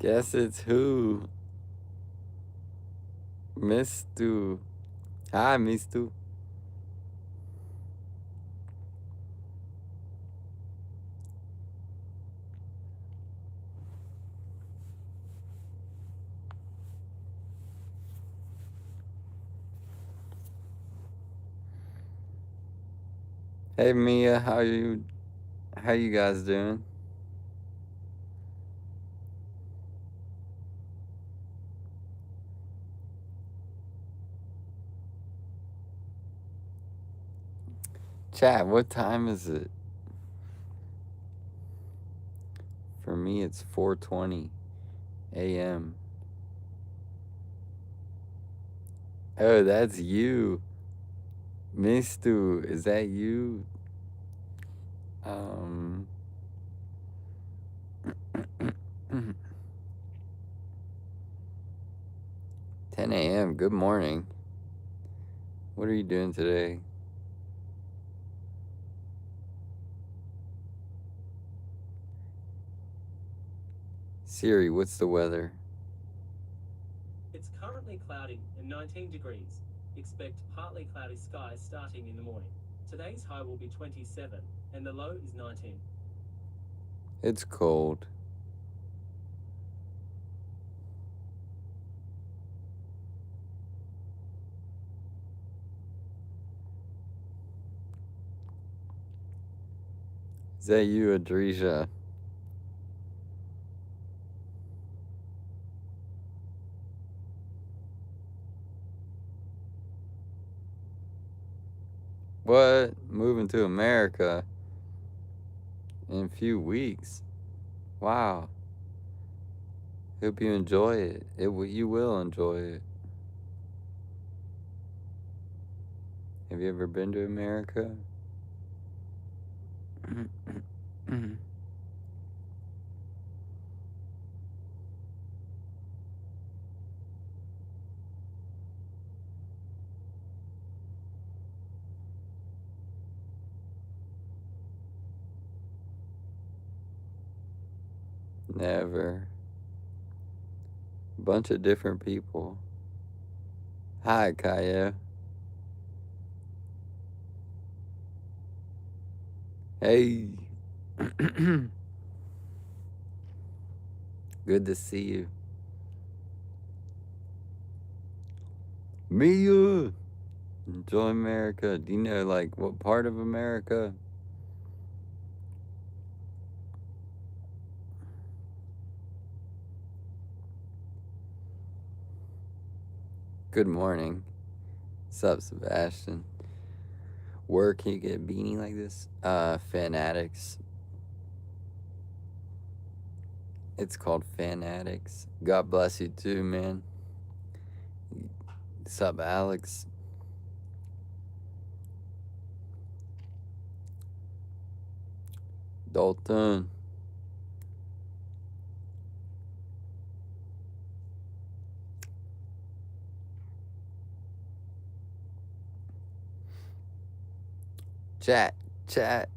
Guess it's who? Miss Stu. Hi, Miss Stu. Hey Mia, how you guys doing? Chat, what time is it? For me it's 4:20 a.m. Oh, that's you. Miss Stu, is that you? Um 10 a.m. Good morning. What are you doing today? Siri, what's the weather? It's currently cloudy and 19 degrees. Expect partly cloudy skies starting in the morning. Today's high will be 27 and the low is 19. It's cold. Is that you, Adrisha? What? Moving to America in a few weeks. Wow. Hope you enjoy it. You will enjoy it. Have you ever been to America? Never. Bunch of different people. Hi, Kaya. Hey. Good to see you. Mia. Enjoy America. Do you know, like, what part of America? Good morning. What's up, Sebastian? Where can you get a beanie like this? Fanatics. It's called Fanatics. God bless you too, man. What's up, Alex? Dalton. Chat. Chat.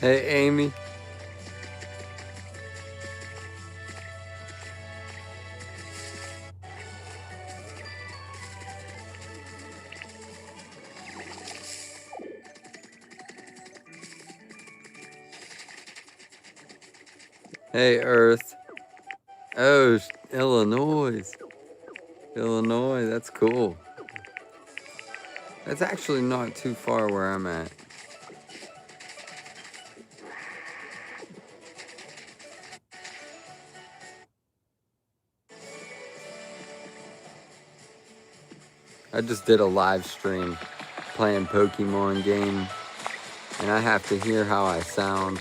Hey, Amy. Hey, Earth. Oh, Illinois. Illinois, that's cool. That's actually not too far where I'm at. I just did a live stream playing Pokemon game, and I have to hear how I sound.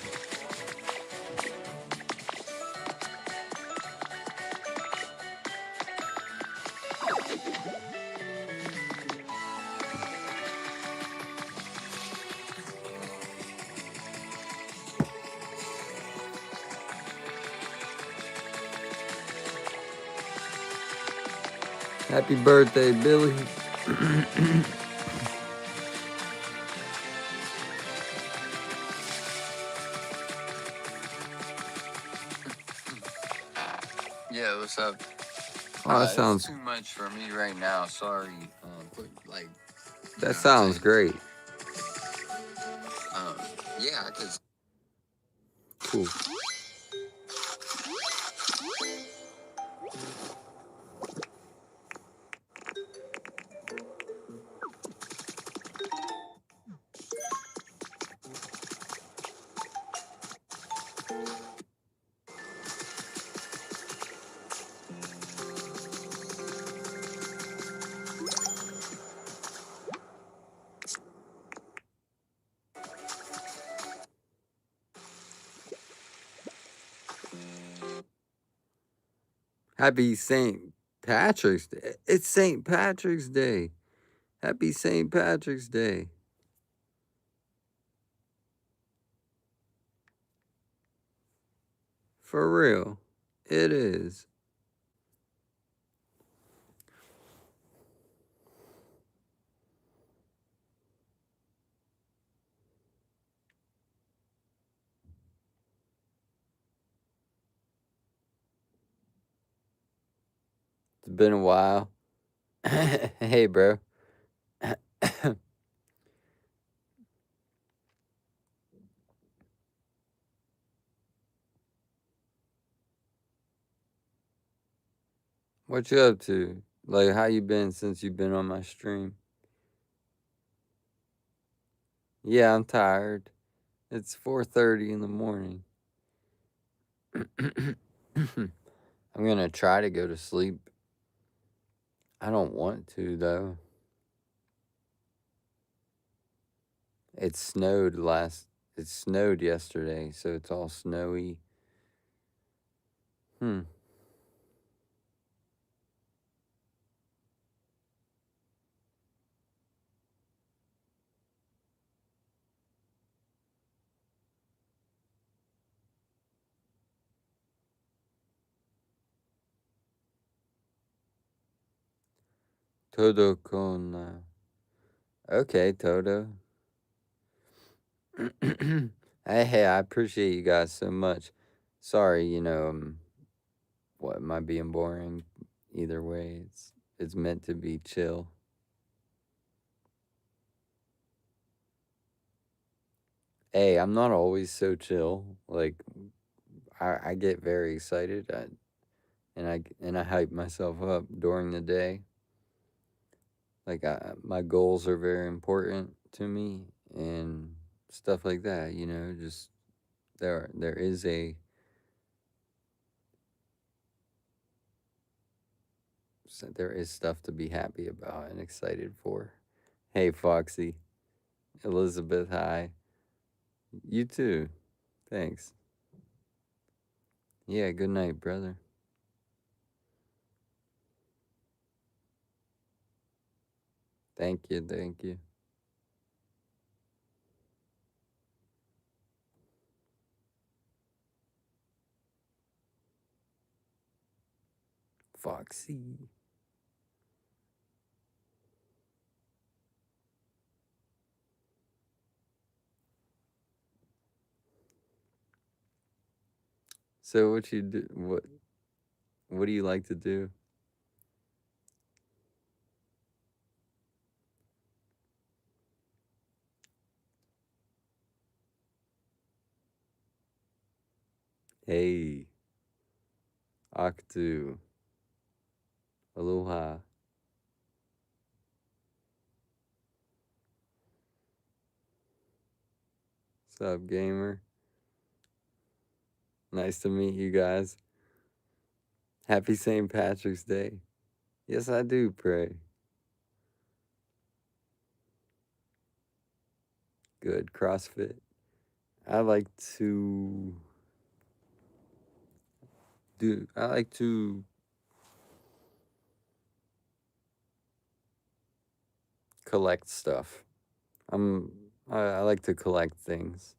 Happy birthday, Billy. Yeah, what's up? Oh, that sounds too much for me right now. Sorry, but like that sounds great. Yeah, cause cool. Happy St. Patrick's Day. It's St. Patrick's Day. Happy St. Patrick's Day. For real. It is. It's been a while. Hey, bro. What you up to? Like, how you been since you been on my stream? Yeah, I'm tired. It's 4:30 in the morning. I'm gonna try to go to sleep. I don't want to though. It snowed it snowed yesterday, so it's all snowy. Hmm. Todo con okay, Toto. Hey, I appreciate you guys so much. Sorry, what am I being boring? Either way, it's meant to be chill. Hey, I'm not always so chill. Like I get very excited and I hype myself up during the day. Like my goals are very important to me and stuff like that. Just there is there is stuff to be happy about and excited for. Hey, Foxy, Elizabeth, hi. You too. Thanks. Yeah, good night, brother. Thank you, thank you. Foxy. So what you do what do you like to do? Hey, Aktu, aloha. What's up, gamer? Nice to meet you guys. Happy St. Patrick's Day. Yes, I do pray. Good. CrossFit. I like to I like to collect stuff. I like to collect things.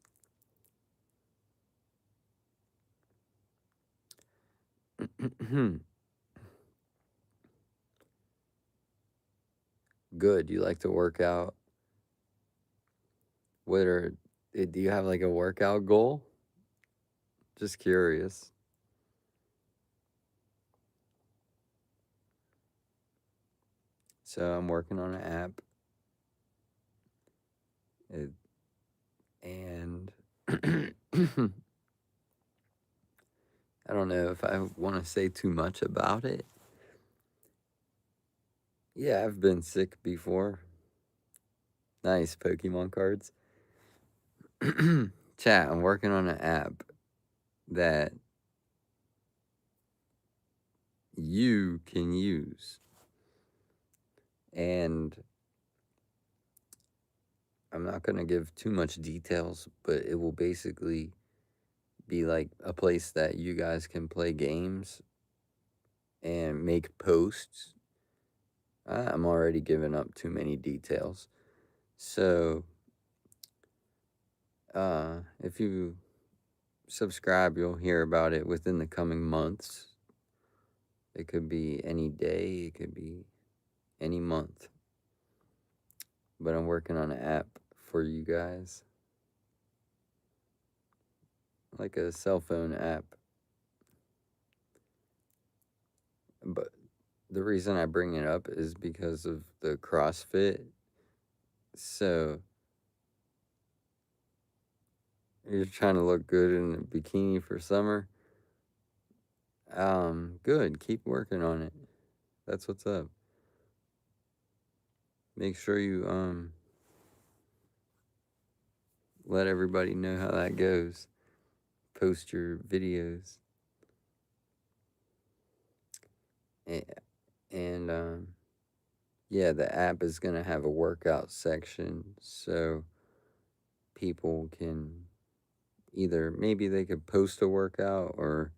Good. You like to work out? Do you have like a workout goal? Just curious. So I'm working on an app, and I don't know if I want to say too much about it. Yeah, I've been sick before. Nice Pokemon cards. Chat, I'm working on an app that you can use. And I'm not going to give too much details, but it will basically be like a place that you guys can play games and make posts. I'm already giving up too many details. So, if you subscribe, you'll hear about it within the coming months. It could be any day, it could be any month. But I'm working on an app for you guys, like a cell phone app. But the reason I bring it up is because of the CrossFit. So you're trying to look good in a bikini for summer. Good. Keep working on it. That's what's up. Make sure you let everybody know how that goes. Post your videos. And yeah, the app is gonna have a workout section, so people can either maybe they could post a workout, or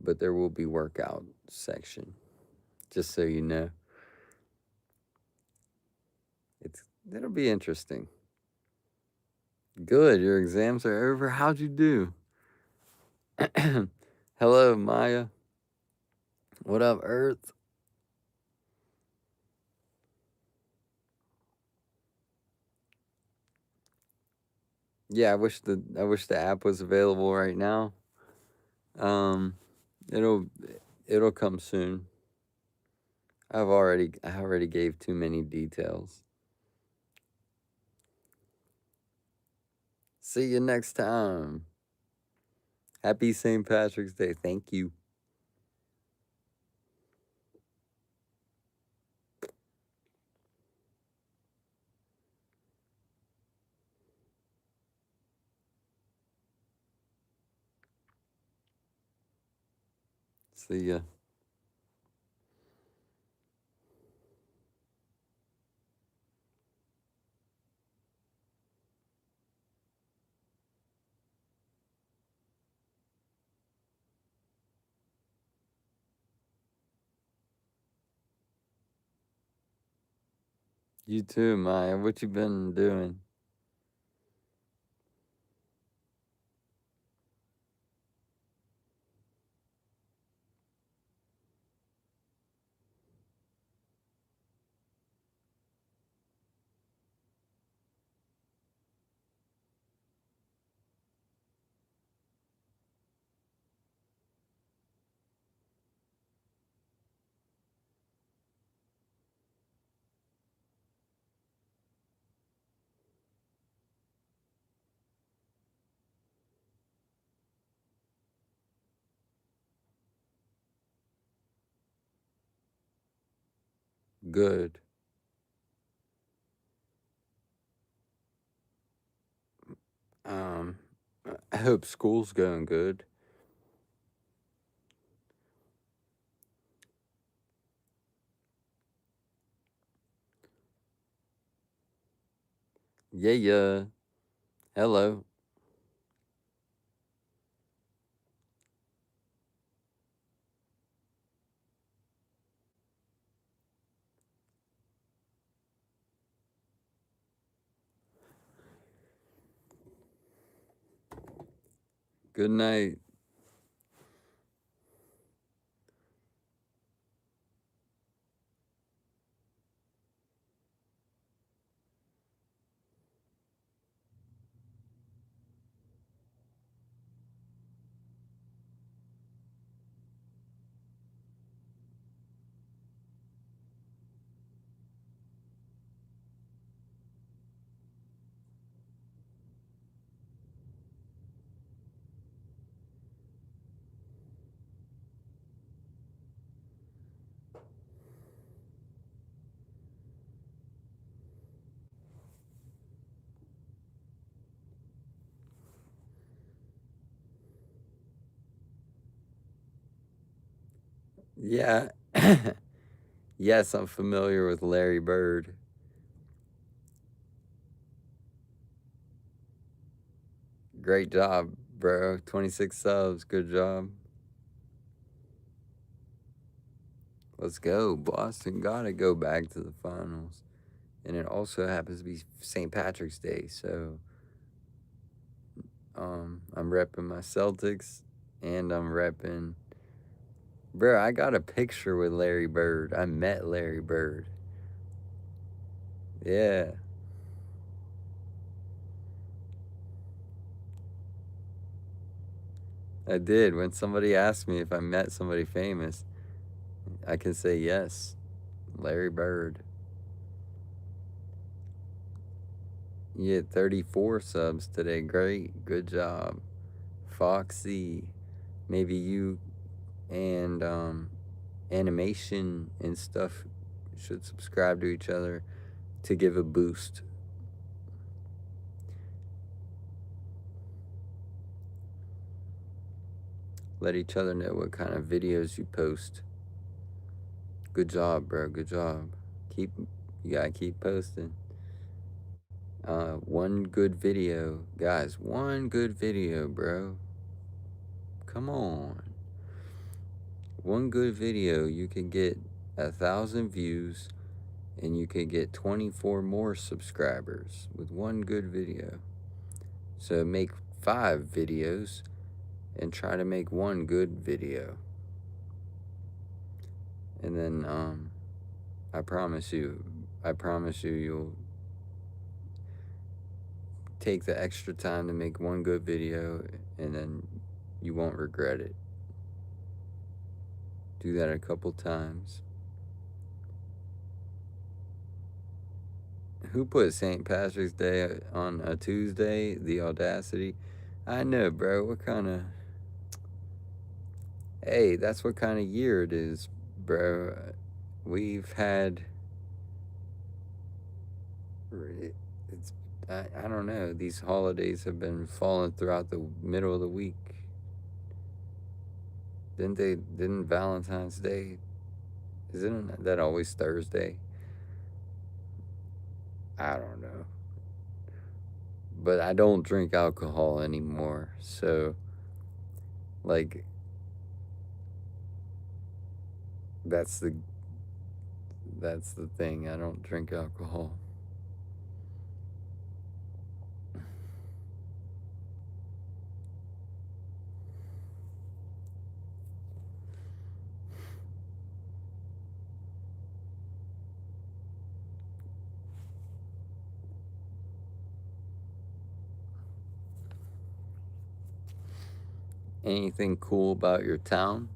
but there will be workout section, just so you know. It'll be interesting. Good, your exams are over. How'd you do? Hello, Maya. What up, Earth? Yeah, I wish the app was available right now. Um, it'll it'll come soon. I already gave too many details. See you next time. Happy St. Patrick's Day. Thank you. See ya. You too, Maya. What you been doing? Good. Um, I hope school's going good. Yeah, yeah. Hello. Good night. Yeah. Yes, I'm familiar with Larry Bird. Great job, bro. 26 subs. Good job. Let's go. Boston gotta go back to the finals. And it also happens to be St. Patrick's Day, so I'm repping my Celtics and I'm repping. Bro, I got a picture with Larry Bird. I met Larry Bird. Yeah, I did. When somebody asked me if I met somebody famous, I can say yes. Larry Bird. You had 34 subs today. Great. Good job. Foxy. Maybe you and animation and stuff should subscribe to each other to give a boost. Let each other know what kind of videos you post. Good job, bro. Good job. Keep You gotta keep posting. One good video, guys. One good video, bro. Come on. One good video, you can get 1,000 views, and you can get 24 more subscribers with one good video. So make 5 videos and try to make one good video. And then I promise you, you'll take the extra time to make one good video, and then you won't regret it. Do that a couple times. Who put St. Patrick's Day on a Tuesday? The audacity. I know, bro. What kind of. Hey, that's what kind of year it is, bro. We've had. It's. I don't know. These holidays have been falling throughout the middle of the week. Didn't they? Didn't Valentine's Day? Isn't that always Thursday? I don't know. But I don't drink alcohol anymore. So, like, that's the that's the thing. I don't drink alcohol. Anything cool about your town?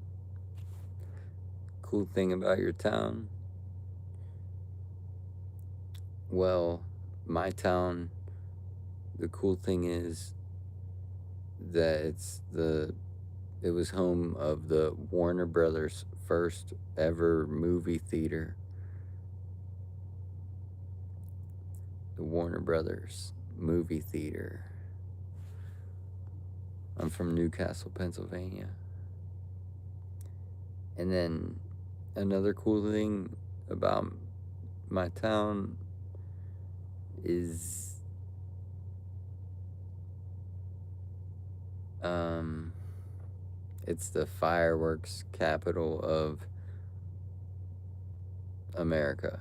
Cool thing about your town? Well, my town, the cool thing is that it was home of the Warner Brothers first ever movie theater. the Warner Brothers movie theater. I'm from Newcastle, Pennsylvania. And then another cool thing about my town is um, it's the fireworks capital of America,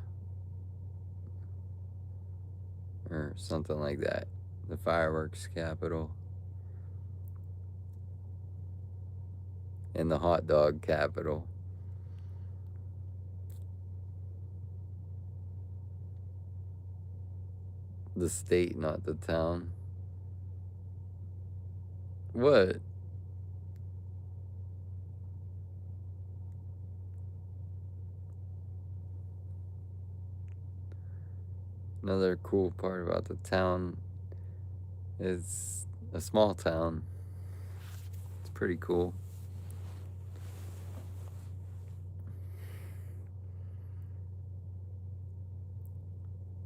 or something like that. The fireworks capital and the hot dog capital. The state, not the town. What? Another cool part about the town is a small town. It's pretty cool.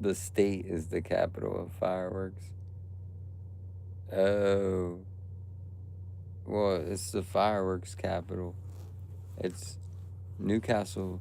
The state is the capital of fireworks. Oh. Well, it's the fireworks capital. It's Newcastle.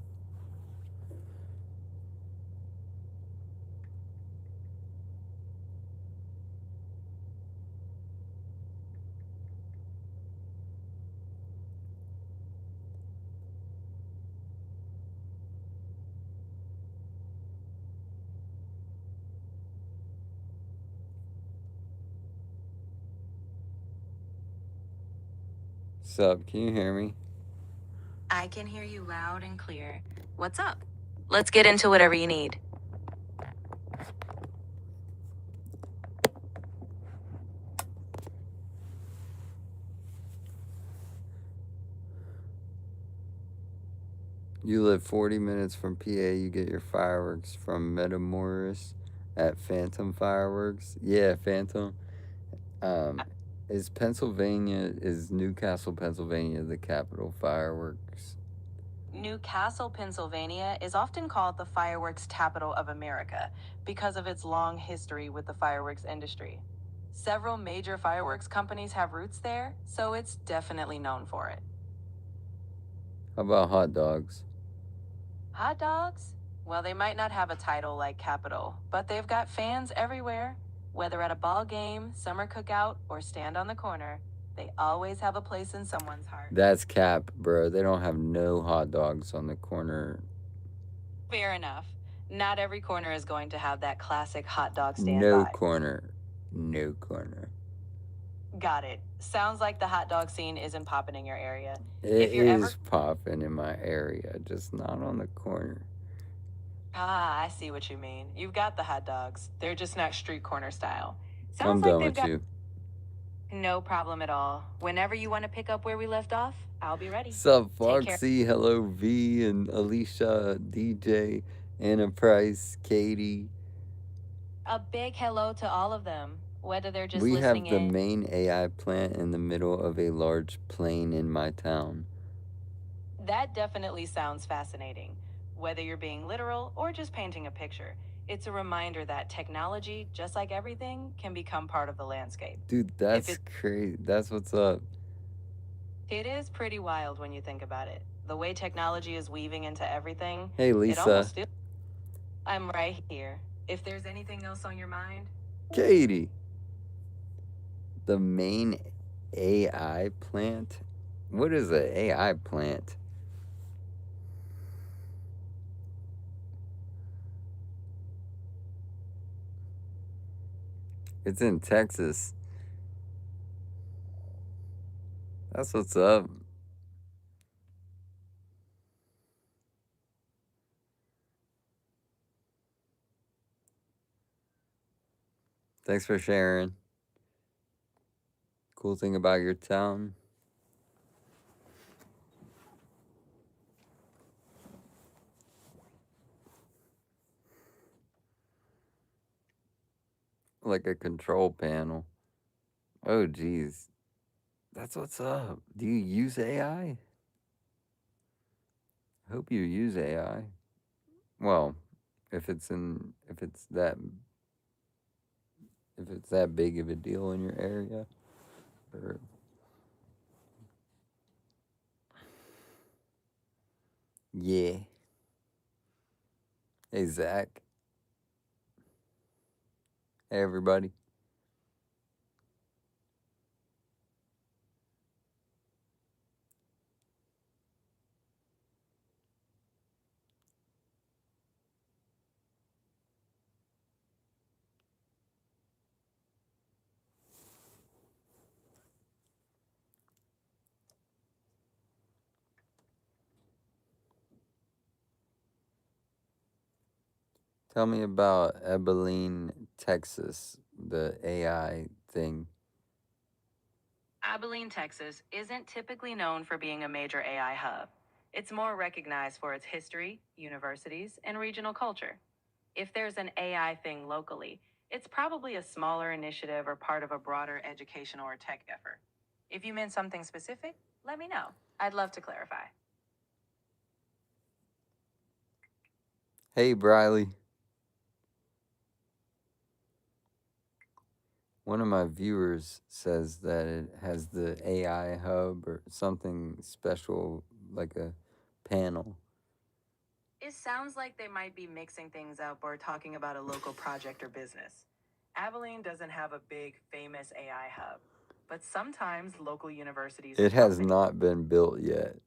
Sup, can you hear me? I can hear you loud and clear. What's up? Let's get into whatever you need. You live 40 minutes from PA. You get your fireworks from Metamoris at Phantom Fireworks. Yeah, Phantom. Um, is Newcastle, Pennsylvania, the capital fireworks? Newcastle, Pennsylvania is often called the fireworks capital of America because of its long history with the fireworks industry. Several major fireworks companies have roots there, so it's definitely known for it. How about hot dogs? Hot dogs? Well, they might not have a title like capital, but they've got fans everywhere. Whether at a ball game, summer cookout, or stand on the corner, they always have a place in someone's heart. That's cap, bro. They don't have no hot dogs on the corner. Fair enough. Not every corner is going to have that classic hot dog stand No vibe. corner. No corner. Got it. Sounds like the hot dog scene isn't popping in your area. It is popping in my area, just not on the corner. Ah, I see what you mean. You've got the hot dogs. They're just not street corner style. I'm Sounds like done they've with got you. no problem at all. Whenever you want to pick up where we left off, I'll be ready. Sup, Take care. Foxy? Hello, V and Alicia, DJ, Anna Price, Katie. A big hello to all of them, whether they're just We listening have the in. main AI plant in the middle of a large plain in my town. That definitely sounds fascinating. Whether you're being literal or just painting a picture, it's a reminder that technology, just like everything, can become part of the landscape. Dude, that's crazy. That's what's up. It is pretty wild when you think about it. The way technology is weaving into everything. Hey, It Lisa. almost feels. I'm right here. If there's anything else on your mind. Katie. The main AI plant? What is an AI plant? It's in Texas. That's what's up. Thanks for sharing. Cool thing about your town? Like a control panel. Oh, geez. That's what's up. Do you use AI? I hope you use AI. Well, if it's that if it's that big of a deal in your area. Or yeah. Hey Zach. Hey everybody. Tell me about Abilene, Texas, the AI thing. Abilene, Texas isn't typically known for being a major AI hub. It's more recognized for its history, universities, and regional culture. If there's an AI thing locally, it's probably a smaller initiative or part of a broader educational or tech effort. If you meant something specific, let me know. I'd love to clarify. Hey Briley. One of my viewers says that it has the AI hub or something special, like a panel. It sounds like they might be mixing things up or talking about a local project or business. Abilene doesn't have a big, famous AI hub, but sometimes local universities It and has companies. not been built yet.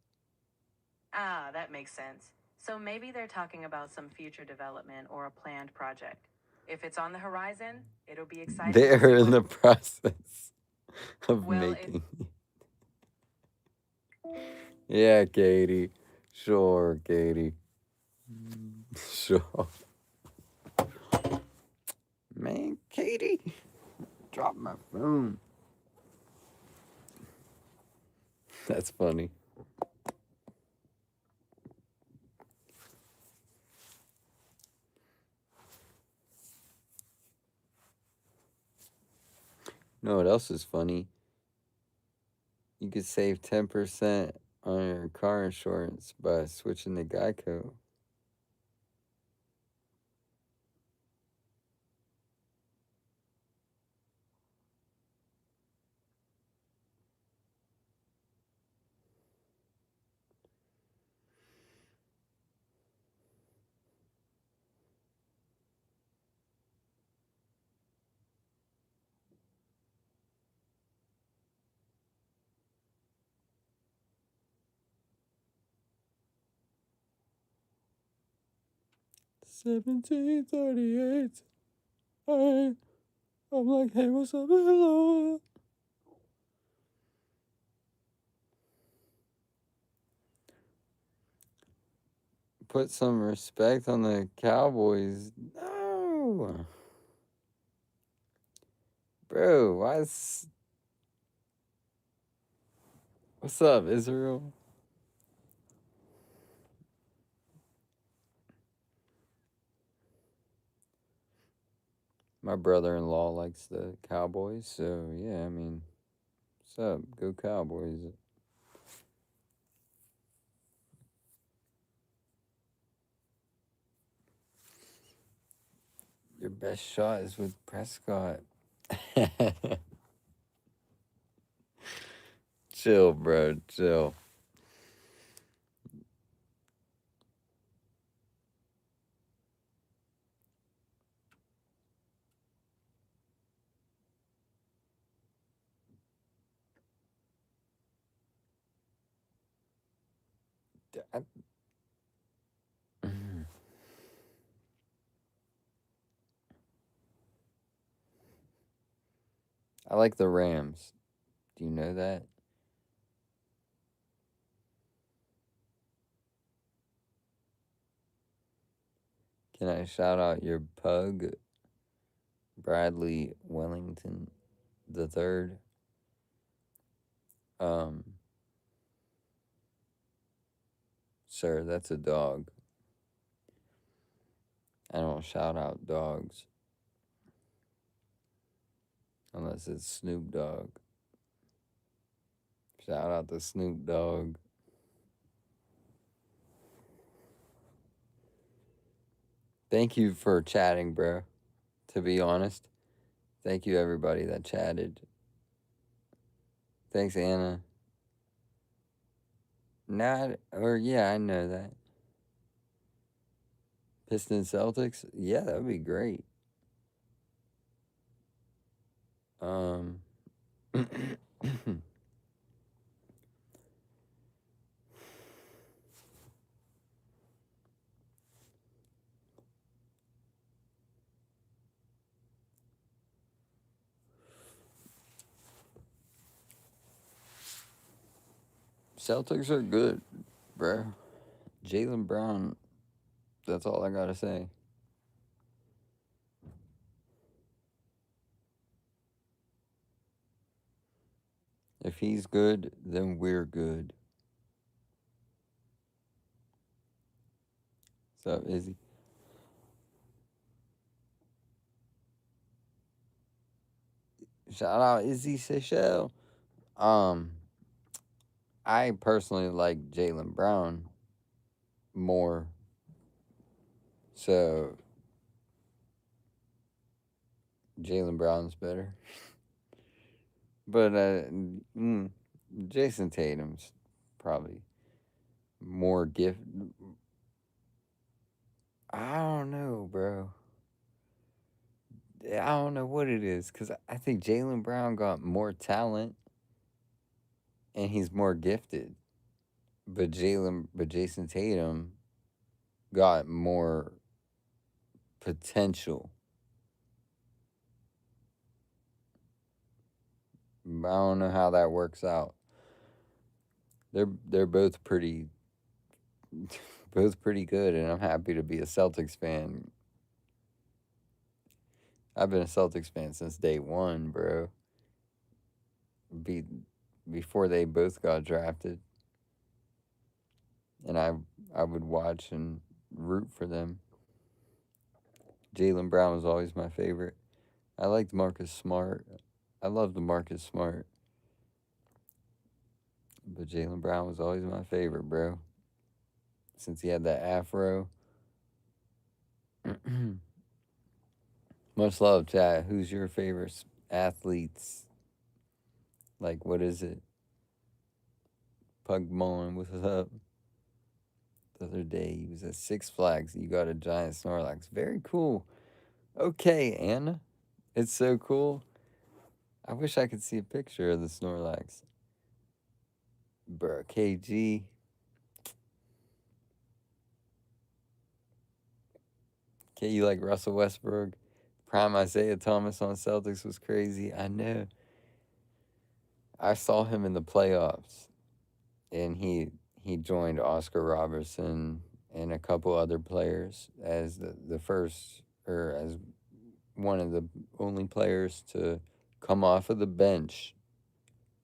Ah, that makes sense. So maybe they're talking about some future development or a planned project. If it's on the horizon, it'll be exciting They to see are in what. the process of Well, if making. Yeah, Katie. Sure, Katie. Sure. Man, Katie. Drop my phone. That's funny. You know what else is funny? You could save 10% on your car insurance by switching to Geico. $17.38. I'm like, hey, what's up? Hello. Put some respect on the Cowboys. No. Bro, what's up, Israel? My brother-in-law likes the Cowboys, so yeah, I mean, what's up? Go Cowboys. Your best shot is with Prescott. Chill, bro. Chill. I, I like the Rams. Do you know that? Can I shout out your pug, Bradley Wellington the third? Um, sir, that's a dog. I don't shout out dogs unless it's Snoop Dogg. Shout out to Snoop Dogg. Thank you for chatting, bro. To be honest, Thank you, everybody that chatted. Thanks, Anna. Not, or yeah, I know that. Pistons Celtics? Yeah, that would be great. Um, Celtics are good, bro. Jalen Brown, that's all I gotta say. If he's good, then we're good. What's up, Izzy? Shout out Izzy Seychelle. Um, I personally like Jalen Brown more. So Jalen Brown's better. But Jason Tatum's probably more gift. I don't know, bro. I don't know what it is because I think Jalen Brown got more talent and he's more gifted. But Jason Tatum got more potential. I don't know how that works out. They're both pretty both pretty good, and I'm happy to be a Celtics fan. I've been a Celtics fan since day one, bro. Be before they both got drafted, and I would watch and root for them. Jalen Brown was always my favorite. I liked Marcus Smart. I loved Marcus Smart, but Jalen Brown was always my favorite, bro. Since he had that afro. Much love, chat. Who's your favorite athletes? Like, what is it? Pug Mullen, what's up? The other day, he was at Six Flags. You got a giant Snorlax. Very cool. Okay, Anna. It's so cool. I wish I could see a picture of the Snorlax. Bro, KG. Okay, you like Russell Westbrook? Prime Isaiah Thomas on Celtics was crazy. I know. I saw him in the playoffs, and he joined Oscar Robertson and a couple other players as the first, or as one of the only players to come off of the bench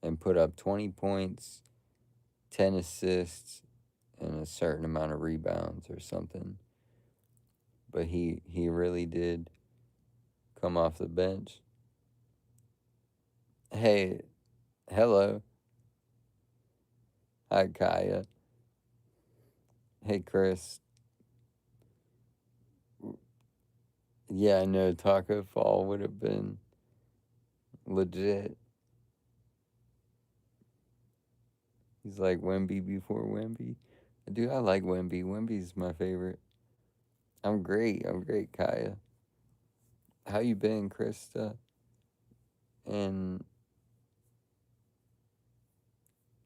and put up 20 points, 10 assists, and a certain amount of rebounds or something. But he really did come off the bench. Hey, hello. Hi, Kaya. Hey, Chris. Yeah, I know Taco Fall would have been legit. He's like Wemby before Wemby. Dude, I like Wemby. Wemby's my favorite. I'm great. I'm great, Kaya. How you been, Krista? And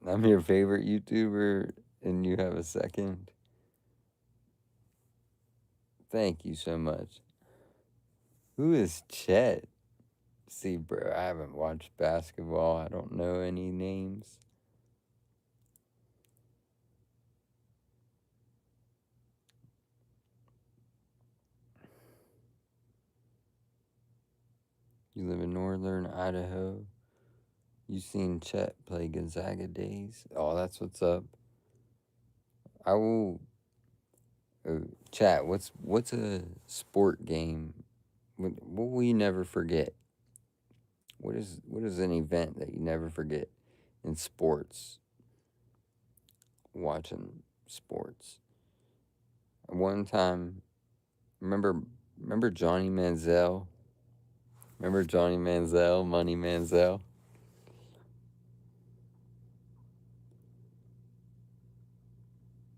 I'm your favorite YouTuber, and you have a second. Thank you so much. Who is Chet? See, bro, I haven't watched basketball. I don't know any names. You live in northern Idaho. You seen Chet play Gonzaga days? Oh, that's what's up. I will. Chat. What's a sport game? What will you never forget? What is an event that you never forget in sports? Watching sports. One time, remember Johnny Manziel? Remember Johnny Manziel, Money Manziel?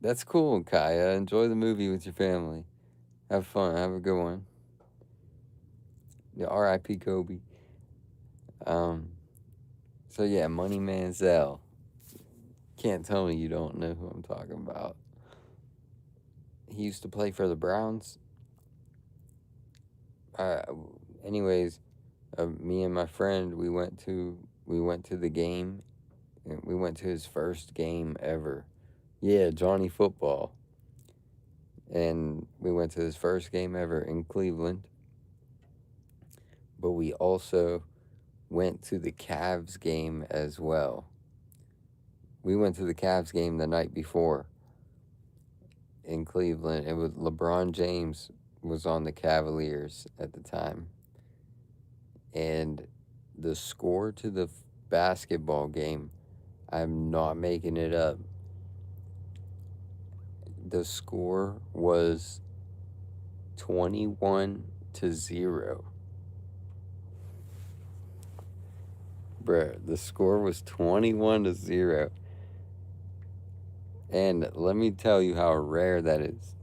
That's cool, Kaya. Enjoy the movie with your family. Have fun. Have a good one. Yeah, R.I.P. Kobe. Um, so yeah, Money Manziel. Can't tell me you don't know who I'm talking about. He used to play for the Browns. Uh, anyways, me and my friend we went to the game. We went to his first game ever. Yeah, Johnny Football. And we went to his first game ever in Cleveland. But we also went to the Cavs game as well. We went to the Cavs game the night before in Cleveland. It was LeBron James was on the Cavaliers at the time. And the score to the basketball game, I'm not making it up. The score was 21-0. Bruh, the score was 21-0. And let me tell you how rare that is.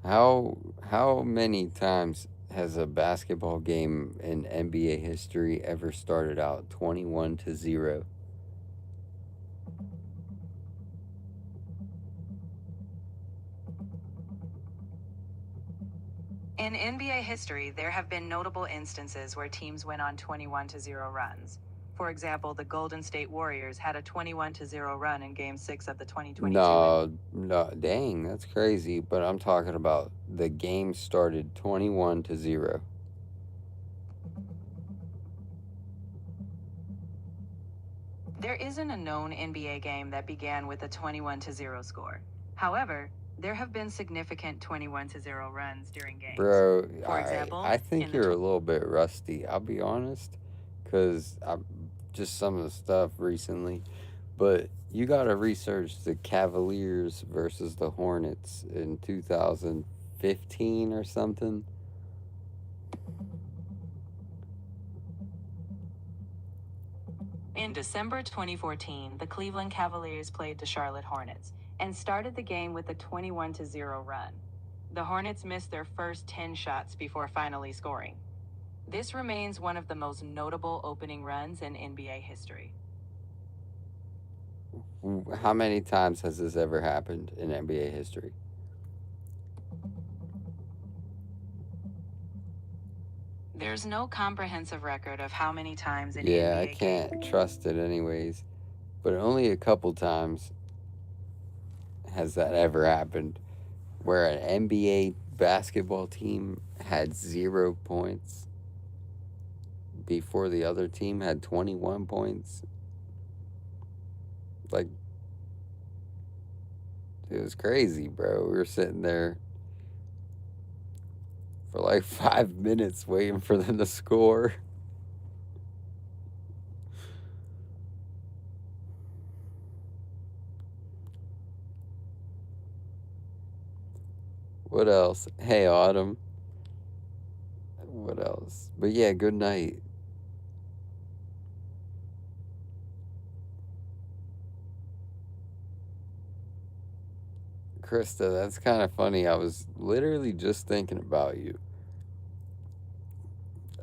How many times has a basketball game in NBA history ever started out 21-0? In NBA history, there have been notable instances where teams went on 21-0 runs. For example, the Golden State Warriors had a 21-0 run in Game 6 of the 2022. No, dang, that's crazy. But I'm talking about the game started 21-0. There isn't a known NBA game that began with a 21-0 score. However, there have been significant 21-0 runs during games. Bro, For example, I think you're a little bit rusty. I'll be honest, because I just some of the stuff recently. But you gotta research the Cavaliers versus the Hornets in 2015 or something. In December 2014, the Cleveland Cavaliers played the Charlotte Hornets and started the game with a 21-0 run. The Hornets missed their first 10 shots before finally scoring. This remains one of the most notable opening runs in NBA history. How many times has this ever happened in NBA history? There's no comprehensive record of how many times an Yeah, NBA I can't trust it anyways. But only a couple times has that ever happened where an NBA basketball team had 0 points before the other team had 21 points. Like, it was crazy, bro. We were sitting there for like 5 minutes waiting for them to score. What else? Hey, Autumn. What else? But yeah, good night. Krista, that's kind of funny. I was literally just thinking about you.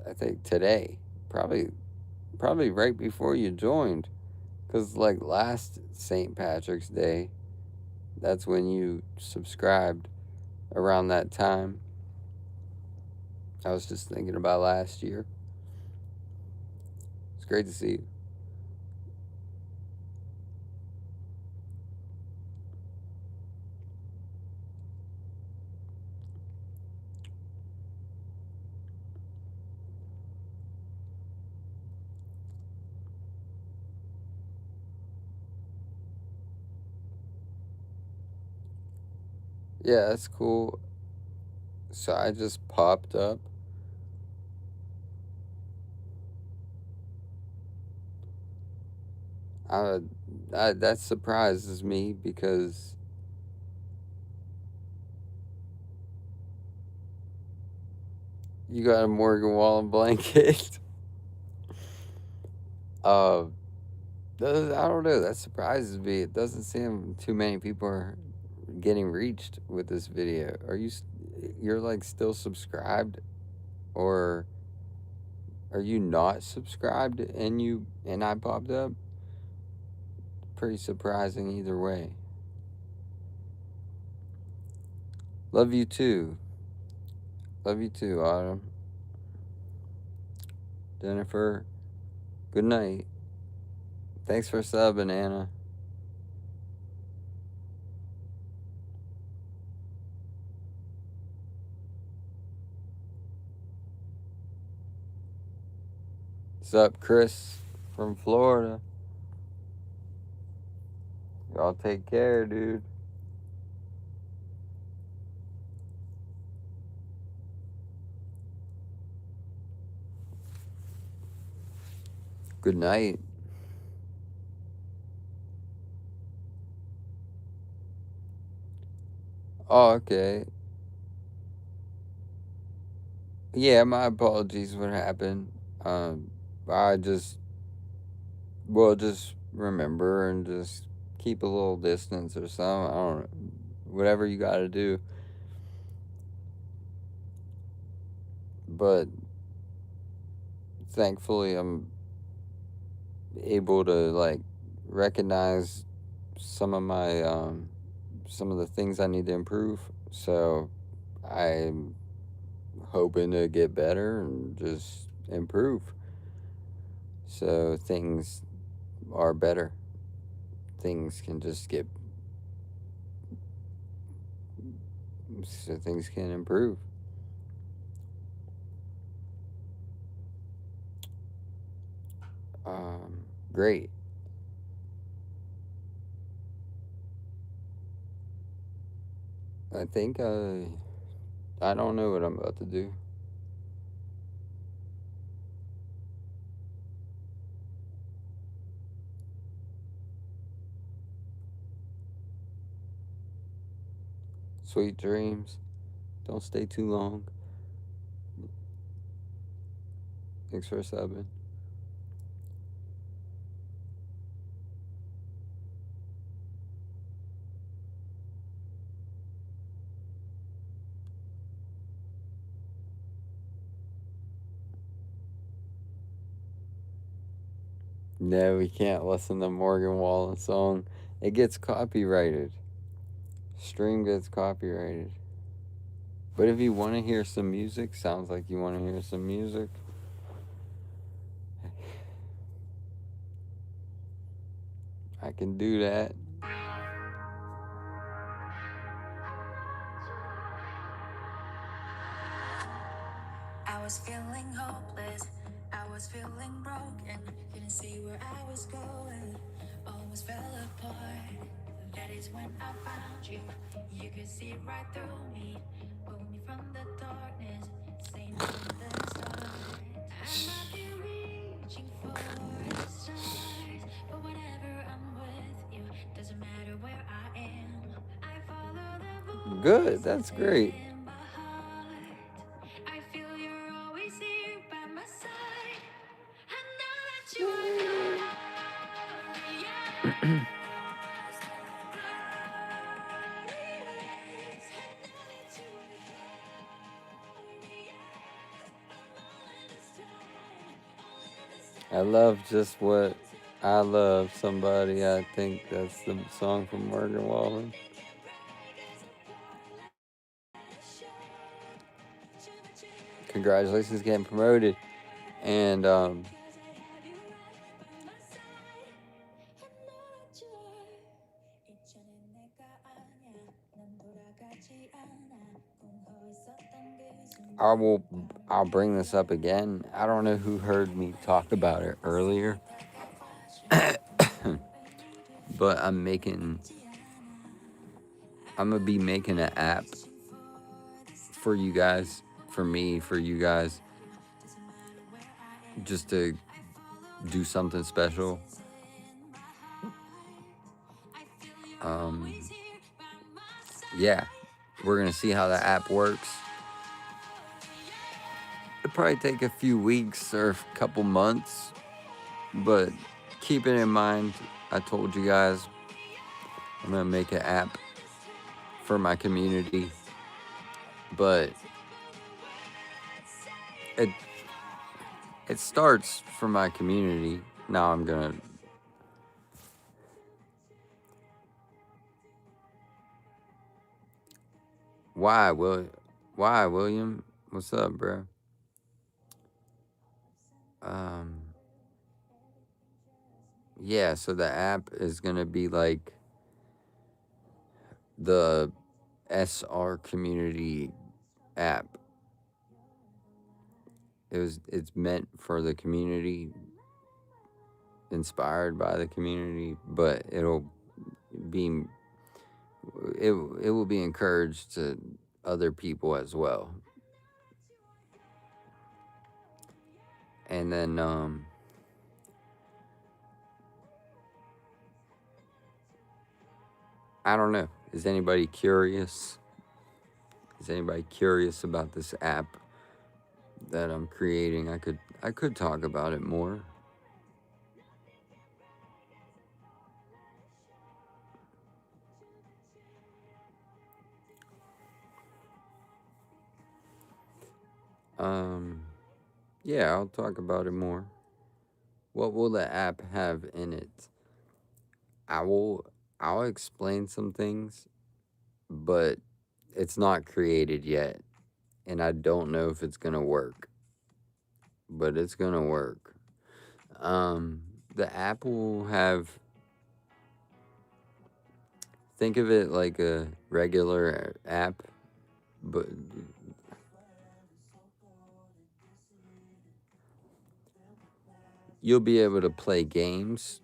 I think today, probably right before you joined, because like last St. Patrick's Day, that's when you subscribed. Around that time, I was just thinking about last year. It's great to see you. Yeah, that's cool. So I just popped up. That surprises me because You got a Morgan Wallen blanket. I don't know. That surprises me. It doesn't seem too many people are getting reached with this video. You're like still subscribed, or are you not subscribed and I popped up? Pretty surprising either way. Love you too. Love you too, Autumn. Jennifer, good night. Thanks for subbing, Anna. What's up, Chris from Florida? Y'all take care, dude. Good night. Oh, okay. Yeah, my apologies what happened. I just remember and just keep a little distance or something. I don't know. Whatever you gotta do. But thankfully I'm able to like recognize some of my some of the things I need to improve. So I'm hoping to get better and just improve. So things are better. Things can just get so things can improve. Great. I think I don't know what I'm about to do. Sweet dreams. Don't stay too long. Thanks for subbing. No, we can't listen to Morgan Wallen song. It gets copyrighted. Stream gets copyrighted. But if you want to hear some music, sounds like you want to hear some music. I can do that. I was feeling hopeless, I was feeling broken, couldn't see where I was going, almost fell apart. That is when I found you, you could see right through me, pull me from the darkness, say me from the start. I might be reaching for the stars, but whenever I'm with you, doesn't matter where I am, I follow the voice. Good, that's great. I feel you're always here by my side. I know that you are glorious. I love just what I love somebody. I think that's the song from Morgan Wallen. Congratulations getting promoted. And I'll bring this up again. I don't know who heard me talk about it earlier. But I'm gonna be making an app for you guys, for you guys, just to do something special. Yeah, we're gonna see how the app works. probably take a few weeks or a couple months, but keep it in mind. I told you guys I'm gonna make an app for my community, but it it starts for my community. Now I'm gonna. Why, Why, William? What's up, bro? Um, yeah. So the app is gonna be like the SR community app. It's meant for the community, inspired by the community, but be it will be encouraged to other people as well. And then I don't know. Is anybody curious? Is anybody curious about this app that I'm creating? I could talk about it more. Yeah, I'll talk about it more. What will the app have in it? I'll explain some things, but it's not created yet, and I don't know if it's gonna work, but it's gonna work. The app will have, think of it like a regular app, but you'll be able to play games.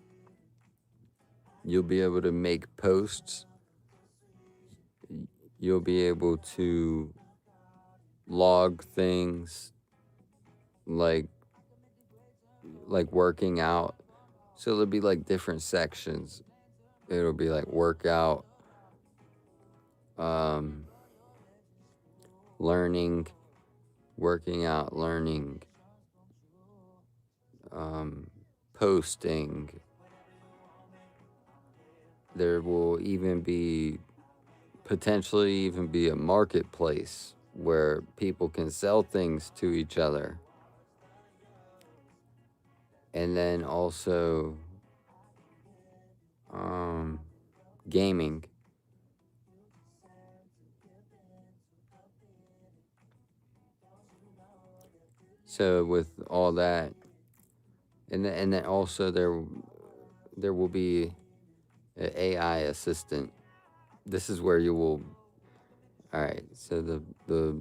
You'll be able to make posts. You'll be able to log things like working out. So there'll be like different sections. It'll be like workout, learning, working out, learning, posting. There will potentially even be a marketplace where people can sell things to each other. And then also gaming. So with all that, and then also there will be an AI assistant. This is where you will. All right. So the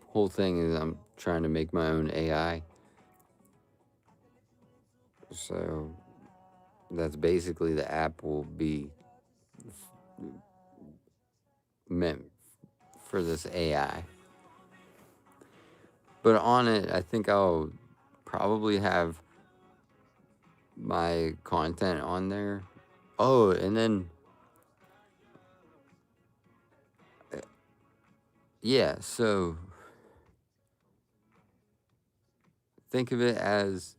whole thing is I'm trying to make my own AI. So that's basically the app will be meant for this AI. But on it, I think I'll probably have my content on there. Oh, and then yeah, so think of it as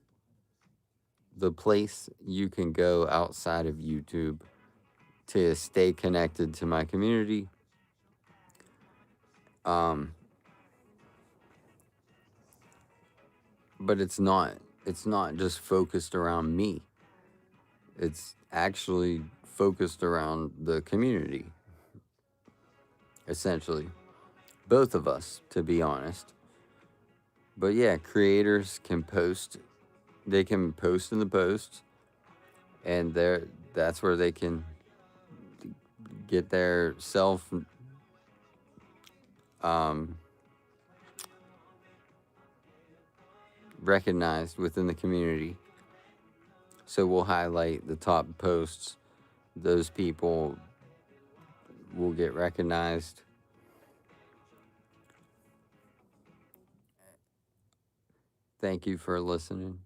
the place you can go outside of YouTube to stay connected to my community. But it's not just focused around me. It's actually focused around the community. Essentially. Both of us, to be honest. But yeah, creators can post. They can post in the posts, and that's where they can get their self recognized within the community. So we'll highlight the top posts. Those people will get recognized. Thank you for listening.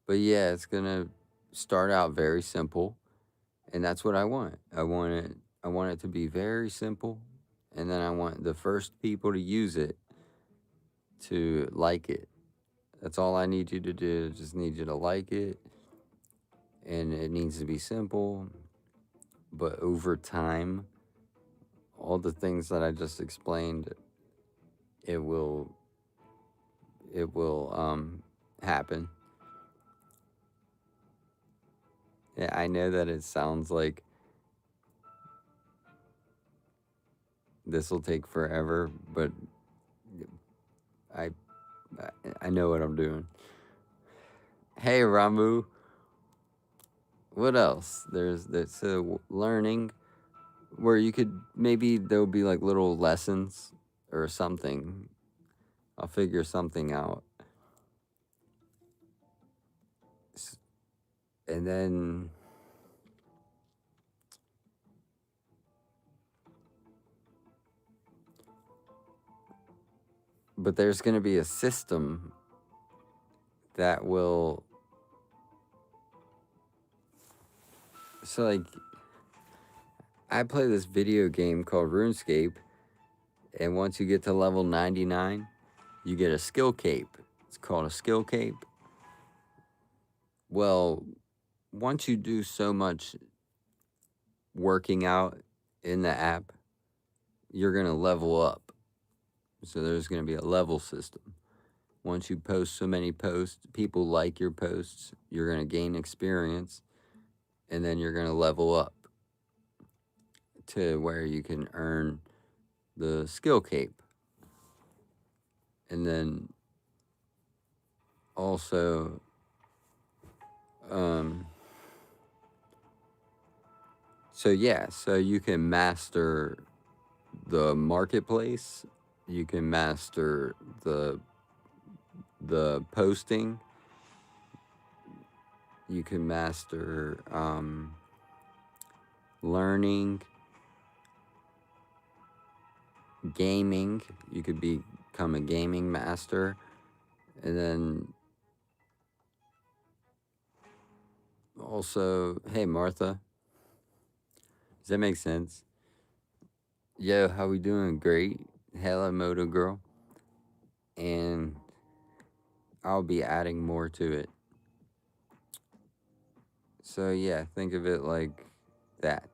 But yeah, it's gonna start out very simple, and that's what I want. I want it to be very simple, and then I want the first people to use it to like it. That's all I need you to do. Just need you to like it. And it needs to be simple. But over time, all the things that I just explained, it will happen. Yeah, I know that it sounds like this will take forever, but I I know what I'm doing. Hey Ramu, what else? There's learning where you could maybe there'll be like little lessons or something. I'll figure something out. And then but there's going to be a system that will so like I play this video game called RuneScape, and once you get to level 99, you get a skill cape. It's called a skill cape. Well, once you do so much working out in the app, you're going to level up. So there's going to be a level system. Once you post so many posts, people like your posts, you're going to gain experience, and then you're going to level up to where you can earn the skill cape. And then also so you can master the marketplace, you can master the posting, you can master learning, gaming. You could become a gaming master, and then also, hey Martha, does that make sense? Yo, how we doing? Great. Hello, Moto Girl. And I'll be adding more to it. So yeah, think of it like that.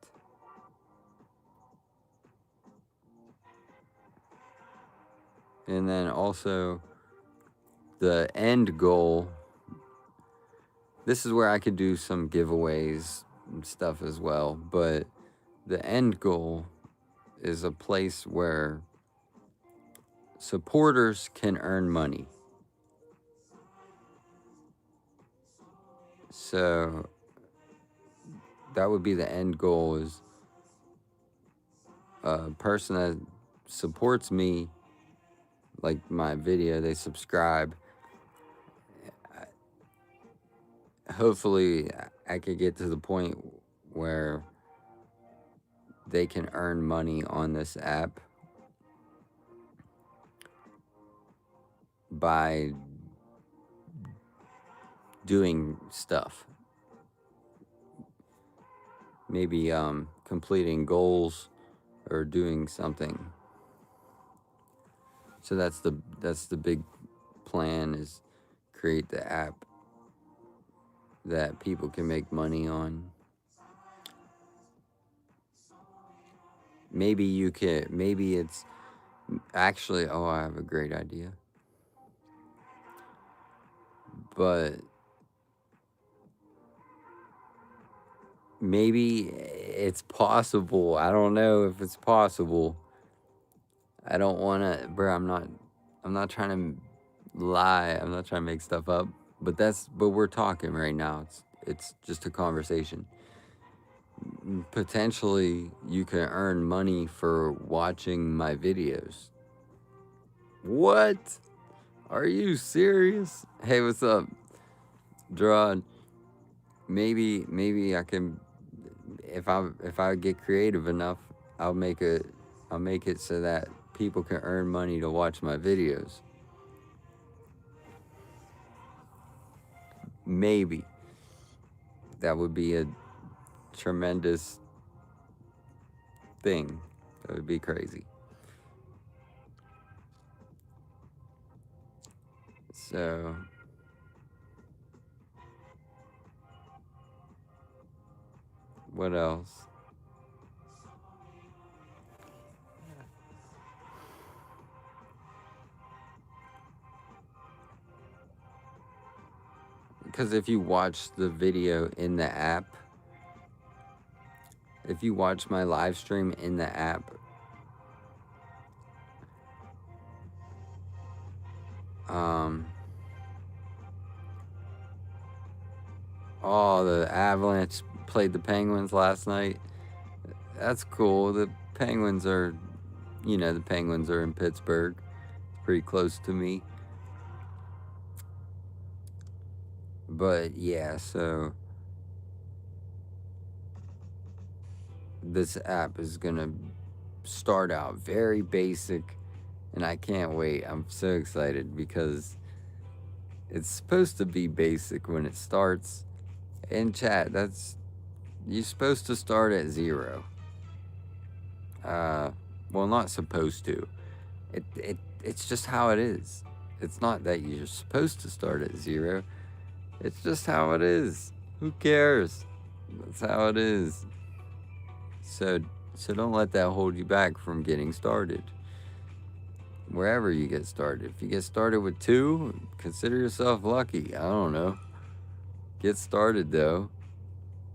And then also the end goal. This is where I could do some giveaways and stuff as well, but the end goal is a place where supporters can earn money. So that would be the end goal, is a person that supports me, like my video, they subscribe. Hopefully I could get to the point where they can earn money on this app by doing stuff. Maybe completing goals or doing something. So that's the big plan, is create the app that people can make money on. Maybe it's actually, oh, I have a great idea. But maybe it's possible. I don't know if it's possible. I don't want to, bro, I'm not trying to lie. I'm not trying to make stuff up. But we're talking right now. It's just a conversation. Potentially, you can earn money for watching my videos. What? Are you serious? Hey, what's up, Drod? Maybe I can, if I get creative enough, I'll make it so that people can earn money to watch my videos. Maybe that would be a tremendous thing. That would be crazy. So what else? Because if you watch the video in the app, if you watch my live stream in the app, oh, the Avalanche played the Penguins last night. That's cool. The Penguins are, the Penguins are in Pittsburgh. It's pretty close to me. But yeah, so this app is gonna start out very basic, and I can't wait. I'm so excited because it's supposed to be basic when it starts. In chat, you're supposed to start at 0. Well, not supposed to. It's just how it is. It's not that you're supposed to start at 0. It's just how it is. Who cares? That's how it is. So don't let that hold you back from getting started. Wherever you get started. If you get started with 2, consider yourself lucky. I don't know. Get started though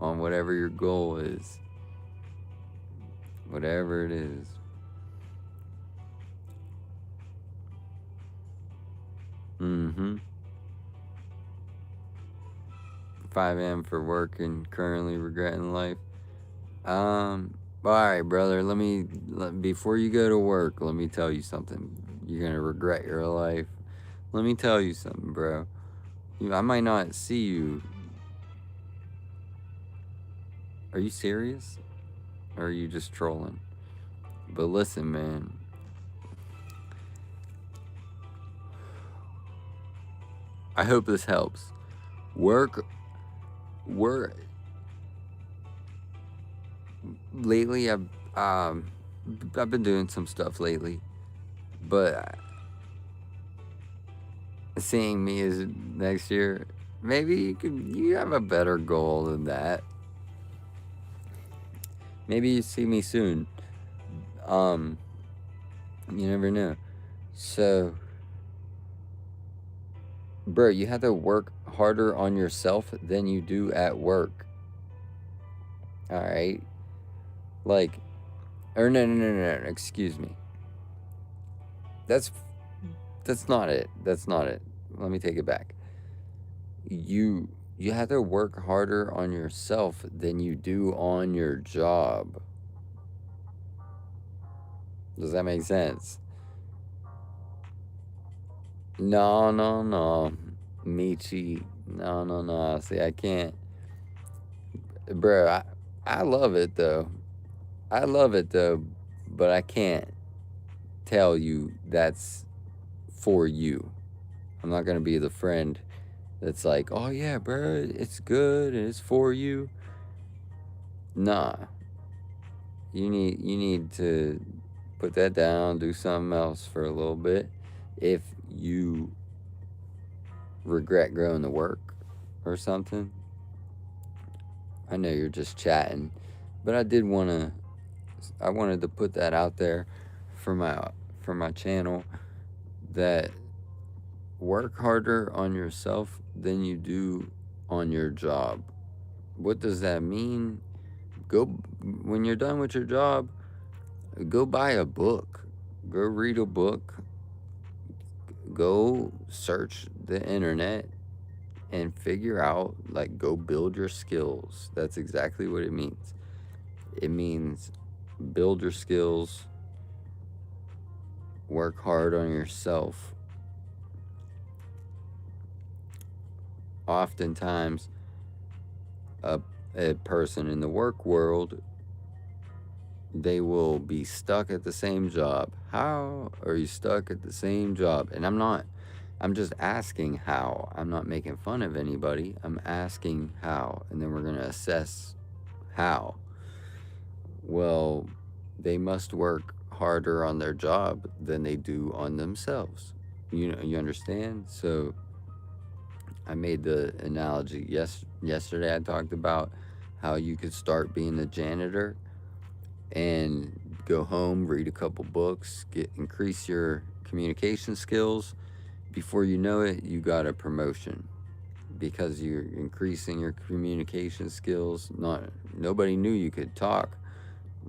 on whatever your goal is. Whatever it is. Mm-hmm. 5 a.m. for work and currently regretting life. Alright, brother, before you go to work, let me tell you something. You're gonna regret your life. Let me tell you something, bro. I might not see you. Are you serious? Or are you just trolling? But listen, man. I hope this helps. Lately, I've been doing some stuff lately, but seeing me as next year, maybe you have a better goal than that. Maybe you see me soon. You never know. So, bro, you have to work harder on yourself than you do at work. All right? No, excuse me. That's not it. That's not it. Let me take it back. You have to work harder on yourself than you do on your job. Does that make sense? No. Michi. No. See, I can't. Bro, I love it though. But I can't tell you that's for you. I'm not gonna be the friend that's like, oh yeah, bro, it's good and it's for you. Nah. You need to put that down, do something else for a little bit. If you regret going to work or something. I know you're just chatting, but I wanted to put that out there for my channel, that work harder on yourself than you do on your job. What does that mean? When you're done with your job, go buy a book. Go read a book. Go search the internet and figure out, go build your skills. That's exactly what it means. It means build your skills, work hard on yourself. Oftentimes, a person in the work world, they will be stuck at the same job. How are you stuck at the same job? And I'm just asking how. I'm not making fun of anybody. I'm asking how. And then we're going to assess how. Well, they must work harder on their job than they do on themselves. You understand? So I made the analogy yesterday. I talked about how you could start being a janitor and go home, read a couple books, increase your communication skills. Before you know it, you got a promotion because you're increasing your communication skills. Nobody knew you could talk.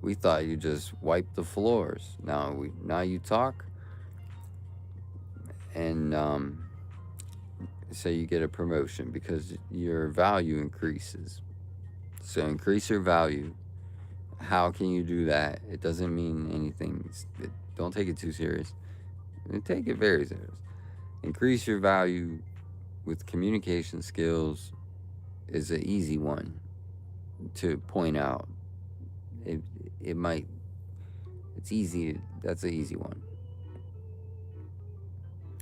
We thought you just wiped the floors. Now you talk, and so you get a promotion because your value increases. So increase your value. How can you do that? It doesn't mean anything. Don't take it too serious. Take it very serious. Increase your value with communication skills is an easy one to point out. It might. It's easy. That's an easy one.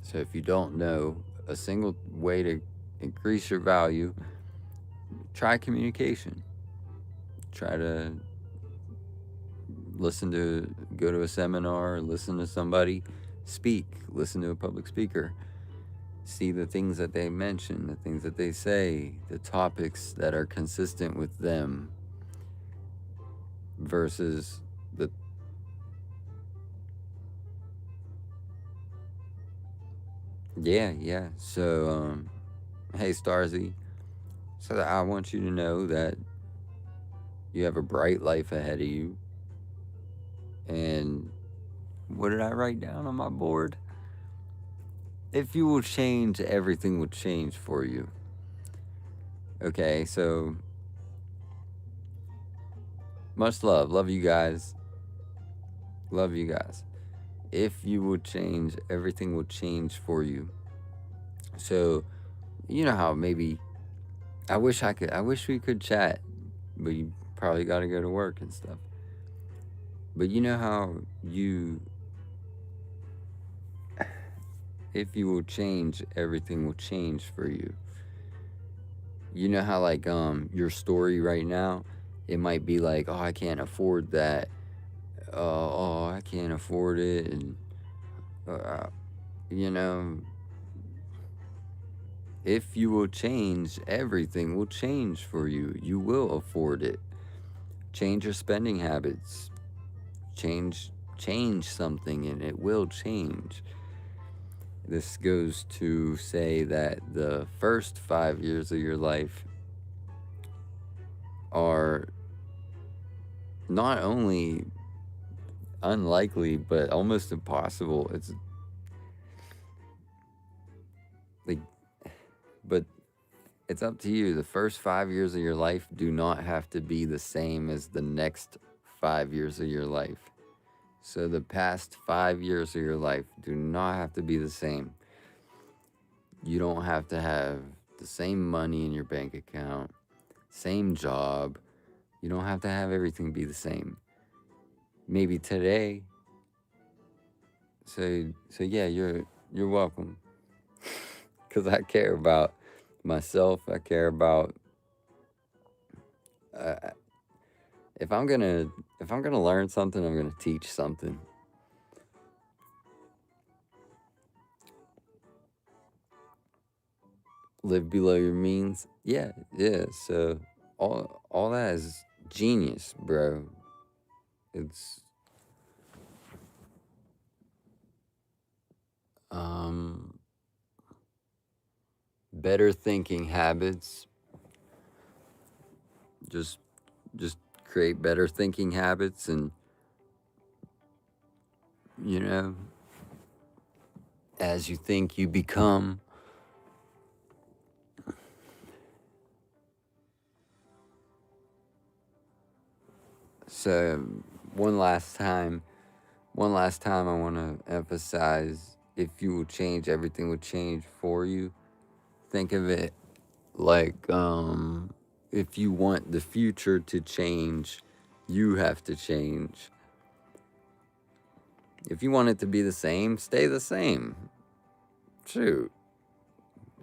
So if you don't know a single way to increase your value, try communication. Try to go to a seminar, listen to somebody speak, listen to a public speaker, see the things that they mention, the things that they say, the topics that are consistent with them versus the yeah. So hey Starzy, so I want you to know that you have a bright life ahead of you. And what did I write down on my board? If you will change, everything will change for you. Okay, so much love. Love you guys. Love you guys. If you will change, everything will change for you. So, you know how maybe I wish we could chat, but you probably got to go to work and stuff. But you know how if you will change, everything will change for you. You know how like your story right now, it might be like, oh, I can't afford that. Oh, I can't afford it, and you know, if you will change, everything will change for you. You will afford it. Change your spending habits. Change something, and it will change. This goes to say that the first 5 years of your life are not only unlikely, but almost impossible. It's like, but it's up to you. The first 5 years of your life do not have to be the same as the next 5 years of your life. So the past 5 years of your life do not have to be the same. You don't have to have the same money in your bank account, same job. You don't have to have everything be the same. Maybe today. So yeah, you're welcome. Cause I care about myself. I care about if I'm gonna learn something, I'm gonna teach something. Live below your means. Yeah. So all that is genius, bro. It's better thinking habits. Just create better thinking habits, and you know, as you think, you become. So one last time I want to emphasize, if you will change, everything will change for you. Think of it like if you want the future to change, you have to change. If you want it to be the same, stay the same. Shoot.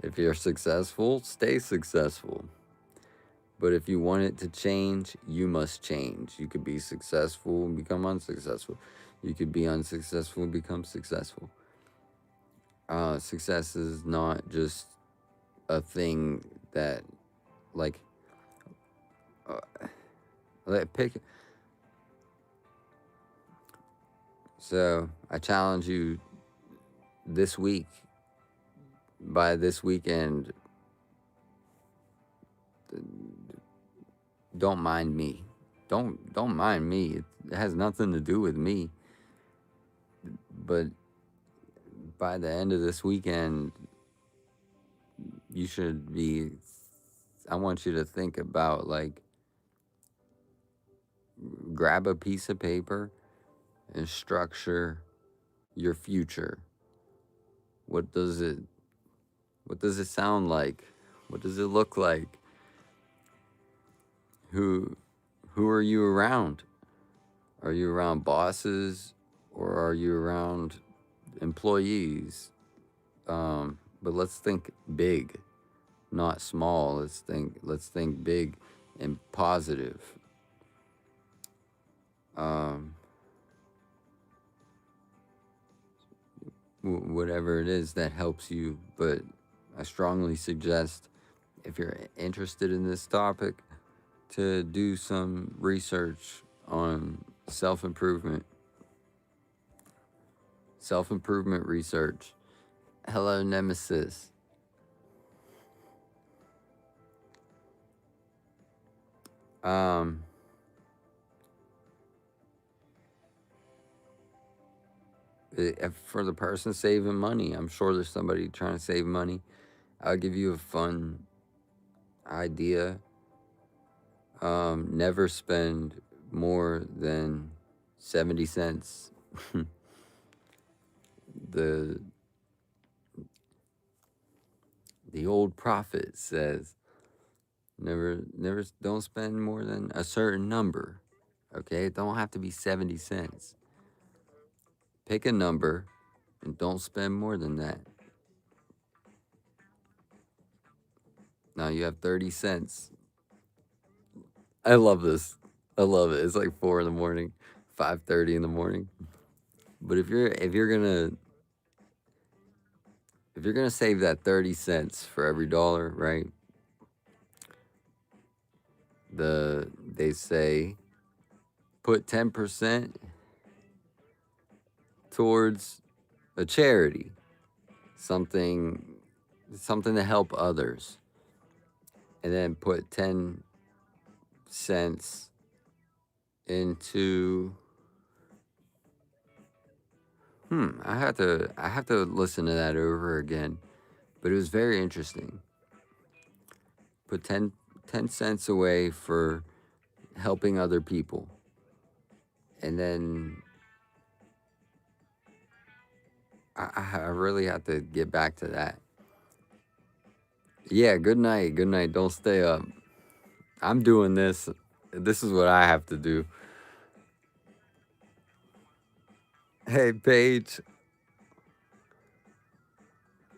If you're successful, stay successful. But if you want it to change, you must change. You could be successful and become unsuccessful. You could be unsuccessful and become successful. Success is not just a thing that, like, pick. So I challenge you this week, by this weekend, don't mind me. Don't mind me. It has nothing to do with me. But by the end of this weekend, you should be. I want you to think about, like, grab a piece of paper and structure your future. What does it sound like? What does it look like? Who are you around? Are you around bosses, or are you around employees? But let's think big, not small. Let's think big and positive. Whatever it is that helps you, but I strongly suggest, if you're interested in this topic, to do some research on self-improvement research. Hello, Nemesis. For the person saving money, I'm sure there's somebody trying to save money. I'll give you a fun idea. Never spend more than 70 cents. The old prophet says, never, don't spend more than a certain number. Okay, it don't have to be 70 cents. Pick a number and don't spend more than that. Now you have 30 cents. I love this. I love it. It's like 4 in the morning, 5:30 in the morning. But if you're gonna save that 30 cents for every dollar, right? They say put 10% towards a charity, something to help others, and then put 10 cents into I have to listen to that over again, but it was very interesting. Put 10 cents away for helping other people, and then I really have to get back to that. Yeah, good night. Don't stay up. I'm doing this. This is what I have to do. Hey, Paige.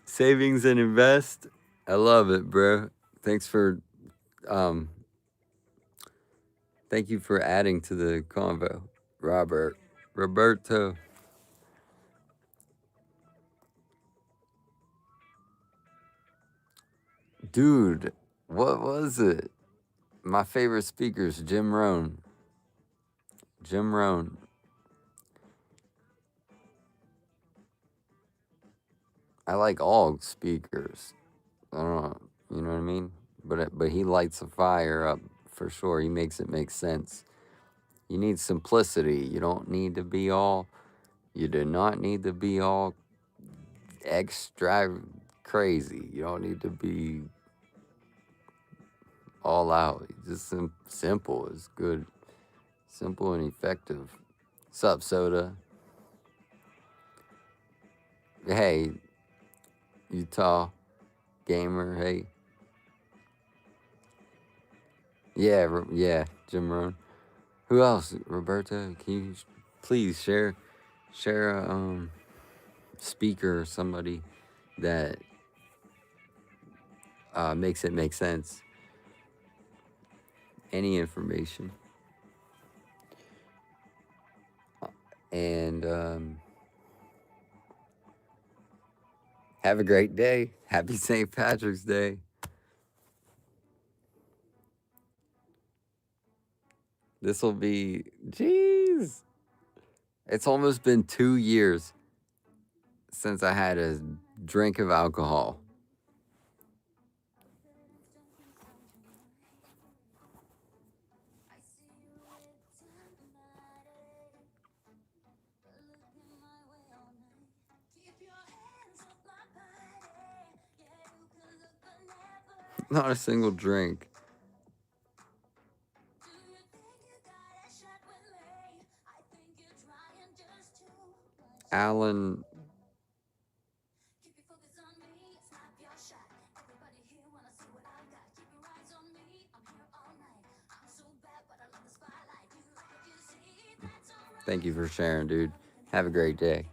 Savings and invest. I love it, bro. Thank you for adding to the convo, Roberto. Dude, what was it? My favorite speakers, Jim Rohn. I like all speakers. I don't know, you know what I mean? But he lights a fire up for sure. He makes it make sense. You need simplicity. You don't need to be all. You do not need to be all extra crazy. You don't need to be all out. Just simple is good. Simple and effective. Sup, Soda? Hey, Utah gamer. Hey. Yeah, Jim Rohn. Who else? Roberto, can you please share a speaker or somebody that makes it make sense? Any information. And have a great day. Happy St. Patrick's Day. This will be, jeez. It's almost been 2 years since I had a drink of alcohol. Not a single drink. Alan. Thank you for sharing, dude. Have a great day.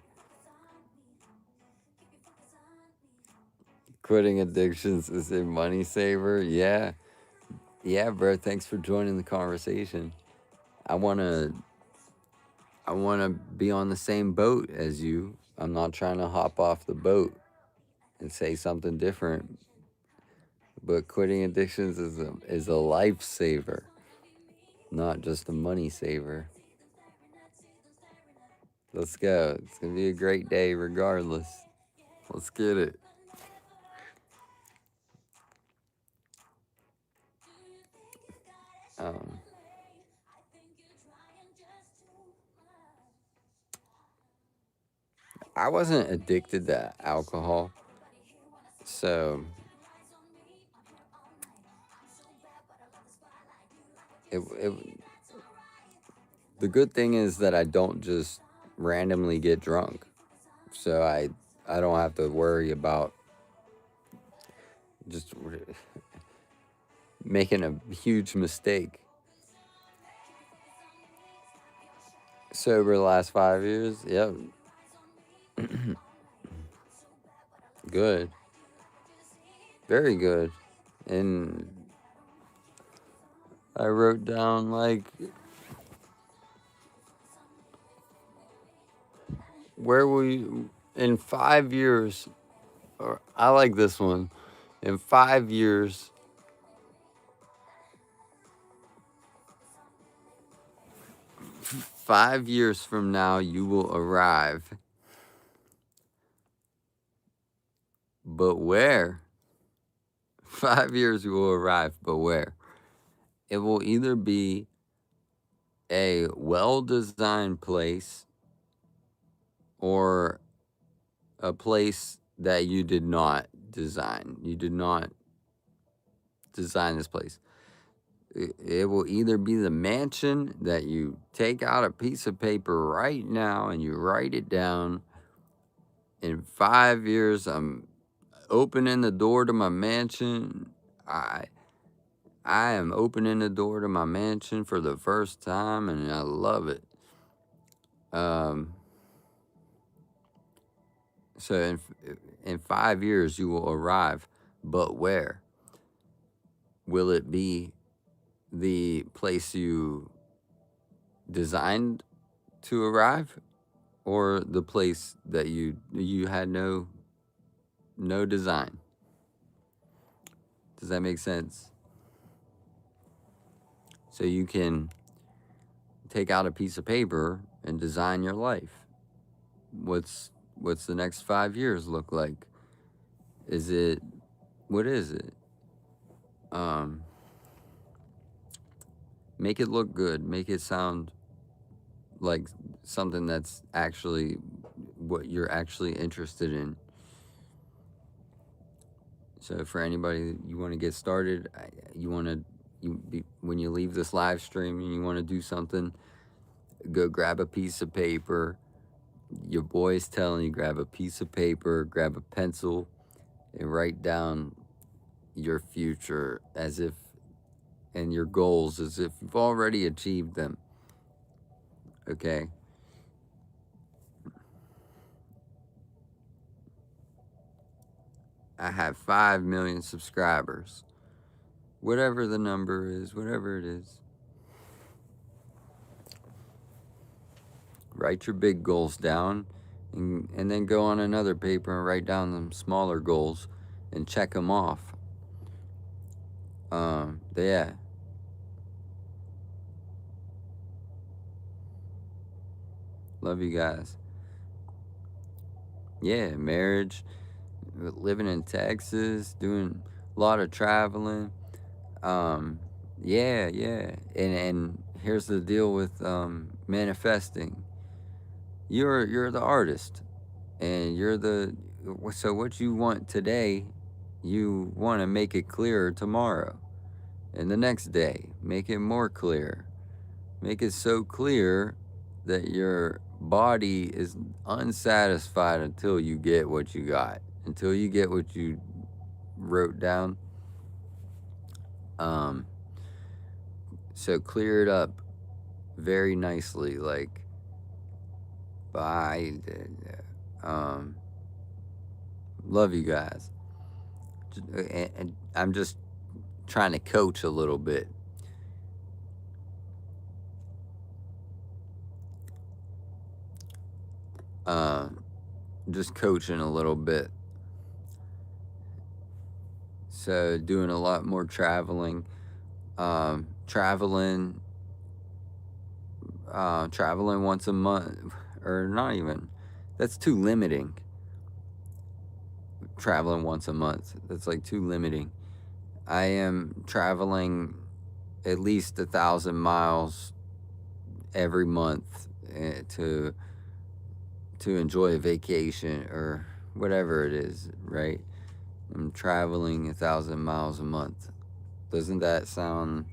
Quitting addictions is a money saver. Yeah. Yeah, bro. Thanks for joining the conversation. I wanna be on the same boat as you. I'm not trying to hop off the boat and say something different. But quitting addictions is a lifesaver, not just a money saver. Let's go. It's gonna be a great day regardless. Let's get it. I wasn't addicted to alcohol, so the good thing is that I don't just randomly get drunk, so I don't have to worry about just making a huge mistake. Sober the last 5 years, yep. Good. Very good. And I wrote down like, where will you, in 5 years, or I like this one, in 5 years, 5 years from now, you will arrive. But where? 5 years you will arrive, but where? It will either be a well-designed place or a place that you did not design. You did not design this place. It will either be the mansion that you take out a piece of paper right now and you write it down. In 5 years, I'm opening the door to my mansion. I am opening the door to my mansion for the first time, and I love it. So in 5 years, you will arrive, but where? Will it be the place you designed to arrive, or the place that you had no design? Does that make sense? So you can take out a piece of paper and design your life. What's the next 5 years look like? What is it? Make it look good. Make it sound like something that's actually what you're actually interested in. So for anybody, you want to get started, when you leave this live stream and you want to do something, go grab a piece of paper. Your boy's telling you, grab a piece of paper, grab a pencil, and write down your future and your goals as if you've already achieved them. Okay? I have 5 million subscribers. Whatever the number is, whatever it is. Write your big goals down and then go on another paper and write down some smaller goals and check them off. Yeah. Love you guys. Yeah, marriage, living in Texas, doing a lot of traveling. Yeah, yeah. And here's the deal with manifesting. You're the artist, and you're the so what you want today, you want to make it clearer tomorrow, and the next day, make it more clear. Make it so clear that your body is unsatisfied until you get what you got, until you get what you wrote down. Um, so clear it up very nicely, like by. Um, love you guys, and I'm just trying to coach a little bit. Just coaching a little bit. So doing a lot more traveling. Traveling once a month, or not even. That's too limiting. Traveling once a month. That's like too limiting. I am traveling at least 1,000 miles every month to enjoy a vacation or whatever it is, right? I'm traveling 1,000 miles a month. Doesn't that sound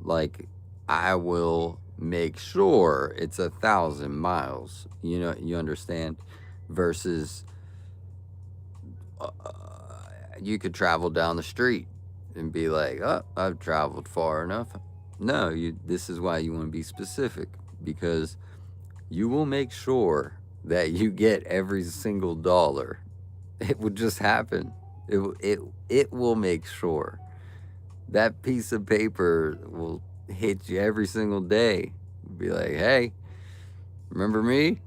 like I will make sure it's 1,000 miles? You know, you understand? Versus you could travel down the street and be like, "Oh, I've traveled far enough." No, this is why you want to be specific, because you will make sure that you get every single dollar. It would just happen. It will make sure that piece of paper will hit you every single day. Be like, hey, remember me?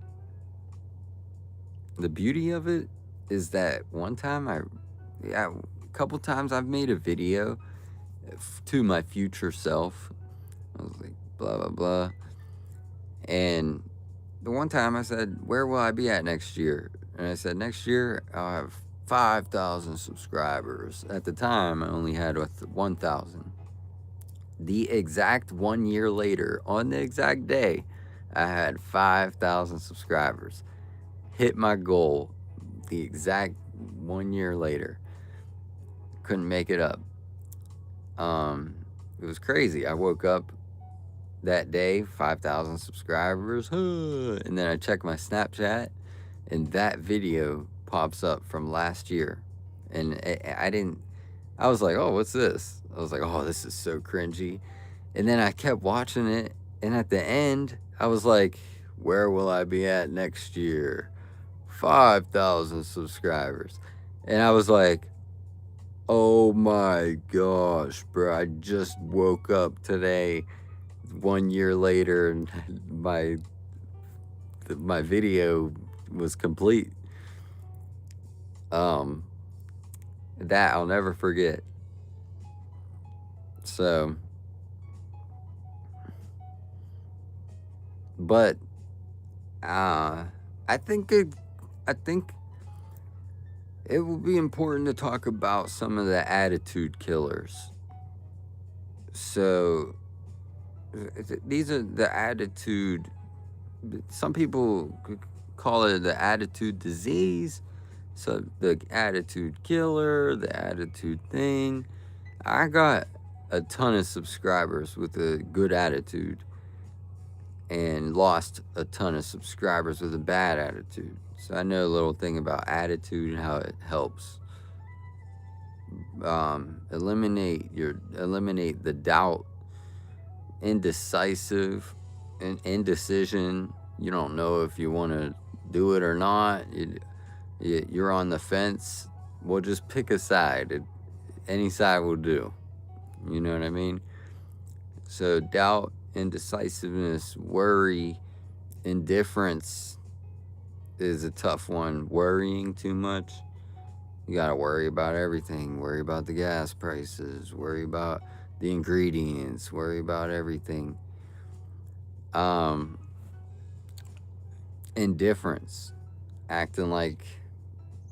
The beauty of it is that one time a couple times I've made a video to my future self. I was like, blah, blah, blah. And the one time I said, where will I be at next year? And I said, next year I'll have 5,000 subscribers. At the time, I only had 1,000. The exact 1 year later, on the exact day, I had 5,000 subscribers. Hit my goal the exact 1 year later. Couldn't make it up. It was crazy. I woke up that day, 5,000 subscribers, and then I check my Snapchat, and that video pops up from last year. And I was like, oh, what's this? I was like, oh, this is so cringy. And then I kept watching it, and at the end, I was like, where will I be at next year? 5,000 subscribers. And I was like, oh my gosh, bro, I just woke up today, 1 year later, and my video was complete. That I'll never forget. So, but I think it will be important to talk about some of the attitude killers. So these are the attitude. Some people call it the attitude disease. So the attitude killer, the attitude thing. I got a ton of subscribers with a good attitude, and lost a ton of subscribers with a bad attitude. So I know a little thing about attitude and how it helps eliminate the doubt, indecision. You don't know if you want to do it or not. You're on the fence. Well, just pick a side. Any side will do. You know what I mean? So doubt, indecisiveness, worry, indifference is a tough one. Worrying too much. You gotta worry about everything. Worry about the gas prices. Worry about the ingredients. Worry about everything. indifference, acting like,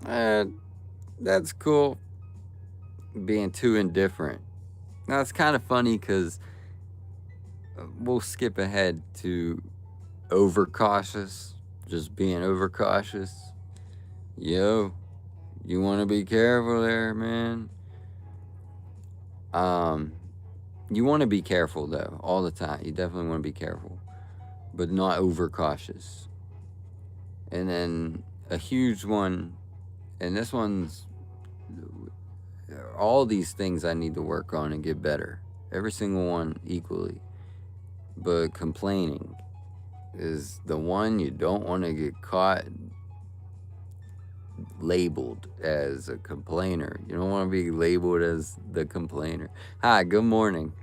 that's cool, being too indifferent. Now, it's kind of funny because we'll skip ahead to overcautious, just being overcautious. Yo, you want to be careful there, man. You want to be careful though, all the time. You definitely want to be careful, but not overcautious. And then a huge one, and this one's all these things I need to work on and get better. Every single one equally. But complaining is the one you don't want to get caught labeled as a complainer. You don't want to be labeled as the complainer. Hi, good morning.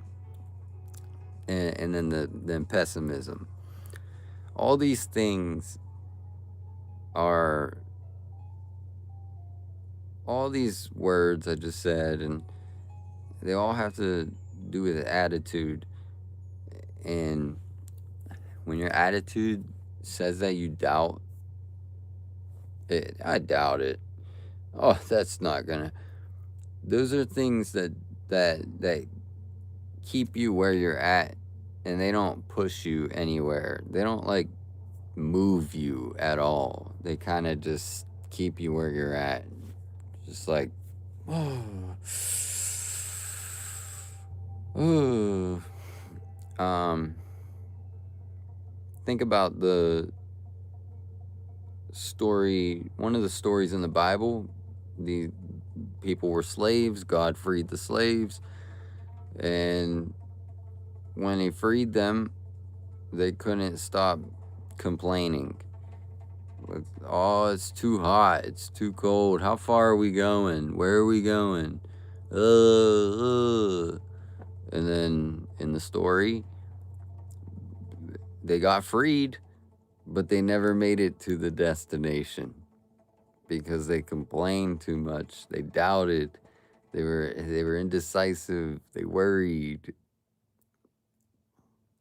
And then pessimism. All these things are all these words I just said, and they all have to do with attitude. And when your attitude says that you doubt it, I doubt it. Oh, that's not gonna. Those are things that keep you where you're at, and they don't push you anywhere. They don't like move you at all. They kind of just keep you where you're at. Just like, oh, oh. Think about the story, one of the stories in the Bible. The people were slaves. God freed the slaves. And when he freed them, they couldn't stop complaining. Oh, it's too hot. It's too cold. How far are we going? Where are we going? And then in the story, they got freed, but they never made it to the destination because they complained too much. They doubted. They were indecisive. They worried.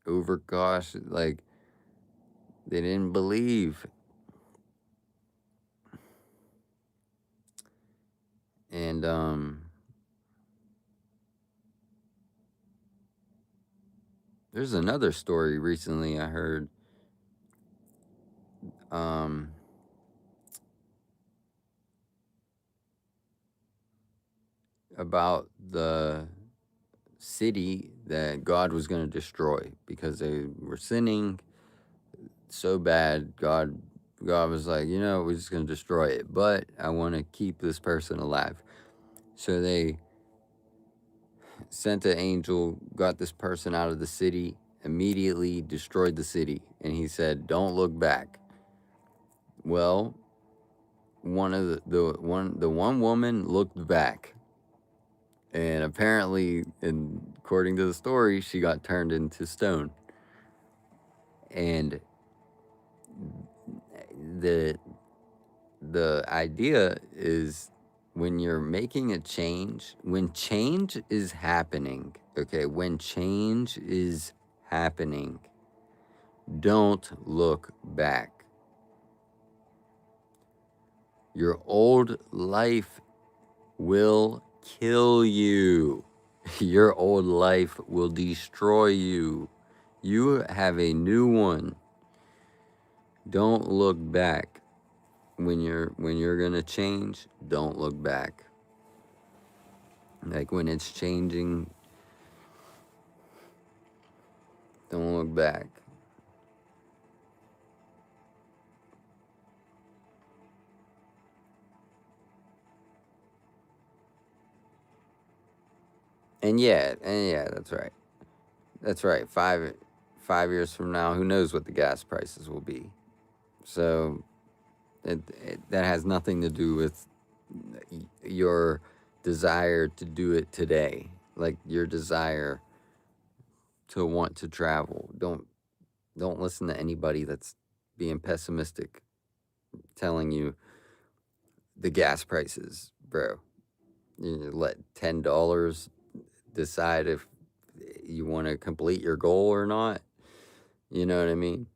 Overcautious. Like, they didn't believe. And there's another story recently I heard. About the city that God was going to destroy because they were sinning so bad. God was like, we're just going to destroy it, but I want to keep this person alive. So they sent an angel, got this person out of the city, immediately destroyed the city, and he said, "Don't look back." Well, the one woman looked back, and apparently, according to the story, she got turned into stone. And the idea is, when you're making a change, when change is happening, don't look back. Your old life will kill you. Your old life will destroy you. You have a new one. Don't look back. When you're gonna change, don't look back. Like, when it's changing, don't look back. And yeah, that's right. That's right. 5 years from now, who knows what the gas prices will be? So that has nothing to do with your desire to do it today. Like, your desire to want to travel. Don't listen to anybody that's being pessimistic, telling you the gas prices, bro. You let $10 decide if you want to complete your goal or not. You know what I mean?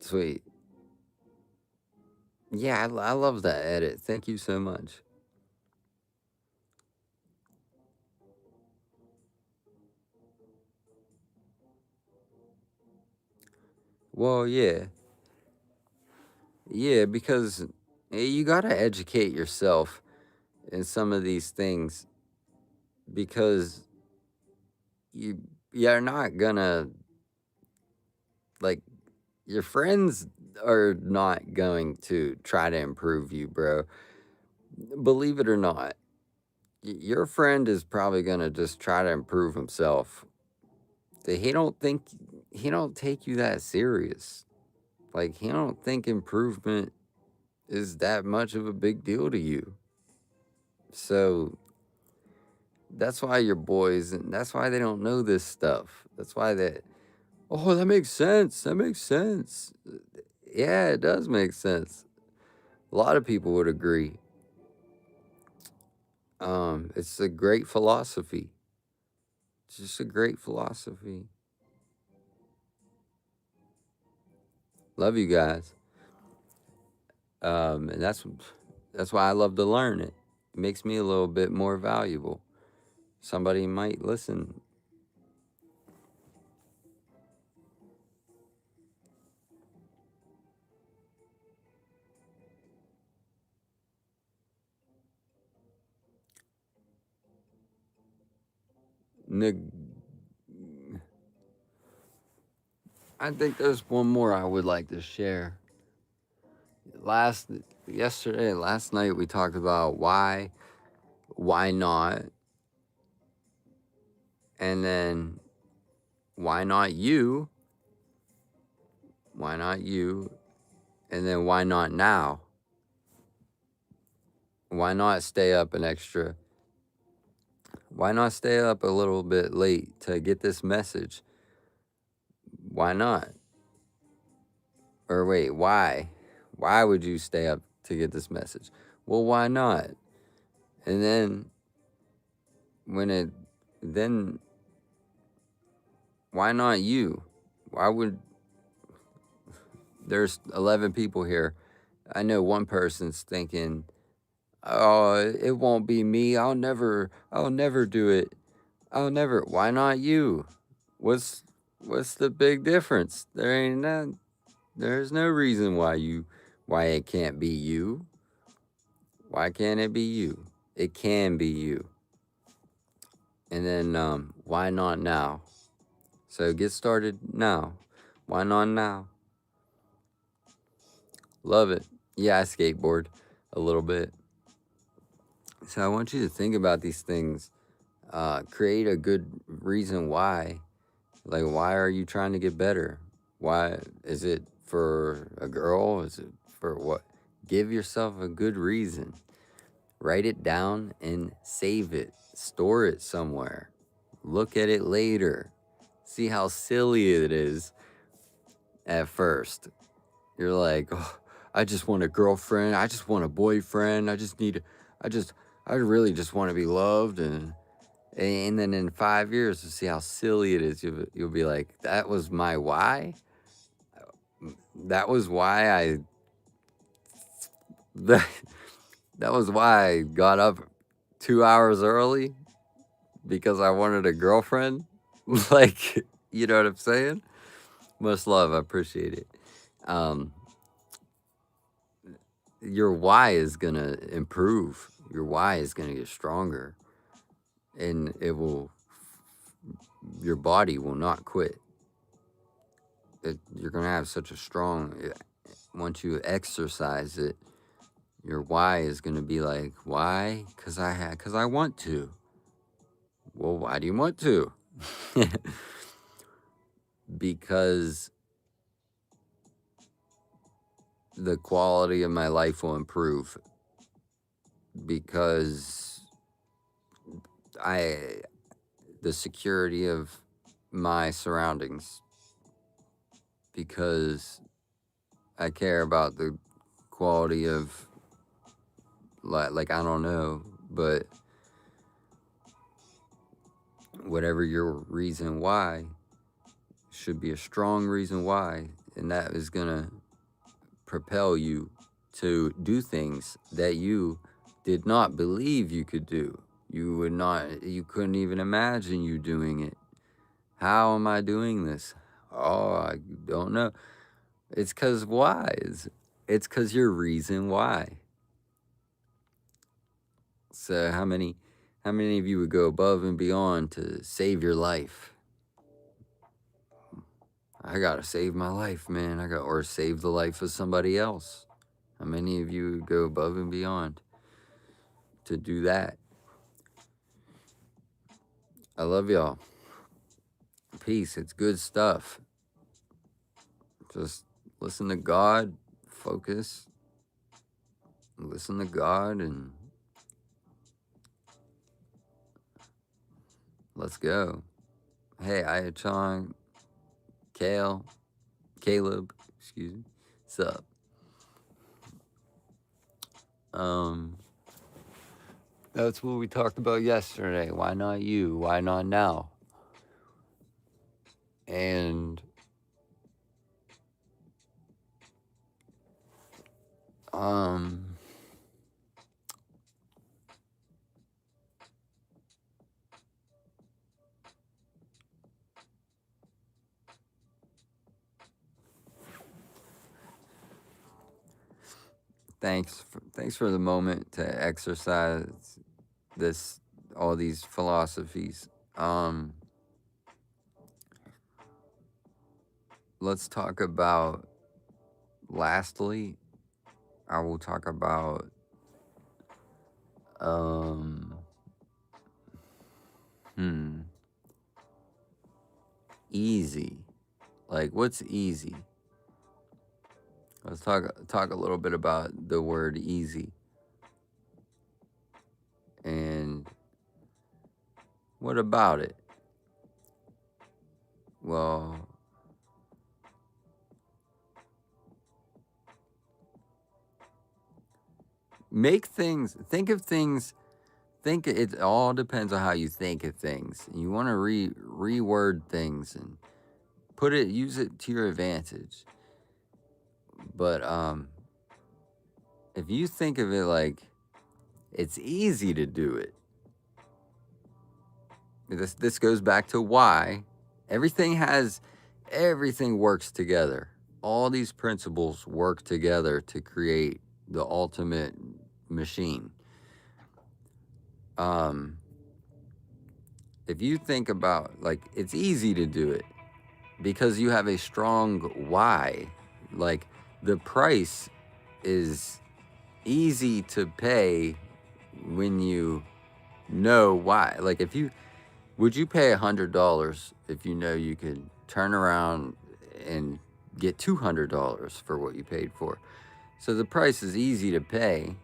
Sweet. Yeah, I love that edit. Thank you so much. Well, yeah. Yeah, because you got to educate yourself in some of these things because you're not gonna, like, your friends are not going to try to improve you, bro. Believe it or not, your friend is probably gonna just try to improve himself. He don't think he don't take you that serious. Like, he don't think improvement is that much of a big deal to you. So that's why your boys, and that's why they don't know this stuff. That's why oh, that makes sense. That makes sense. Yeah, it does make sense. A lot of people would agree. It's a great philosophy. It's just a great philosophy. Love you guys. And that's why I love to learn it. It makes me a little bit more valuable. Somebody might listen. I think there's one more I would like to share. Last night we talked about why not, and then why not you, and then why not now? Why not stay up an extra? Why not stay up a little bit late to get this message? Why not? Or wait, why? Why would you stay up to get this message? Well, why not? And then then why not you? Why would there's 11 people here. I know one person's thinking, "Oh, it won't be me. I'll never do it. I'll never." Why not you? What's the big difference? There's no reason why it can't be you. Why can't it be you? It can be you. And then why not now? So get started now. Why not now? Love it. Yeah, I skateboard a little bit. So I want you to think about these things. Create a good reason why. Like, why are you trying to get better? Why is it for a girl? Is it for what? Give yourself a good reason. Write it down and save it. Store it somewhere. Look at it later. See how silly it is at first. You're like, oh, I just want a girlfriend. I just want a boyfriend. I really just want to be loved. And then in 5 years, to see how silly it is, you'll be like, that was my why? That was why that, that was why I got up 2 hours early? Because I wanted a girlfriend? Like, you know what I'm saying? Much love. I appreciate it. Your why is going to improve. Your why is going to get stronger. And your body will not quit. You're going to have such a strong, once you exercise it, your why is going to be like, why? Because I want to. Well, why do you want to? Because the quality of my life will improve. Because the security of my surroundings. Because I care about the quality of, like I don't know, but whatever your reason why should be a strong reason why, and that is gonna propel you to do things that you did not believe you could do. You couldn't even imagine you doing it. How am I doing this? Oh, I don't know. It's because why? It's because your reason why. So how many of you would go above and beyond to save your life? I gotta save my life, man. Or save the life of somebody else. How many of you would go above and beyond to do that? I love y'all. Peace. It's good stuff. Just listen to God, focus, listen to God, and let's go. Hey, Ayachan, Caleb, excuse me. What's up? That's what we talked about yesterday. Why not you? Why not now? And thanks for the moment to exercise all these philosophies. Let's talk about, lastly, I will talk about easy. Like, what's easy? Let's talk a little bit about the word easy. And what about it? Well, think it all depends on how you think of things. You want to reword things and use it to your advantage. But if you think of it like it's easy to do it, this goes back to why everything works together. All these principles work together to create the ultimate machine. If you think about, like, it's easy to do it because you have a strong why. Like, the price is easy to pay when you know why. Like, would you pay $100 if you know you could turn around and get $200 for what you paid for? So the price is easy to pay.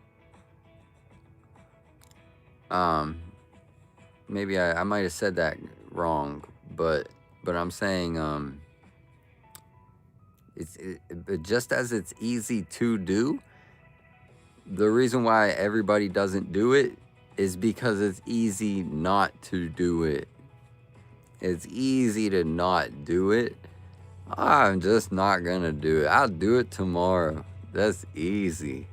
Maybe I might have said that wrong, but I'm saying but just as it's easy to do, the reason why everybody doesn't do it is because it's easy not to do it. It's easy to not do it. I'm just not gonna do it. I'll do it tomorrow. That's easy.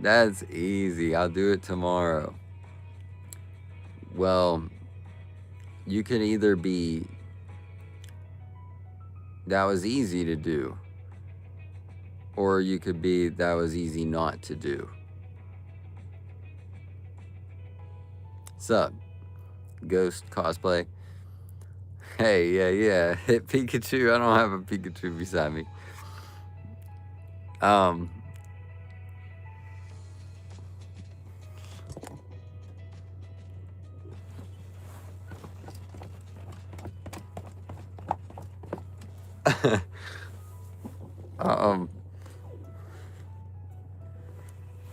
That's easy. I'll do it tomorrow. Well, you can either be, that was easy to do, or you could be, that was easy not to do. What's up, Ghost Cosplay? Hey, yeah. Hit Pikachu. I don't have a Pikachu beside me.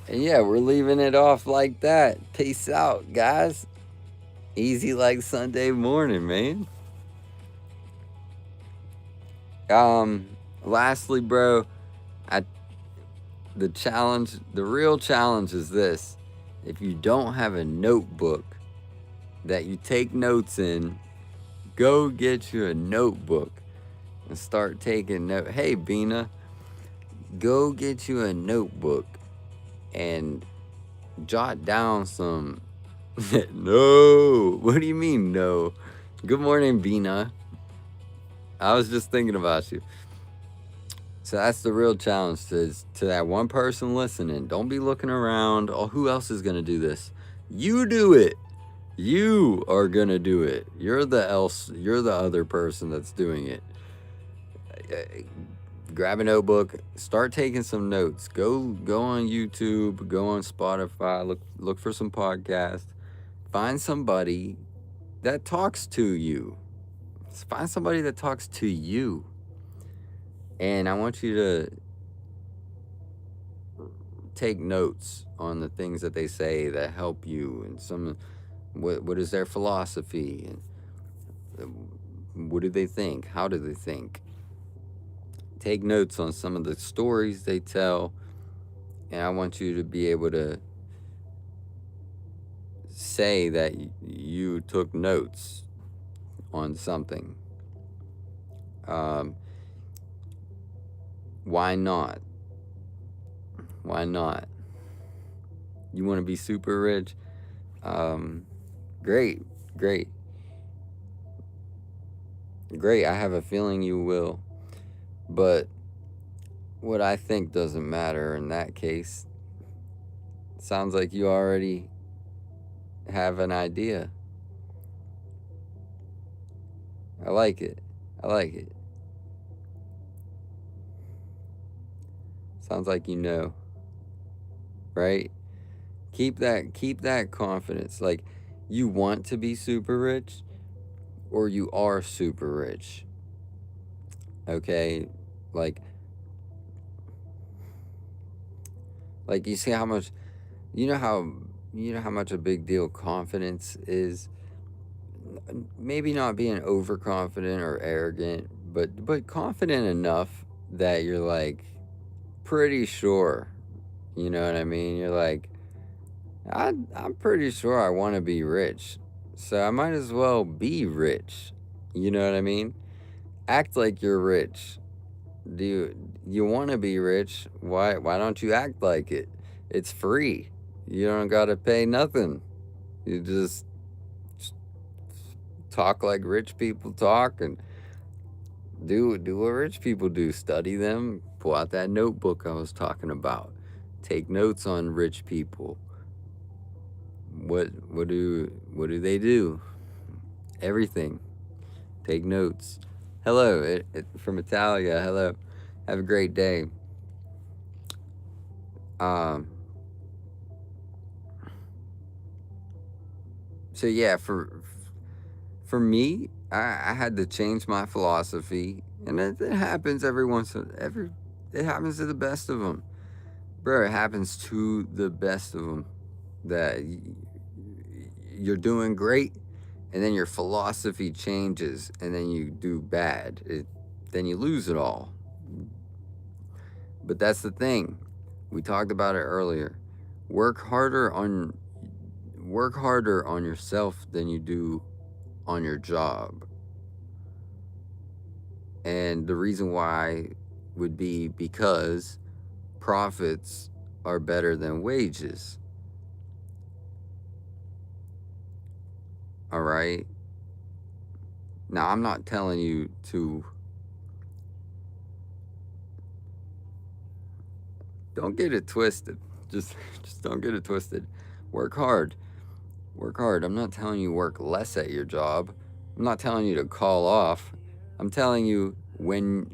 And yeah, we're leaving it off like that. Peace out, guys. Easy like Sunday morning, man. Lastly, bro, the real challenge is this. If you don't have a notebook that you take notes in, Go get you a notebook and start taking note. Hey, Bina, go get you a notebook and jot down some. No. What do you mean, no? Good morning, Bina. I was just thinking about you. So that's the real challenge to that one person listening. Don't be looking around. Oh, who else is going to do this? You do it. You are going to do it. You're the other person that's doing it. Grab a notebook, start taking some notes. Go on YouTube, go on Spotify, look for some podcasts. Find somebody that talks to you. Find somebody that talks to you. And I want you to take notes on the things that they say that help you, and what is their philosophy, and what do they think, how do they think. Take notes on some of the stories they tell, and I want you to be able to say that you took notes on something. Why not? Why not? You want to be super rich? Great. I have a feeling you will. But what I think doesn't matter in that case. Sounds like you already have an idea. I like it. Sounds like you know. Right? Keep that confidence. Like, you want to be super rich, or you are super rich. Okay? Like you see how much, you know how much a big deal confidence is. Maybe not being overconfident or arrogant, but confident enough that you're like pretty sure. You know what I mean? You're like, I'm pretty sure I want to be rich, so I might as well be rich. You know what I mean? Act like you're rich. Do you want to be rich? Why don't you act like it? It's free. You don't got to pay nothing. You just talk like rich people talk, and do what rich people do. Study them. Pull out that notebook I was talking about. Take notes on rich people. What do they do? Everything. Take notes. Hello, from Italia. Hello. Have a great day. So yeah, for me, I had to change my philosophy, and it happens it happens to the best of them, bro. It happens to the best of them that you're doing great, and then your philosophy changes, and then you do bad. Then you lose it all. But that's the thing. We talked about it earlier. Work harder on yourself than you do on your job. And the reason why would be because profits are better than wages. All right? Now, I'm not telling you to don't get it twisted. Just don't get it twisted. Work hard. I'm not telling you work less at your job. I'm not telling you to call off. I'm telling you when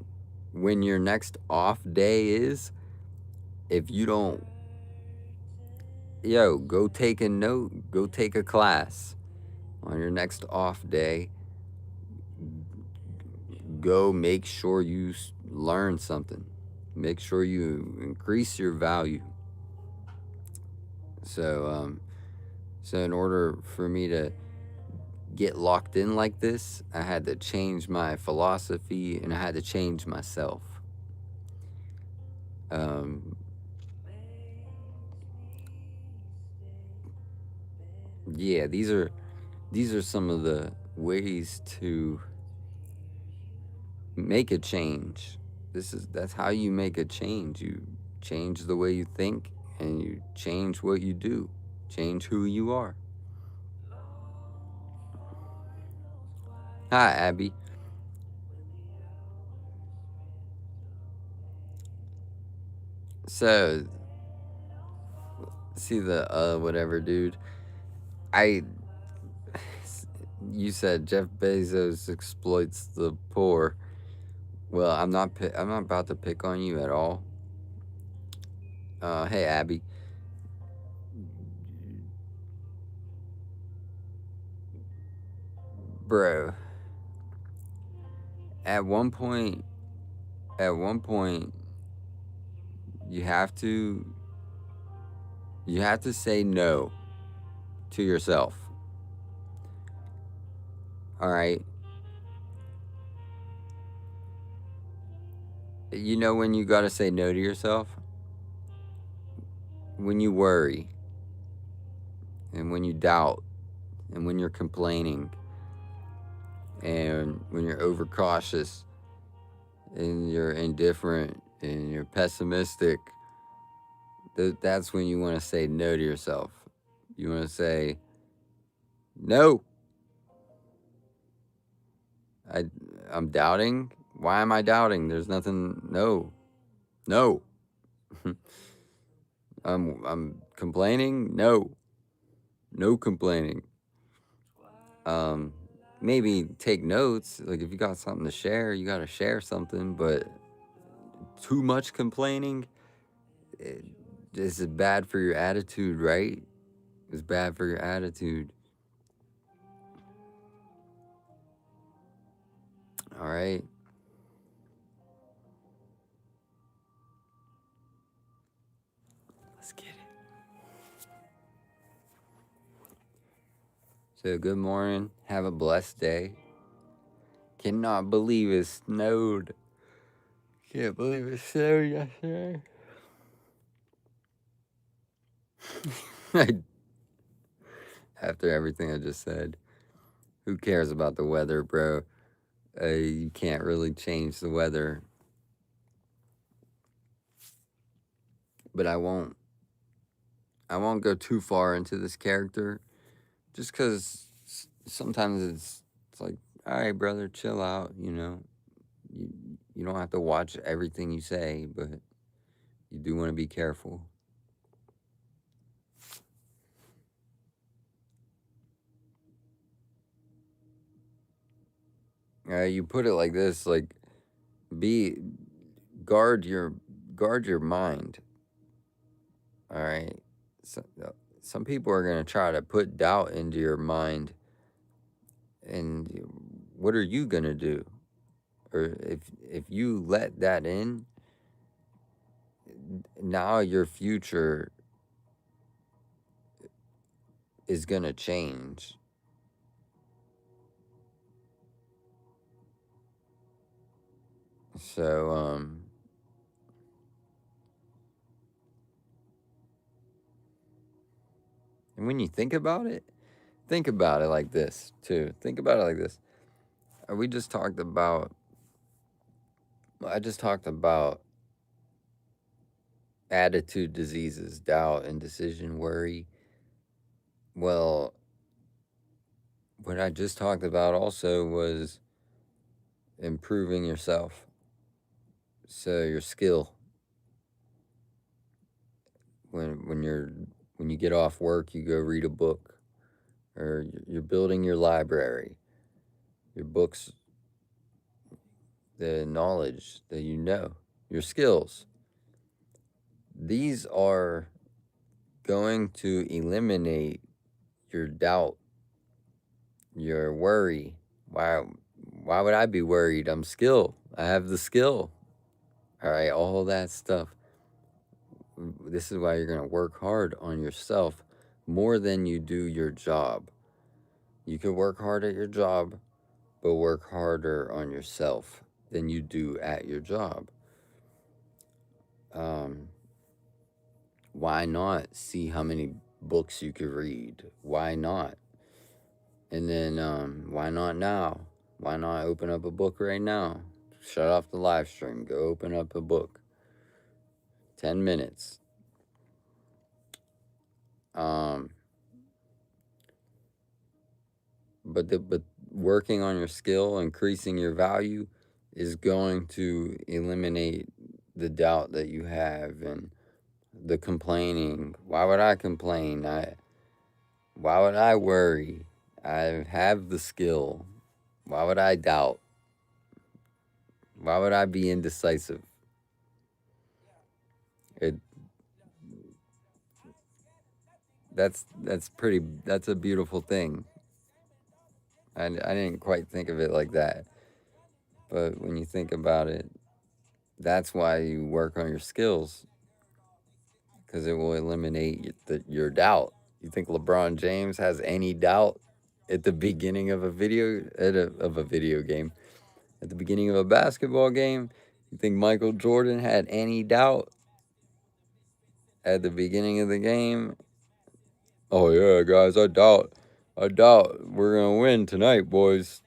your next off day is, if you don't, go take a note, go take a class on your next off day. Go make sure you learn something. Make sure you increase your value. So in order for me to get locked in like this, I had to change my philosophy, and I had to change myself. Yeah, these are some of the ways to make a change. That's how you make a change. You change the way you think and you change what you do. Change who you are. Hi, Abby. So, see the whatever, dude. I you said Jeff Bezos exploits the poor. Well, I'm not about to pick on you at all. Hey, Abby. Bro, at one point, you have to say no to yourself. All right. You know when you got to say no to yourself? When you worry, and when you doubt, and when you're complaining, and when you're overcautious, and you're indifferent, and you're pessimistic. That's when you want to say no to yourself. You want to say, no. I'm doubting. Why am I doubting? There's nothing. No. I'm complaining. No complaining. Maybe take notes. Like if you got something to share, you got to share something. But too much complaining is bad for your attitude, right? It's bad for your attitude. All right. Let's get it. So, good morning. Have a blessed day. Cannot believe it snowed. Can't believe it snowed yesterday. After everything I just said, who cares about the weather, bro? You can't really change the weather. But I won't go too far into this character, just because sometimes it's like, all right, brother, chill out. You know, you don't have to watch everything you say, but you do want to be careful. You put it like this, like guard your mind. All right. So, some people are going to try to put doubt into your mind, and what are you going to do? Or if you let that in, now your future is going to change. So and when you think about it like this too. Think about it like this. I just talked about attitude diseases, doubt, indecision, worry. Well, what I just talked about also was improving yourself. So your skill. When you get off work, you go read a book, or you're building your library, your books, the knowledge that you know, your skills. These are going to eliminate your doubt, your worry. Why would I be worried? I'm skilled. I have the skill. All right, all that stuff. This is why you're going to work hard on yourself more than you do your job. You could work hard at your job, but work harder on yourself than you do at your job. Why not see how many books you could read? Why not? And then why not now? Why not open up a book right now? Shut off the live stream. Go open up a book. 10 minutes. But working on your skill, increasing your value, is going to eliminate the doubt that you have and the complaining. Why would I complain? Why would I worry? I have the skill. Why would I doubt? Why would I be indecisive? It that's a beautiful thing. I didn't quite think of it like that. But when you think about it, that's why you work on your skills, because it will eliminate your doubt. You think LeBron James has any doubt at the beginning of a video game? At the beginning of a basketball game? You think Michael Jordan had any doubt at the beginning of the game? Oh yeah, guys, I doubt we're gonna win tonight, boys.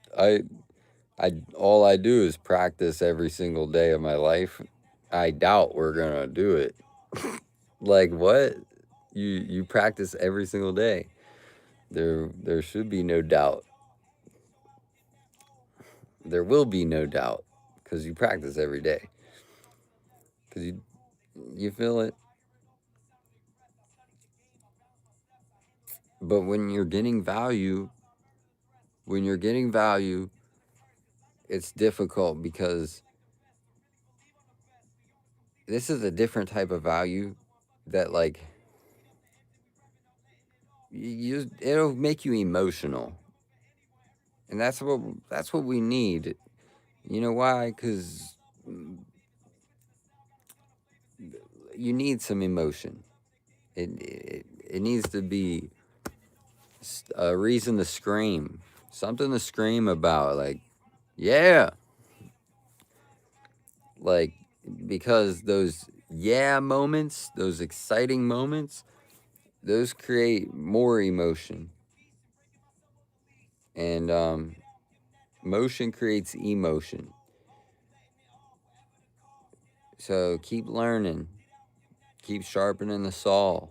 All I do is practice every single day of my life. I doubt we're gonna do it. Like what? You practice every single day. There should be no doubt. There will be no doubt because you practice every day. Because you feel it. But when you're getting value, it's difficult because this is a different type of value that, like, it'll make you emotional. And that's what we need. You know why? Cuz you need some emotion. It needs to be a reason to scream. Something to scream about, like, yeah. Like, because those yeah moments, those exciting moments, those create more emotion. And motion creates emotion. So keep learning. Keep sharpening the saw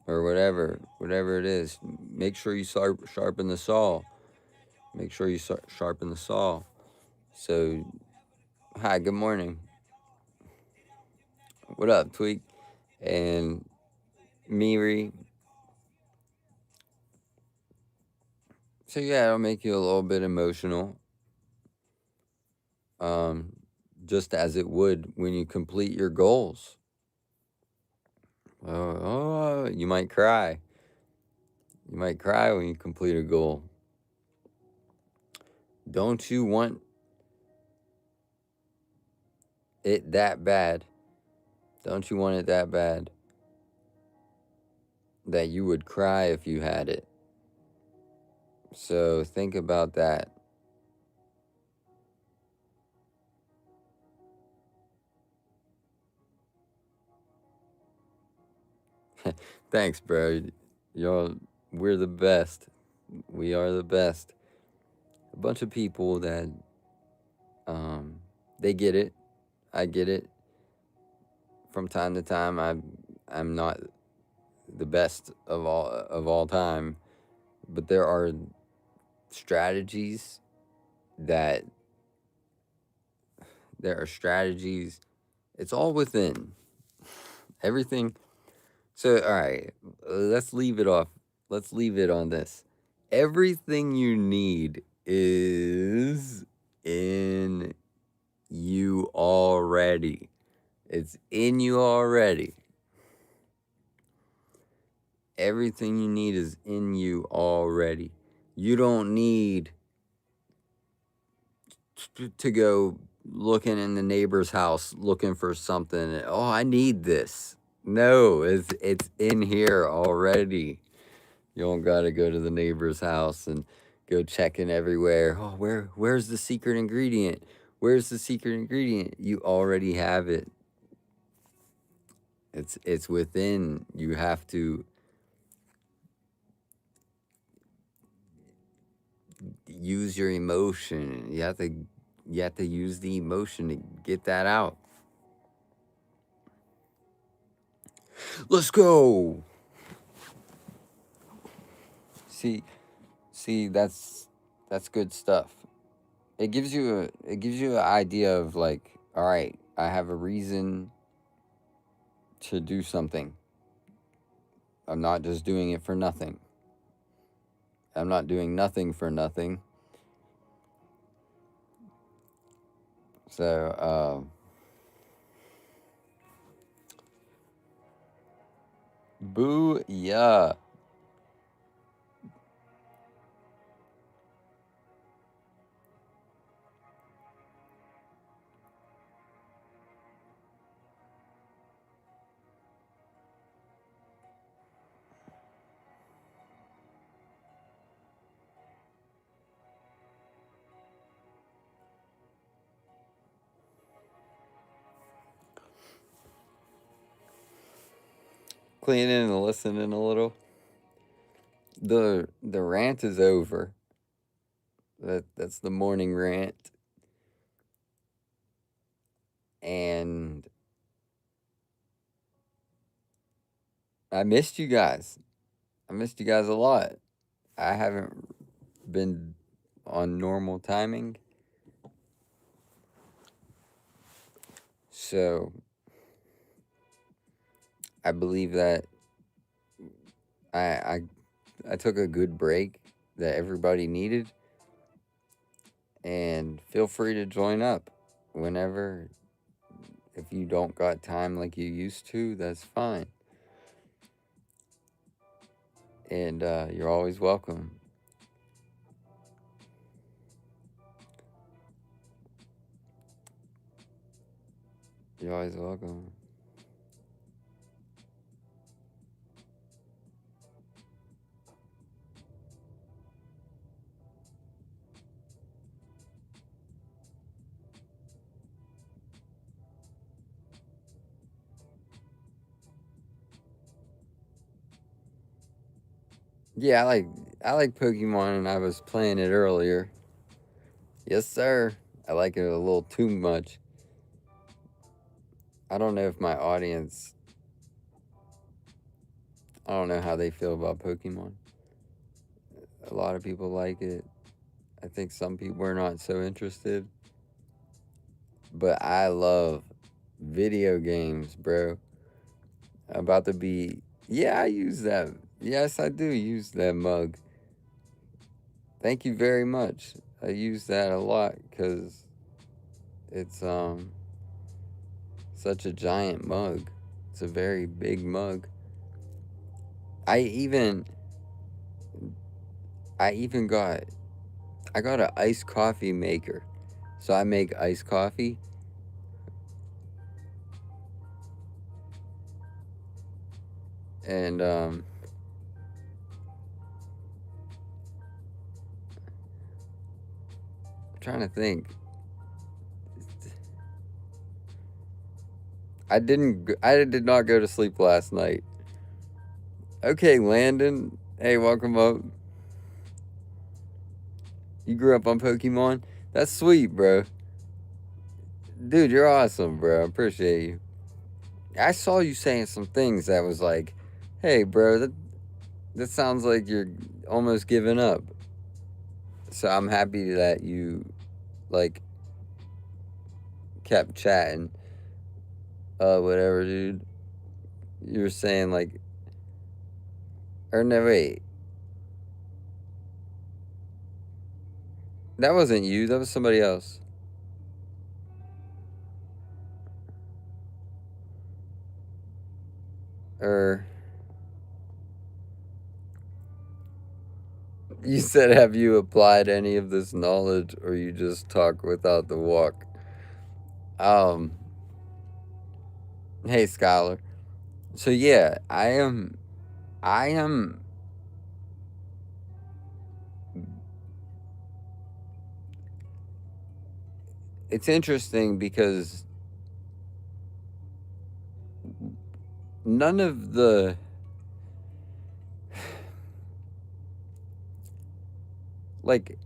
or whatever it is. Make sure you sharpen the saw. Make sure you sharpen the saw. So, hi, good morning. What up, Tweak? And Miri. So yeah, it'll make you a little bit emotional. Just as it would when you complete your goals. Oh, you might cry. You might cry when you complete a goal. Don't you want it that bad? Don't you want it that bad that you would cry if you had it? So think about that. Thanks, bro. We're the best. We are the best. A bunch of people that they get it. I get it. From time to time, I'm not the best of all time, but there are strategies that it's all within everything. So all right, let's leave it off. Let's leave it on this. Everything you need is in you already. It's in you already. Everything you need is in you already. You don't need to go looking in the neighbor's house looking for something. Oh, I need this. No, it's in here already. You don't gotta go to the neighbor's house and go checking everywhere. Oh, where's the secret ingredient? Where's the secret ingredient? You already have it. It's within. You have to use your emotion. You have to use the emotion to get that out. Let's go. See, that's good stuff. It gives you an idea of like, all right, I have a reason to do something. I'm not just doing it for nothing. I'm not doing nothing for nothing. So, booyah. Cleaning and listening a little. The rant is over. That's the morning rant. And I missed you guys. I missed you guys a lot. I haven't been on normal timing. So I believe that I took a good break that everybody needed. And feel free to join up whenever. If you don't got time like you used to, that's fine. And you're always welcome. You're always welcome. Yeah, I like Pokemon, and I was playing it earlier. Yes, sir. I like it a little too much. I don't know if my audience. I don't know how they feel about Pokemon. A lot of people like it. I think some people are not so interested. But I love video games, bro. I'm about to be. Yeah, I use that. Yes, I do use that mug. Thank you very much. I use that a lot because it's such a giant mug. It's a very big mug. I even got an iced coffee maker. So I make iced coffee. And I'm trying to think. I did not go to sleep last night. Okay, Landon. Hey, welcome up. You grew up on Pokemon? That's sweet, bro. Dude, you're awesome, bro. I appreciate you. I saw you saying some things that was like, hey, bro, that sounds like you're almost giving up. So I'm happy that you, like, kept chatting. Whatever, dude. You were saying, like, or no, wait. That wasn't you. That was somebody else. Or you said, have you applied any of this knowledge, or you just talk without the walk? Hey, Scholar. So yeah, I am. It's interesting because none of the like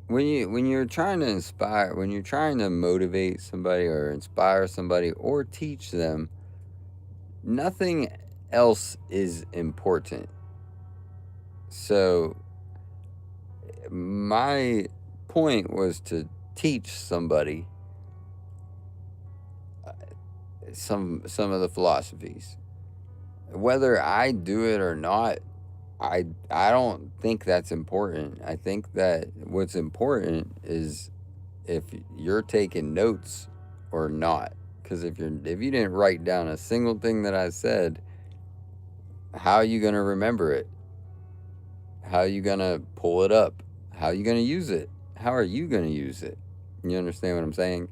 when you're trying to inspire, when you're trying to motivate somebody or inspire somebody or teach them, nothing else is important. So my point was to teach somebody some of the philosophies. Whether I do it or not, I don't think that's important. I think that what's important is if you're taking notes or not. Because if you didn't write down a single thing that I said, how are you gonna remember it? How are you gonna pull it up? How are you gonna use it? How are you gonna use it? You understand what I'm saying?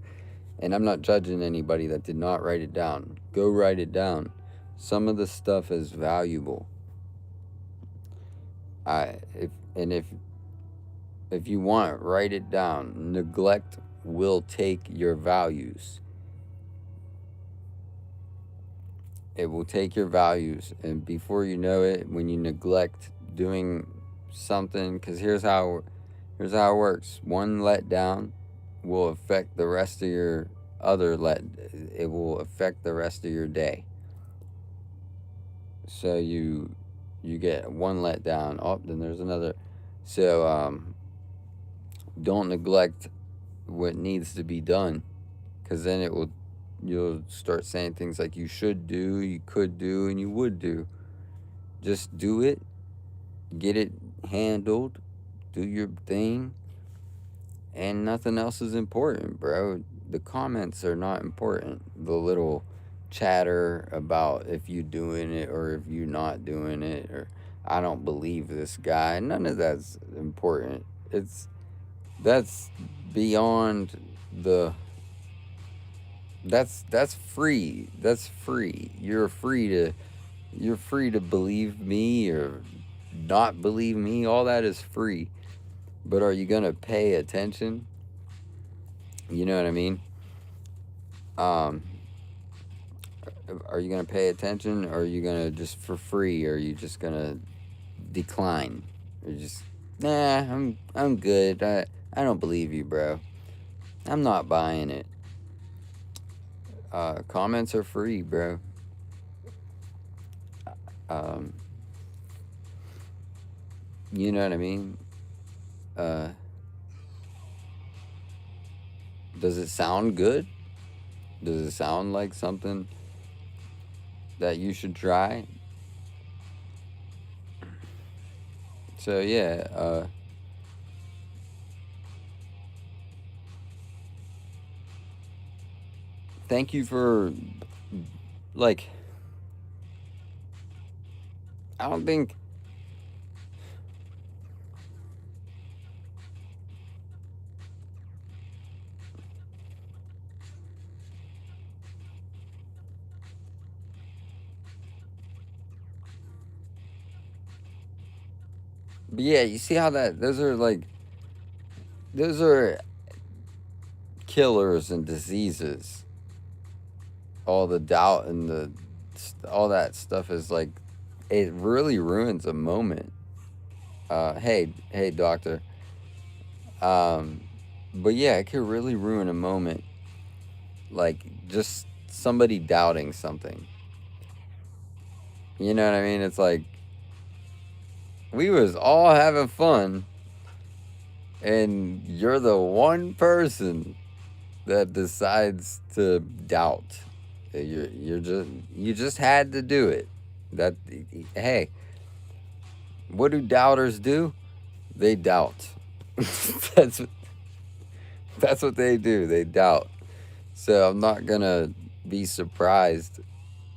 And I'm not judging anybody that did not write it down. Go write it down. Some of the stuff is valuable. If if you want, write it down. Neglect will take your values. It will take your values, and before you know it, when you neglect doing something, because here's how it works. One letdown will affect the rest of your other let. It will affect the rest of your day. So you get one letdown. Oh, then there's another. So don't neglect what needs to be done, because then you'll start saying things like you should do, you could do, and you would do. Just do it, get it handled, do your thing, and nothing else is important, bro. The comments are not important. The little chatter about if you doing it or if you not doing it, or I don't believe this guy, none of that's important. That's beyond the that's free. That's free. You're free to believe me or not believe me. All that is free. But are you gonna pay attention? You know what I mean? Um, are you gonna pay attention, or are you gonna just for free? Or are you just gonna decline? Or just nah, I'm good. I don't believe you, bro. I'm not buying it. Comments are free, bro. Um, you know what I mean? Uh, does it sound good? Does it sound like something that you should try? So yeah, thank you for like. I don't think. But yeah, you see how that those are killers and diseases. All the doubt and all that stuff is like it really ruins a moment. Hey, doctor. Um, but yeah, it could really ruin a moment. Like just somebody doubting something. You know what I mean? It's like we was all having fun, and you're the one person that decides to doubt. You just had to do it. That hey, what do doubters do? They doubt. that's that's what they do. They doubt. So I'm not gonna be surprised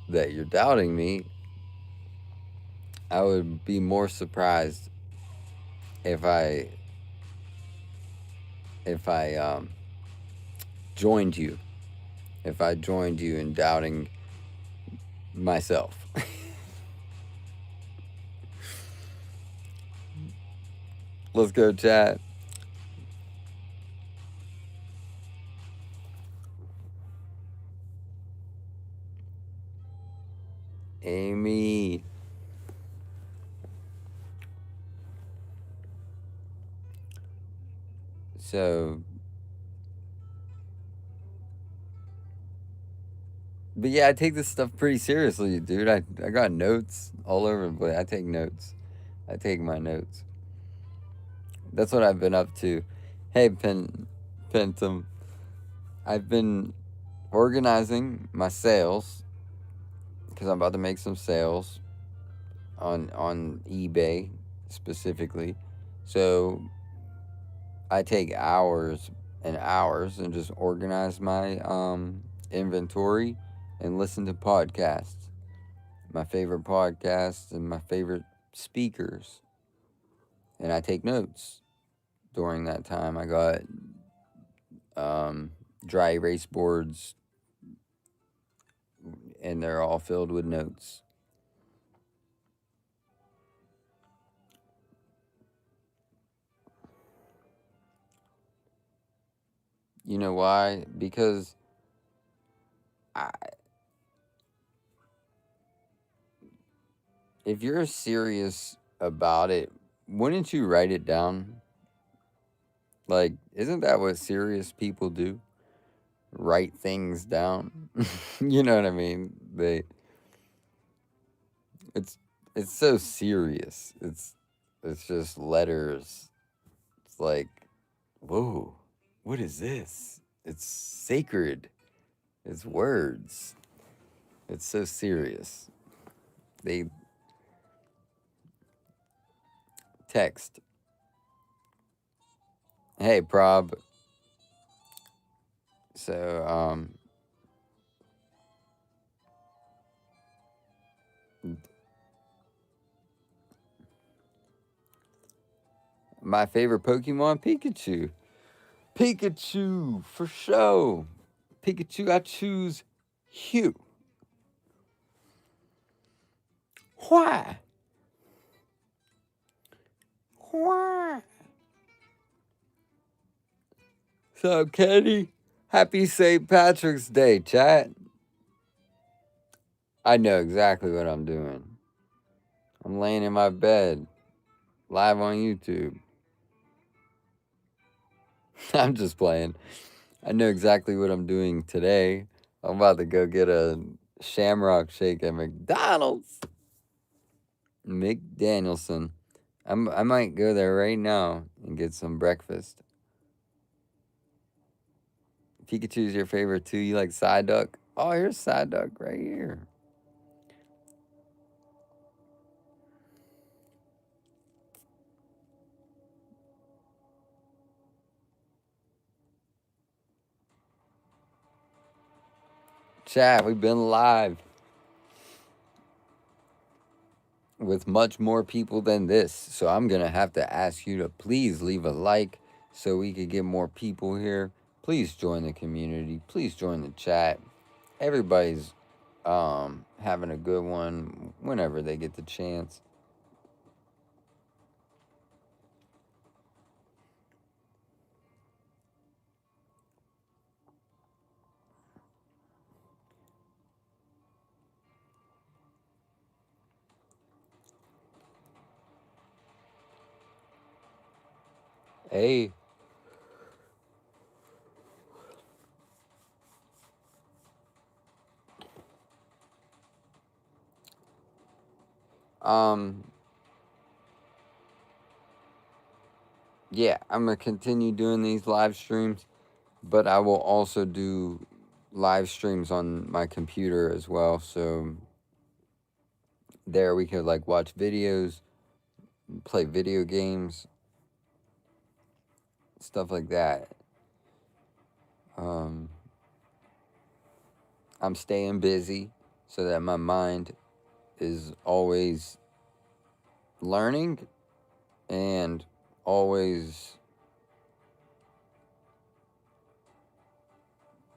that you're doubting me. I would be more surprised if I joined you. If I joined you in doubting myself. Let's go, chat. Amy. So, but yeah, I take this stuff pretty seriously, dude. I got notes all over the place. I take notes. I take my notes. That's what I've been up to. Hey, Pentum, I've been organizing my sales because I'm about to make some sales on eBay specifically. So I take hours and hours and just organize my inventory and listen to podcasts. My favorite podcasts and my favorite speakers. And I take notes during that time. I got dry erase boards and they're all filled with notes. You know why? Because I, if you're serious about it, wouldn't you write it down? Like, isn't that what serious people do? Write things down. You know what I mean? It's it's so serious. It's just letters. It's like, whoa, what is this? It's sacred. It's words. It's so serious. They text. Hey, Prob. So, my favorite Pokemon, Pikachu. Pikachu, for sure. Pikachu, I choose you. Why? Why? So, Kenny, happy St. Patrick's Day, chat. I know exactly what I'm doing. I'm laying in my bed, live on YouTube. I'm just playing. I know exactly what I'm doing today. I'm about to go get a shamrock shake at McDonald's. McDanielson. I might go there right now and get some breakfast. Pikachu's your favorite too. You like Psyduck? Oh, here's Psyduck right here. Chat, we've been live with much more people than this. So I'm going to have to ask you to please leave a like so we could get more people here. Please join the community. Please join the chat. Everybody's having a good one whenever they get the chance. Hey. Yeah, I'm going to continue doing these live streams, but I will also do live streams on my computer as well. So there we could like watch videos, play video games, stuff like that. I'm staying busy so that my mind is always learning and always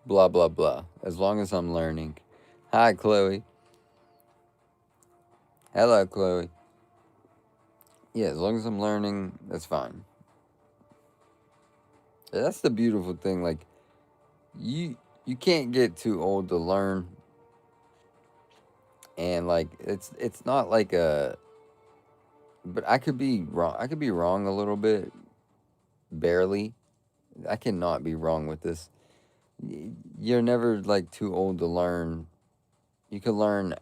blah blah blah, as long as I'm learning. Hi, Chloe. Hello, Chloe. Yeah, as long as I'm learning, that's fine. That's the beautiful thing. Like, you can't get too old to learn, and like it's not like a. But I could be wrong. I could be wrong a little bit, barely. I cannot be wrong with this. You're never like too old to learn. You can learn.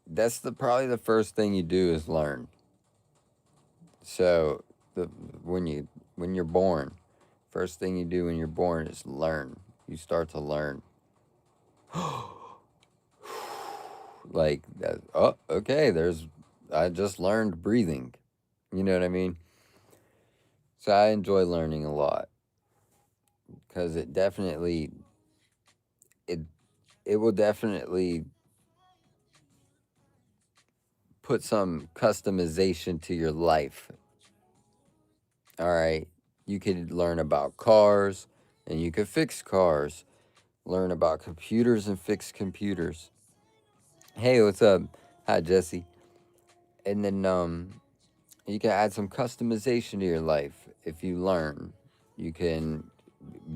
That's probably the first thing you do is learn. So the when you when you're born, first thing you do when you're born is learn. You start to learn. Like that. Oh, okay. I just learned breathing. You know what I mean? So I enjoy learning a lot because it it will definitely put some customization to your life. All right. You could learn about cars and you could fix cars. Learn about computers and fix computers. Hey, what's up? Hi, Jesse. And then you can add some customization to your life if you learn. You can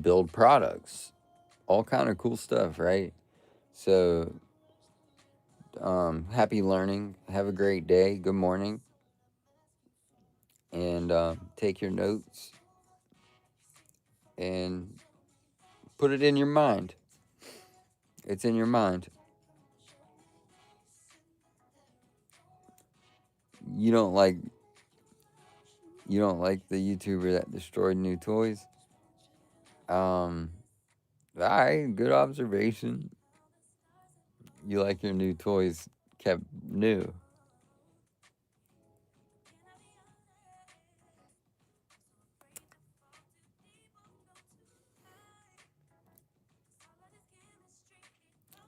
build products, all kind of cool stuff, right? So, happy learning. Have a great day. Good morning. And take your notes and put it in your mind. It's in your mind. You don't like the YouTuber that destroyed new toys? Um, all right, good observation. You like your new toys kept new.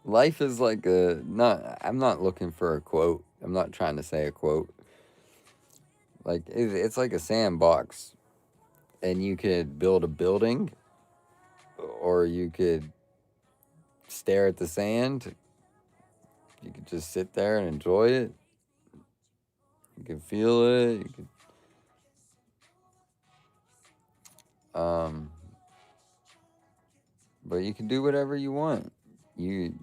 Life is like a not. I'm not looking for a quote. I'm not trying to say a quote. Like it's like a sandbox, and you could build a building, or you could stare at the sand. You could just sit there and enjoy it. You can feel it. You could, but you can do whatever you want. You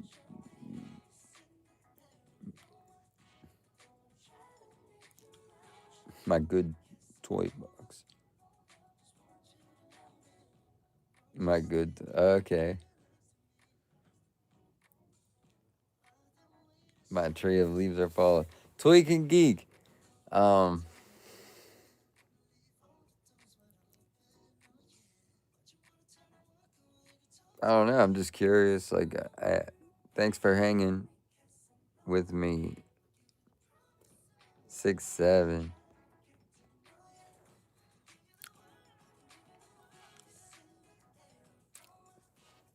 my good toy box. My good. Okay. My tree of leaves are falling. Tweak and geek. Um, I don't know. I'm just curious. Like, thanks for hanging with me. 6, 7.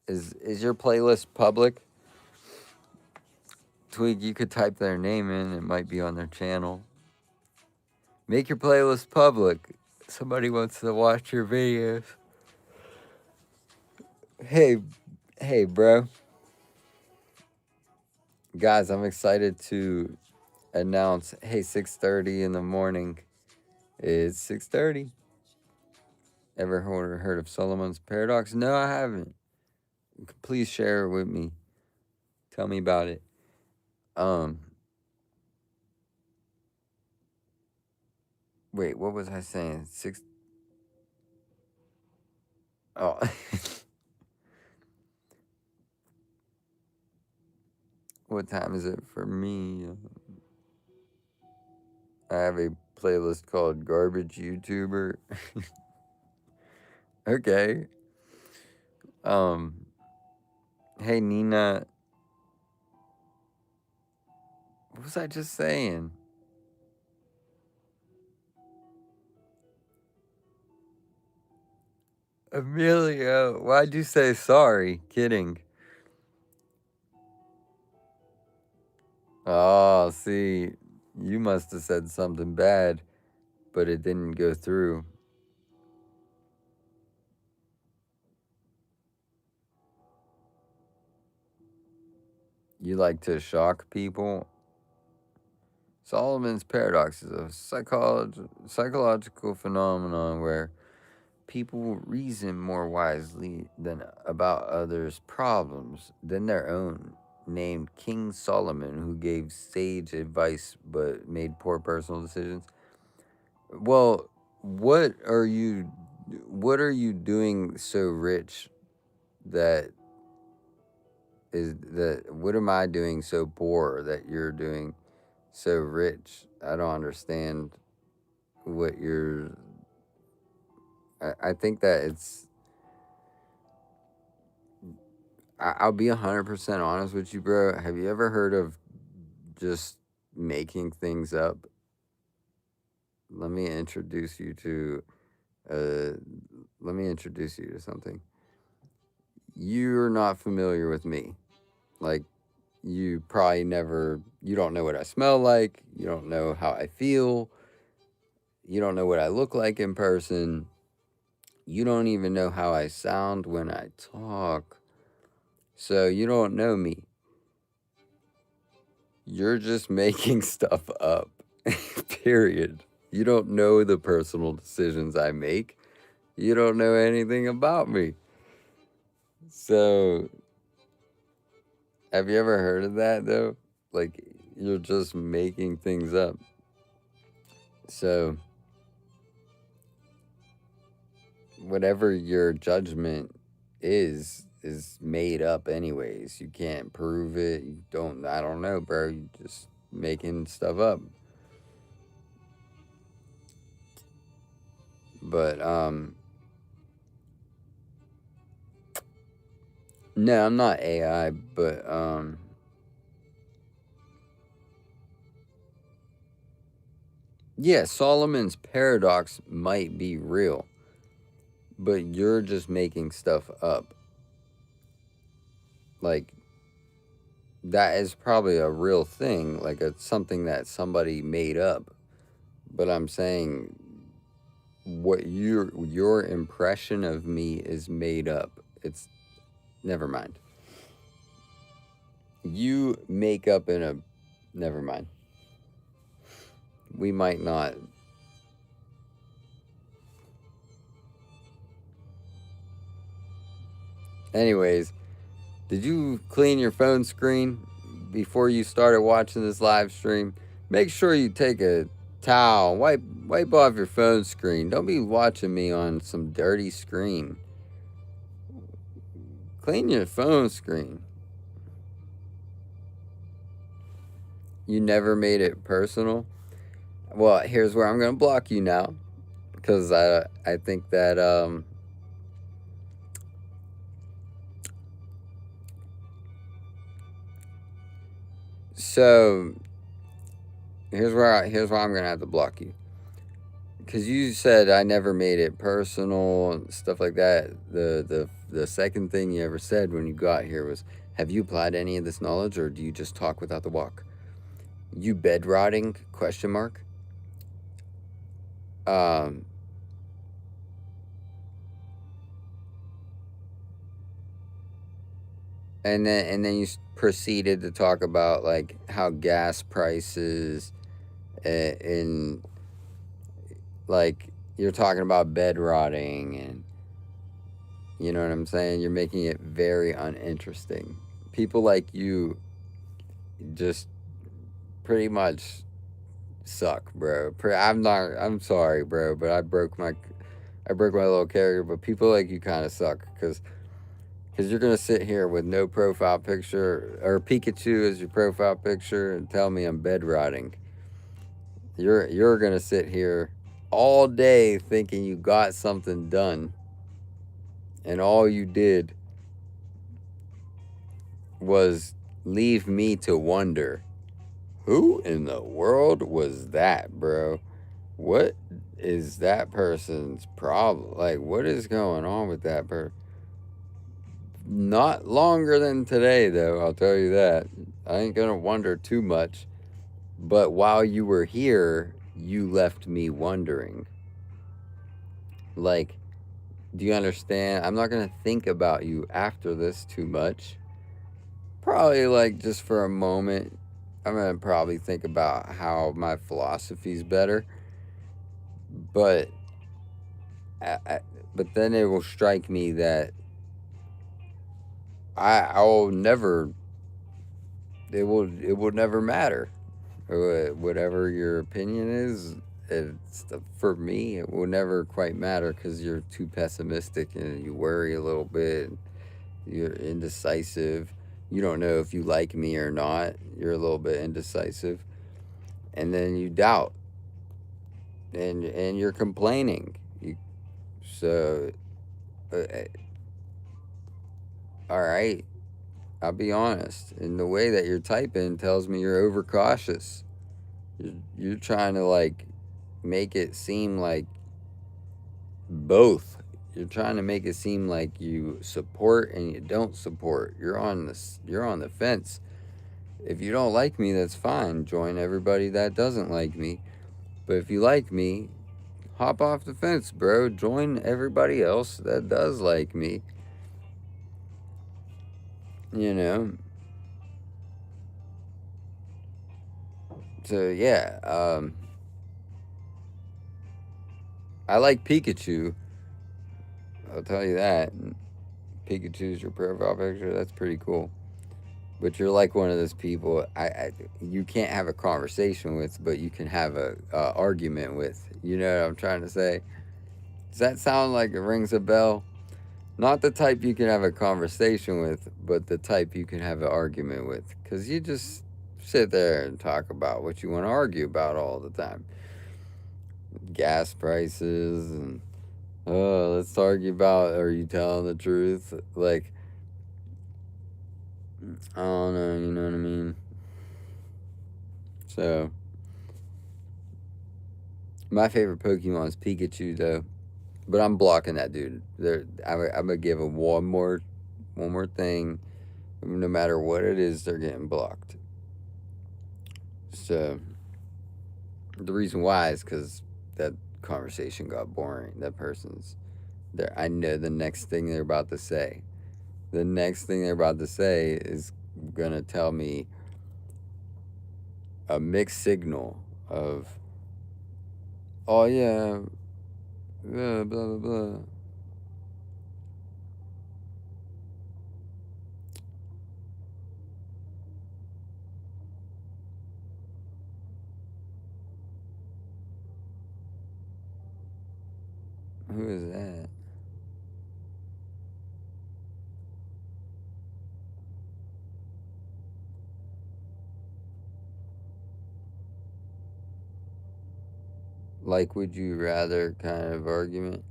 Is your playlist public? Twig, you could type their name in. It might be on their channel. Make your playlist public. Somebody wants to watch your videos. Hey, hey, bro. Guys, I'm excited to announce. Hey, 6:30 in the morning. It's 6:30. Ever heard of Solomon's Paradox? No, I haven't. Please share it with me. Tell me about it. Um, wait, what was I saying? Six. Oh, what time is it for me? I have a playlist called Garbage YouTuber. Okay. Um, hey Nina, what was I just saying? Amelia, why'd you say sorry? Kidding. Oh, see, you must have said something bad, but it didn't go through. You like to shock people? Solomon's paradox is a psychological phenomenon where people reason more wisely than about others' problems than their own. Named King Solomon, who gave sage advice but made poor personal decisions. Well, what are you? what are you doing so rich that what am I doing so poor that you're doing so rich? I don't understand what you're. I think that I'll be 100% honest with you, bro. Have you ever heard of just making things up? Let me introduce you to. Uh, Let me introduce you to something. You're not familiar with me. Like, you probably never. You don't know what I smell like. You don't know how I feel. You don't know what I look like in person. You don't even know how I sound when I talk. So you don't know me. You're just making stuff up. Period. You don't know the personal decisions I make. You don't know anything about me. So, have you ever heard of that though? Like, you're just making things up. So, whatever your judgment is made up anyways. You can't prove it. I don't know, bro. You just making stuff up. But no, I'm not AI, but yeah, Solomon's paradox might be real, but you're just making stuff up. Like, that is probably a real thing, like it's something that somebody made up. But I'm saying what your impression of me is made up. It's never mind. You make up in a never mind. We might not. Anyways, did you clean your phone screen before you started watching this live stream? Make sure you take a towel, wipe off your phone screen. Don't be watching me on some dirty screen. Clean your phone screen. You never made it personal. Well, here's where I'm gonna block you now, because I think that so here's where I'm gonna have to block you, because you said I never made it personal and stuff like that. The second thing you ever said when you got here was, "Have you applied any of this knowledge, or do you just talk without the walk?" You bed rotting? Question mark. Um, and then you proceeded to talk about like how gas prices in like you're talking about bed rotting, and you know what I'm saying? You're making it very uninteresting. People like you just pretty much suck, bro. I'm sorry, bro, but I broke my little character, but people like you kind of suck because you're gonna sit here with no profile picture or Pikachu as your profile picture and tell me I'm bed rotting. You're gonna sit here all day thinking you got something done, and all you did was leave me to wonder, who in the world was that, bro? What is that person's problem? Like, what is going on with that person? Not longer than today, though, I'll tell you that. I ain't gonna wonder too much. But while you were here, you left me wondering. Like, do you understand? I'm not gonna think about you after this too much. Probably, like, just for a moment, I'm gonna probably think about how my philosophy's better. But, but then it will strike me that I'll never. It will never matter. Whatever your opinion is, for me, it will never quite matter because you're too pessimistic and you worry a little bit. You're indecisive. You don't know if you like me or not. You're a little bit indecisive, and then you doubt, and you're complaining. So, uh, all right, I'll be honest. And the way that you're typing tells me you're overcautious. You're trying to like make it seem like both. You're trying to make it seem like you support and you don't support. You're on the fence. If you don't like me, that's fine. Join everybody that doesn't like me. But if you like me, hop off the fence, bro. Join everybody else that does like me. You know. So yeah, I like Pikachu. I'll tell you that. Pikachu's your profile picture. That's pretty cool. But you're like one of those people you can't have a conversation with, but you can have a argument with. You know what I'm trying to say? Does that sound like it rings a bell? Not the type you can have a conversation with, but the type you can have an argument with. Because you just sit there and talk about what you want to argue about all the time. Gas prices and, oh, let's argue about, are you telling the truth? Like, I don't know, you know what I mean? So, my favorite Pokemon is Pikachu, though. But I'm blocking that dude. I'm gonna give him one more thing. No matter what it is, they're getting blocked. So the reason why is because that conversation got boring. That person's there. I know the next thing they're about to say. The next thing they're about to say is gonna tell me a mixed signal of, oh yeah, blah blah blah. Who is that? Like, would you rather kind of argument?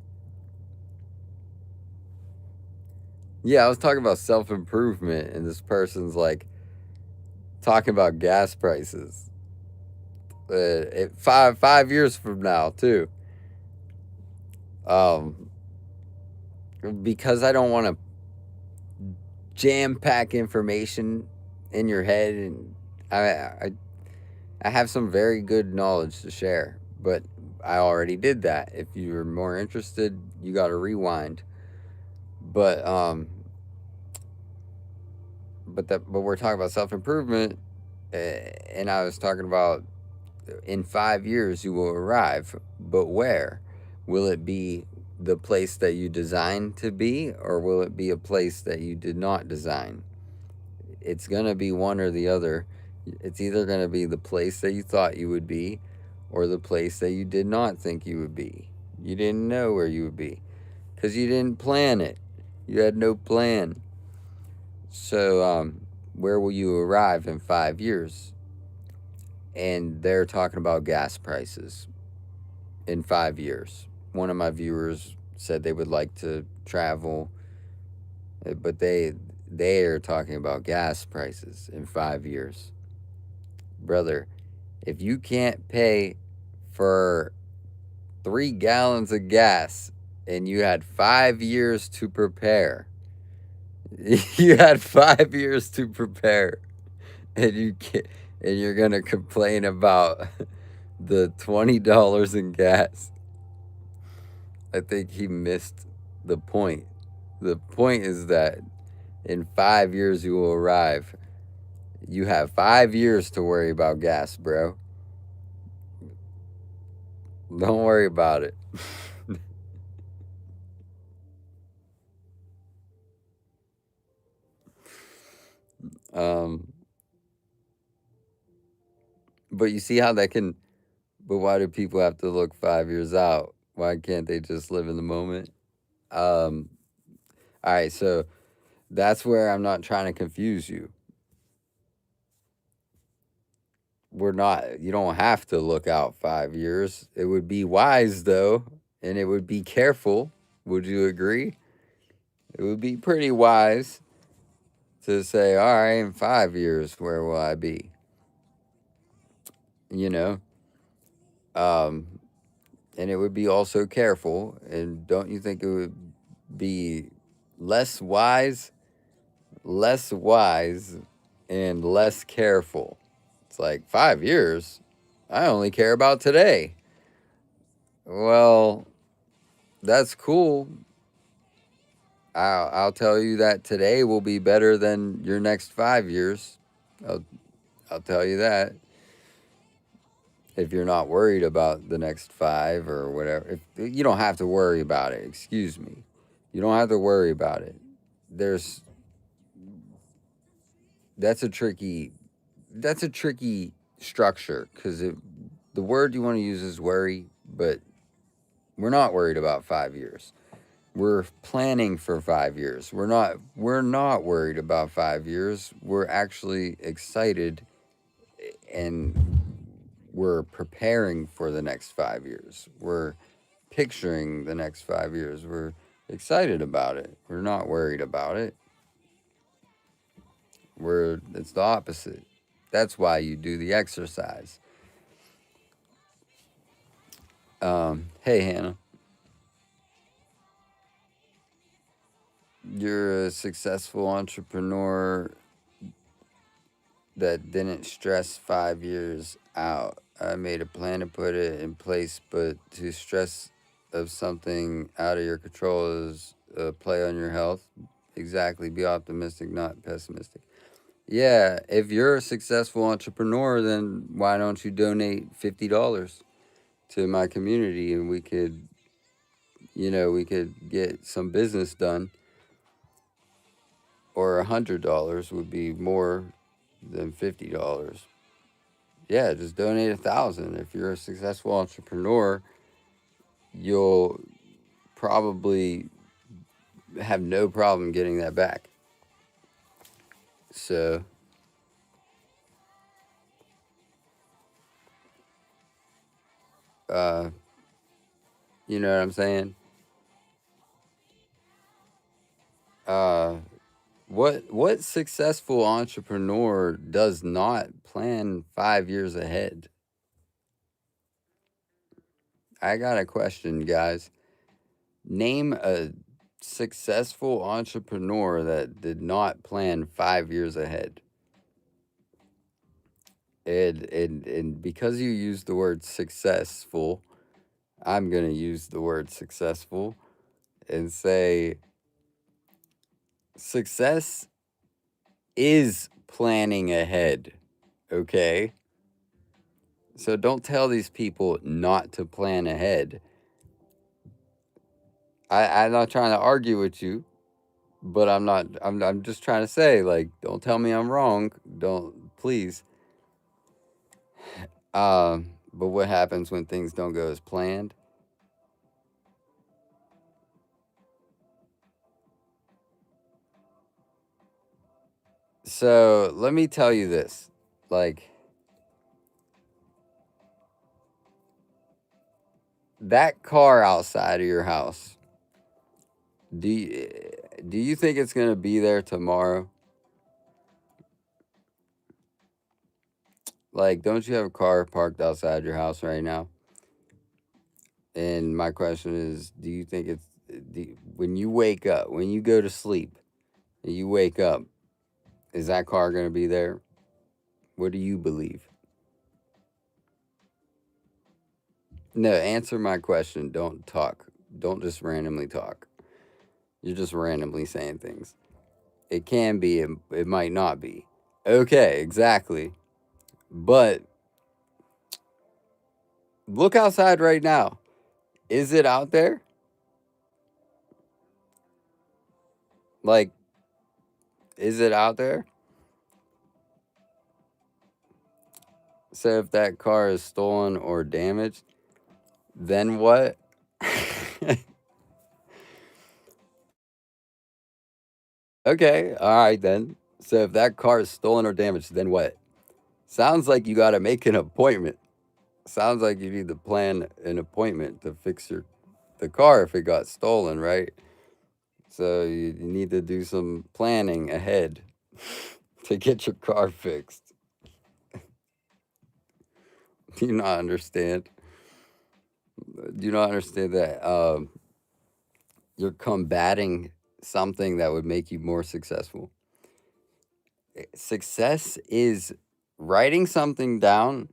Yeah, I was talking about self improvement, and this person's like talking about gas prices. 5 years from now, too. Um, because I don't want to jam pack information in your head, and I have some very good knowledge to share, but I already did that. If you're more interested, you got to rewind. But but we're talking about self improvement, and I was talking about in 5 years you will arrive, but where? Will it be the place that you designed to be, or will it be a place that you did not design? It's going to be one or the other. It's either going to be the place that you thought you would be, or the place that you did not think you would be. You didn't know where you would be because you didn't plan it. You had no plan. So, where will you arrive in 5 years? And they're talking about gas prices in 5 years. One of my viewers said they would like to travel, but they are talking about gas prices in 5 years. Brother, if you can't pay for 3 gallons of gas and you had 5 years to prepare, you had 5 years to prepare, and you can't, and you're gonna complain about the $20 in gas. I think he missed the point. The point is that in 5 years you will arrive. You have 5 years to worry about gas, bro. Don't worry about it. um, but you see how that can But why do people have to look 5 years out? Why can't they just live in the moment? Um, all right, so that's where I'm not trying to confuse you. We're not, you don't have to look out 5 years. It would be wise, though, and it would be careful. Would you agree? It would be pretty wise to say, all right, in 5 years, where will I be? You know? Um, and it would be also careful. And don't you think it would be less wise, less wise, and less careful? It's like 5 years. I only care about today. Well, that's cool. I'll tell you that today will be better than your next 5 years. I'll, I'll tell you that. If you're not worried about the next five or whatever, if you don't have to worry about it, excuse me. You don't have to worry about it. There's that's a tricky that's a tricky structure because the word you want to use is worry, but we're not worried about 5 years. We're planning for 5 years. We're not worried about 5 years. We're actually excited and we're preparing for the next 5 years. We're picturing the next 5 years. We're excited about it. We're not worried about it. It's the opposite. That's why you do the exercise. Hey Hannah, you're a successful entrepreneur that didn't stress 5 years out. I made a plan to put it in place, but to stress of something out of your control is a play on your health. Exactly. Be optimistic, not pessimistic. Yeah, if you're a successful entrepreneur, then why don't you donate $50 to my community and we could get some business done, or $100 would be more than $50. Yeah, just donate 1,000. If you're a successful entrepreneur, you'll probably have no problem getting that back. So, uh, you know what I'm saying? Uh, what successful entrepreneur does not plan 5 years ahead? I got a question, guys. Name a successful entrepreneur that did not plan 5 years ahead. And because you used the word successful, I'm going to use the word successful and say success is planning ahead. Okay? So don't tell these people not to plan ahead. I'm not trying to argue with you, but I'm just trying to say, like, don't tell me I'm wrong. Don't, please. But what happens when things don't go as planned? So let me tell you this. Like, that car outside of your house, do you, do you think it's going to be there tomorrow? Like, don't you have a car parked outside your house right now? And my question is, do you think when you wake up, when you go to sleep, and you wake up, is that car going to be there? What do you believe? No, answer my question. Don't talk. Don't just randomly talk. You're just randomly saying things. It can be, it might not be. Okay, exactly. But look outside right now. Is it out there? Like, is it out there? So if that car is stolen or damaged, then what? Okay, all right then. So if that car is stolen or damaged, then what? Sounds like you got to make an appointment. Sounds like you need to plan an appointment to fix the car if it got stolen, right? So you need to do some planning ahead to get your car fixed. Do you not understand? Do you not understand that you're combating something that would make you more successful? Success is writing something down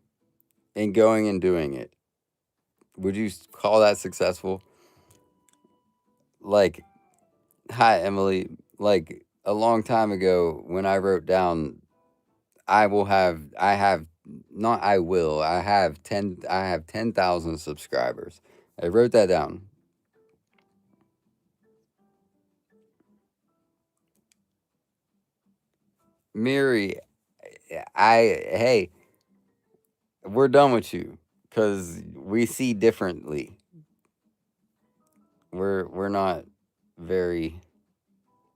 and going and doing it. Would you call that successful? Like, hi, Emily. Like, a long time ago, when I wrote down, I have, not I will, I have 10,000 subscribers. I wrote that down. Miri, hey, we're done with you because we see differently. We're not very,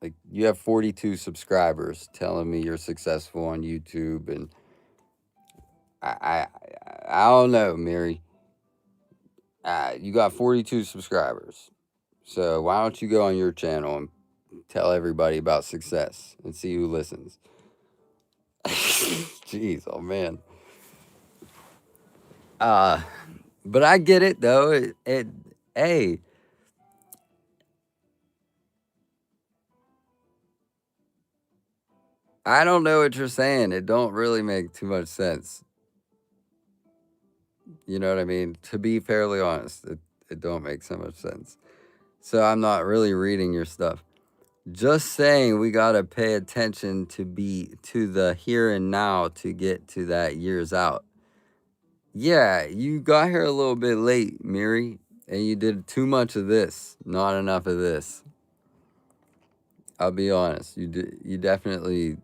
like, you have 42 subscribers telling me you're successful on YouTube, and I I don't know, Mary. You got 42 subscribers, so why don't you go on your channel and tell everybody about success and see who listens? Jeez, oh man. Uh, but I get it though. Hey, I don't know what you're saying. It don't really make too much sense. You know what I mean? To be fairly honest, it don't make so much sense. So I'm not really reading your stuff. Just saying we gotta pay attention to the here and now to get to that years out. Yeah, you got here a little bit late, Miri, and you did too much of this, not enough of this. I'll be honest. You definitely.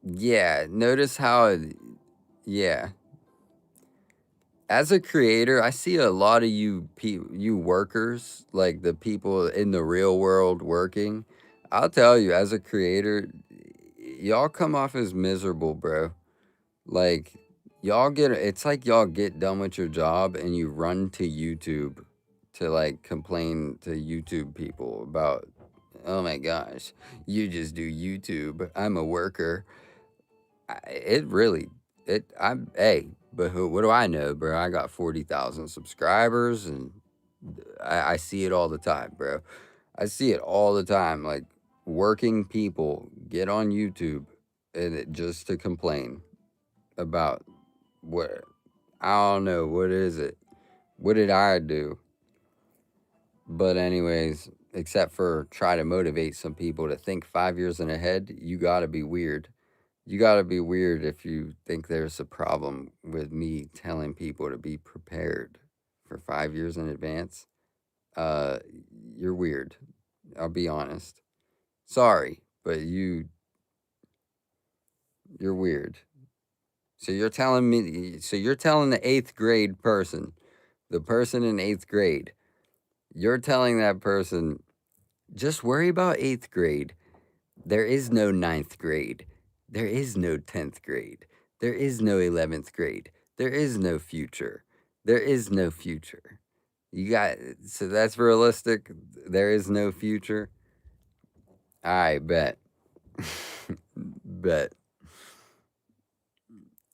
Yeah, notice how yeah. As a creator, I see a lot of you workers, like the people in the real world working. I'll tell you, as a creator, y'all come off as miserable, bro. Like, it's like y'all get done with your job and you run to YouTube to like complain to YouTube people about, oh my gosh, you just do YouTube. I'm a worker. It really, hey, but what do I know, bro? I got 40,000 subscribers, and I see it all the time, bro. I see it all the time. Like, working people get on YouTube and just to complain about what, I don't know, what is it? What did I do? But anyways, except for try to motivate some people to think 5 years in ahead, you gotta be weird. You gotta be weird if you think there's a problem with me telling people to be prepared for 5 years in advance. Uh, you're weird. I'll be honest. Sorry, but you're weird. So you're telling me. So you're telling the eighth grade person, the person in eighth grade, you're telling that person, just worry about eighth grade. There is no ninth grade. There is no 10th grade. There is no 11th grade. There is no future. There is no future. You got, so that's realistic. There is no future. I bet. Bet.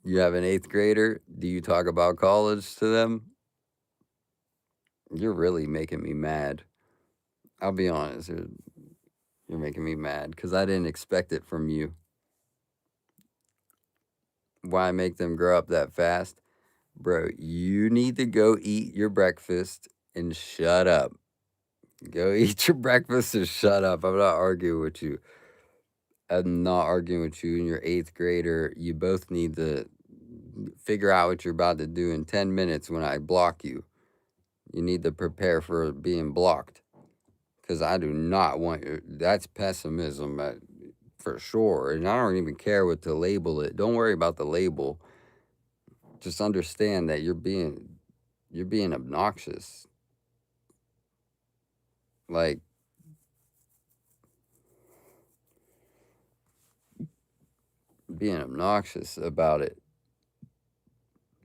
You have an eighth grader. Do you talk about college to them? You're really making me mad. I'll be honest. You're making me mad because I didn't expect it from you. Why make them grow up that fast? Bro, you need to go eat your breakfast and shut up. Go eat your breakfast and shut up. I'm not arguing with you. I'm not arguing with you and your eighth grader. You both need to figure out what you're about to do in 10 minutes when I block you. You need to prepare for being blocked because I do not want that's pessimism for sure. And I don't even care what to label it. Don't worry about the label. Just understand that you're being obnoxious. Like, being obnoxious about it.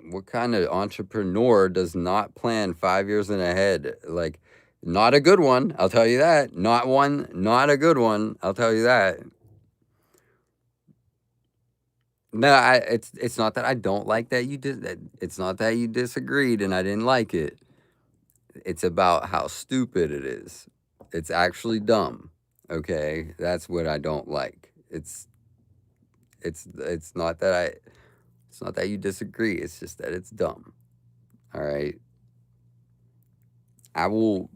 What kind of entrepreneur does not plan 5 years in ahead? Like, not a good one, I'll tell you that. Not a good one, I'll tell you that. No, it's not that I don't like that you did that. It's not that you disagreed and I didn't like it. It's about how stupid it is. It's actually dumb. Okay, that's what I don't like. It's not that it's not that you disagree. It's just that it's dumb. All right. I will,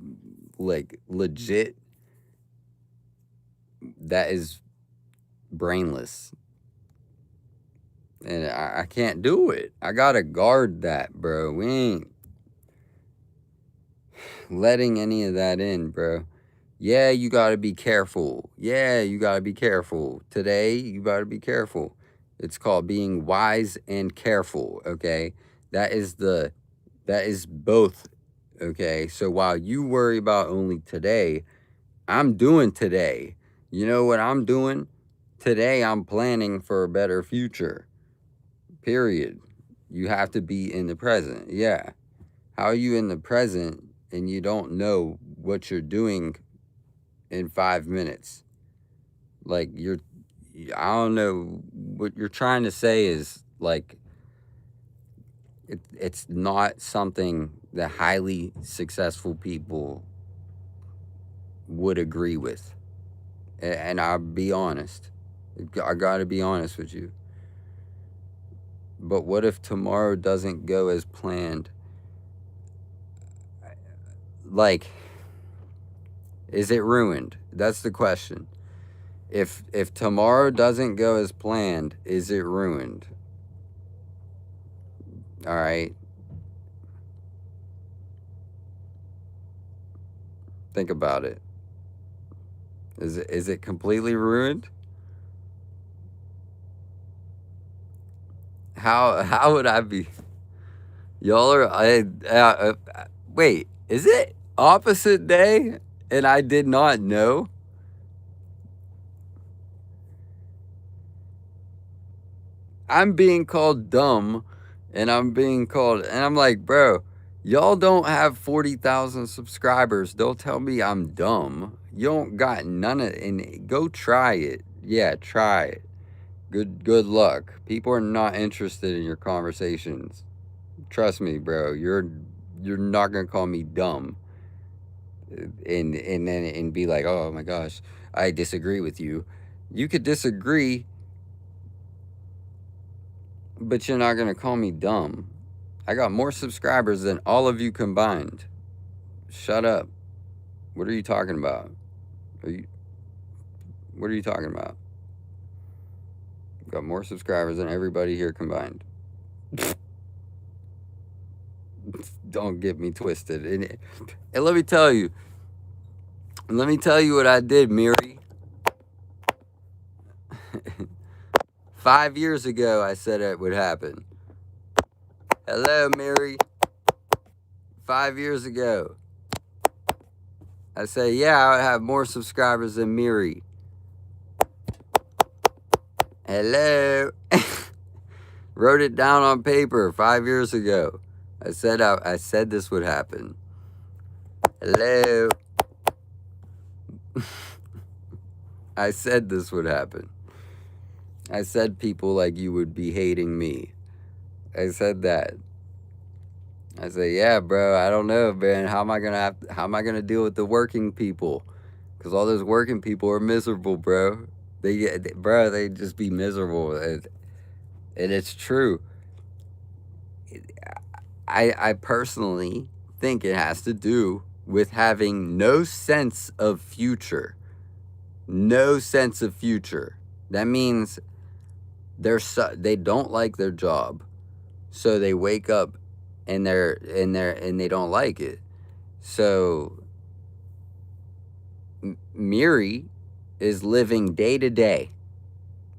like, legit, that is brainless. And I can't do it. I gotta guard that, bro. We ain't letting any of that in, bro. Yeah, you gotta be careful. Yeah, you gotta be careful. Today, you gotta be careful. It's called being wise and careful, okay? That is both, okay? So while you worry about only today, I'm doing today. You know what I'm doing? Today, I'm planning for a better future. Period. You have to be in the present. Yeah. How are you in the present and you don't know what you're doing in 5 minutes? Like, I don't know what you're trying to say is like, it's not something that highly successful people would agree with. And I'll be honest. I gotta be honest with you. But what if tomorrow doesn't go as planned? Like, is it ruined? That's the question. If tomorrow doesn't go as planned, is it ruined? All right. Think about it. Is it completely ruined? How would I be? Y'all are wait, is it opposite day and I did not know? I'm being called dumb and I'm like, bro, y'all don't have 40,000 subscribers. Don't tell me I'm dumb. You don't got none of it. And go try it. Yeah, try it. Good luck. People are not interested in your conversations. Trust me, bro. You're not gonna call me dumb and be like, oh my gosh, I disagree with you. You could disagree, but you're not gonna call me dumb. I got more subscribers than all of you combined. Shut up. What are you talking about? What are you talking about? Got more subscribers than everybody here combined. Don't get me twisted. And let me tell you what I did, Miri. 5 years ago, I said it would happen. Hello, Miri. 5 years ago, I said, yeah, I would have more subscribers than Miri. Hello. Wrote it down on paper 5 years ago. I said this would happen. Hello. I said this would happen. I said people like you would be hating me. I said that. I said, yeah, bro, I don't know, man. How am I gonna deal with the working people? Because all those working people are miserable, bro. They just be miserable. And it's true. I personally think it has to do with having no sense of future. No sense of future. That means they don't like their job, so they wake up and they don't like it. So Miri is living day to day.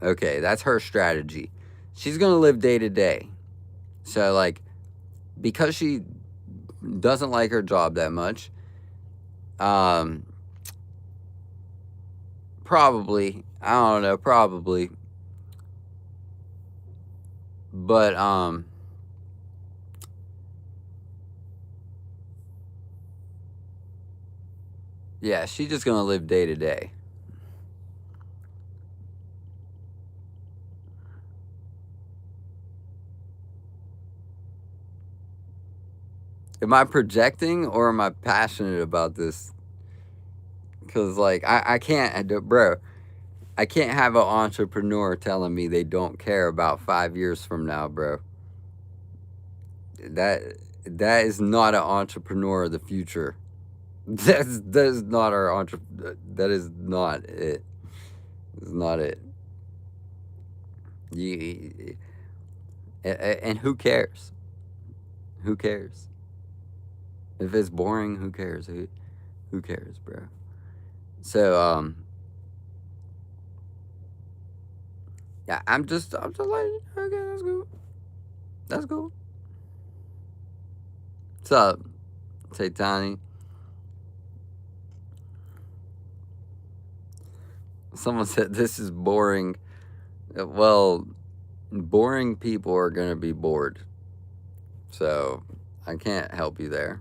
Okay, that's her strategy. She's gonna live day to day. So like, because she doesn't like her job that much, um, probably, I don't know, probably, but yeah, she's just gonna live day to day. Am I projecting or am I passionate about this? Because like I can't, bro. I can't have an entrepreneur telling me they don't care about 5 years from now, bro. That that is not an entrepreneur of the future. That's not our That is not it. It's not it. You, and who cares? Who cares? If it's boring, who cares? Who cares, bro? So yeah, I'm just like, okay, that's cool. That's cool. What's up? Say Tiny. Someone said this is boring. Well, boring people are gonna be bored. So I can't help you there.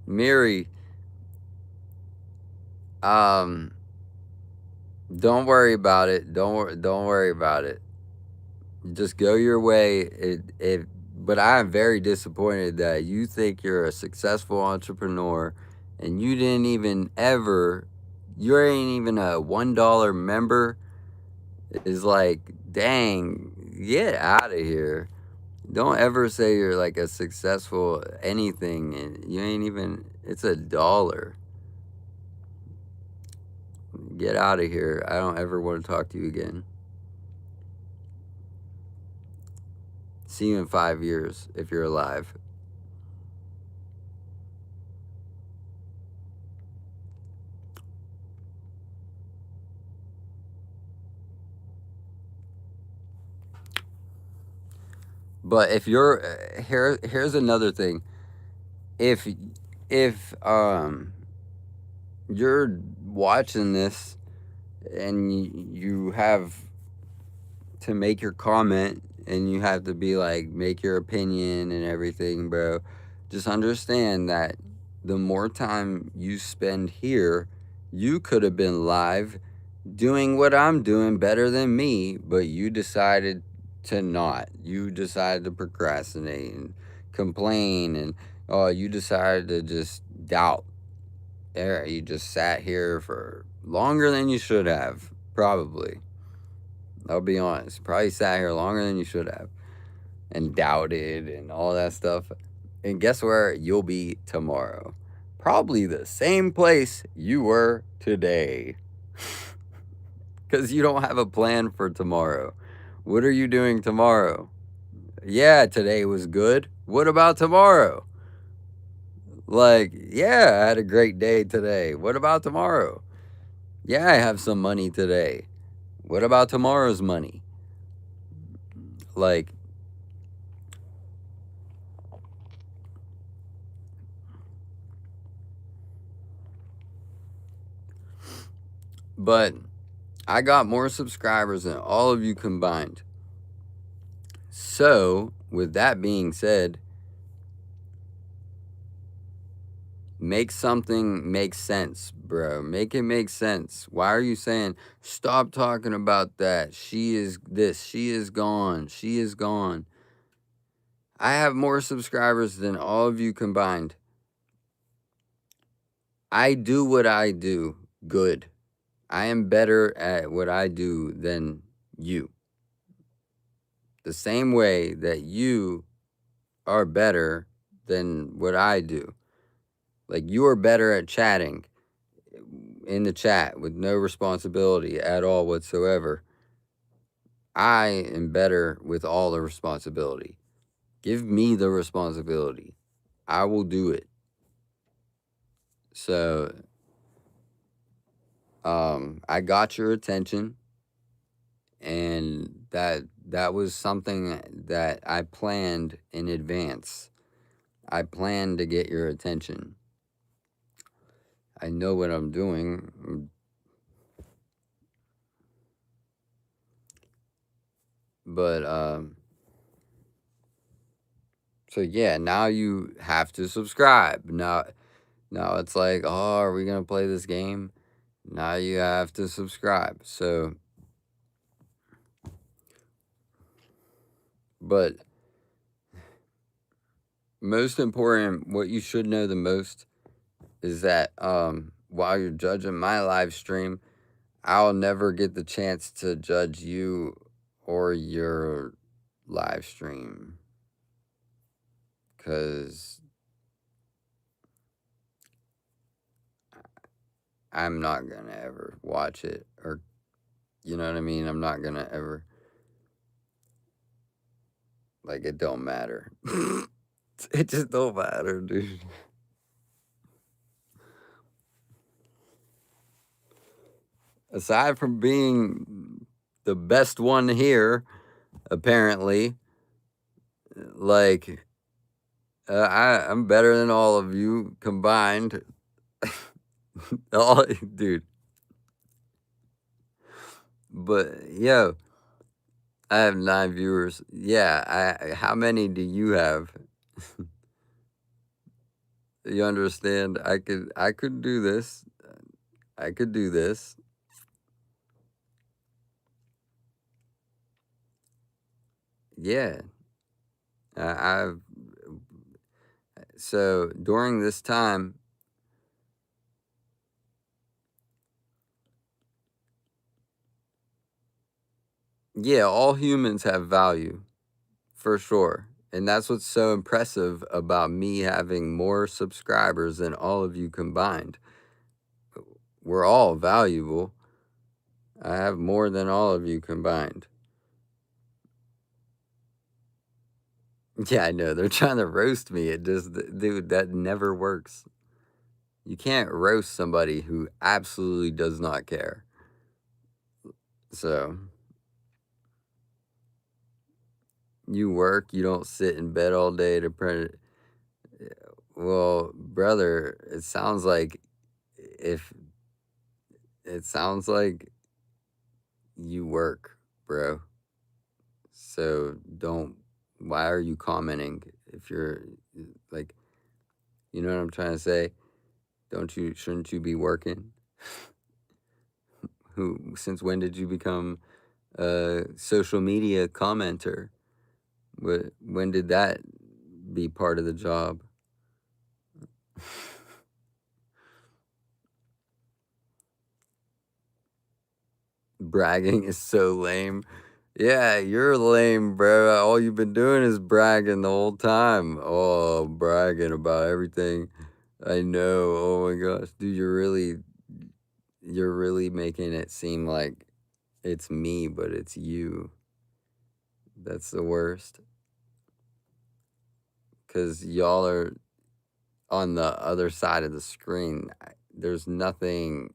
Miri, don't worry about it. Don't worry about it. Just go your way. But I am very disappointed that you think you're a successful entrepreneur and you didn't even ever, you ain't even a $1 member. Is like, dang, get out of here. Don't ever say you're like a successful anything and you ain't even, it's $1. Get out of here. I don't ever want to talk to you again. See you in 5 years if you're alive. But if you're here's another thing. If you're watching this and you have to make your comment and you have to be like make your opinion and everything, bro, just understand that the more time you spend here, you could have been live doing what I'm doing better than me, but you decided to not. You decided to procrastinate and complain, and oh, you decided to just doubt. You just sat here for longer than you should have, probably. I'll be honest. Probably sat here longer than you should have and doubted and all that stuff. And guess where you'll be tomorrow? Probably the same place you were today. Because you don't have a plan for tomorrow. What are you doing tomorrow? Yeah, today was good. What about tomorrow? Like, yeah, I had a great day today. What about tomorrow? Yeah, I have some money today. What about tomorrow's money? Like, but I got more subscribers than all of you combined. So, with that being said, make something make sense, bro. Make it make sense. Why are you saying, stop talking about that? She is this. She is gone. She is gone. I have more subscribers than all of you combined. I do what I do good. I am better at what I do than you. The same way that you are better than what I do. Like, you are better at chatting in the chat with no responsibility at all whatsoever. I am better with all the responsibility. Give me the responsibility. I will do it. So, I got your attention, and that was something that I planned in advance. I planned to get your attention. I know what I'm doing. But so yeah, now you have to subscribe. Now it's like, oh, are we gonna play this game? Now you have to subscribe. So, but most important, what you should know the most is that while you're judging my live stream, I'll never get the chance to judge you or your live stream, because I'm not gonna ever watch it, or you know what I mean? I'm not gonna ever, like, it don't matter. It just don't matter, dude. Aside from being the best one here, apparently, like, I'm better than all of you combined. All, dude. But yo, I have 9 viewers. Yeah, how many do you have? You understand? I could do this. I could do this. Yeah. I've so during this time, yeah, all humans have value, for sure. And that's what's so impressive about me having more subscribers than all of you combined. We're all valuable. I have more than all of you combined. Yeah, I know. They're trying to roast me. It just, dude, that never works. You can't roast somebody who absolutely does not care. So, you work, you don't sit in bed all day to print. Well, brother, it sounds like if it sounds like you work, bro. So don't. Why are you commenting if you're like, you know what I'm trying to say? Shouldn't you be working? Since when did you become a social media commenter? When did that be part of the job? Bragging is so lame. Yeah, you're lame, bro. All you've been doing is bragging the whole time. Oh, bragging about everything. I know. Oh my gosh, dude, you're really making it seem like it's me, but it's you. That's the worst. Cause y'all are on the other side of the screen. There's nothing.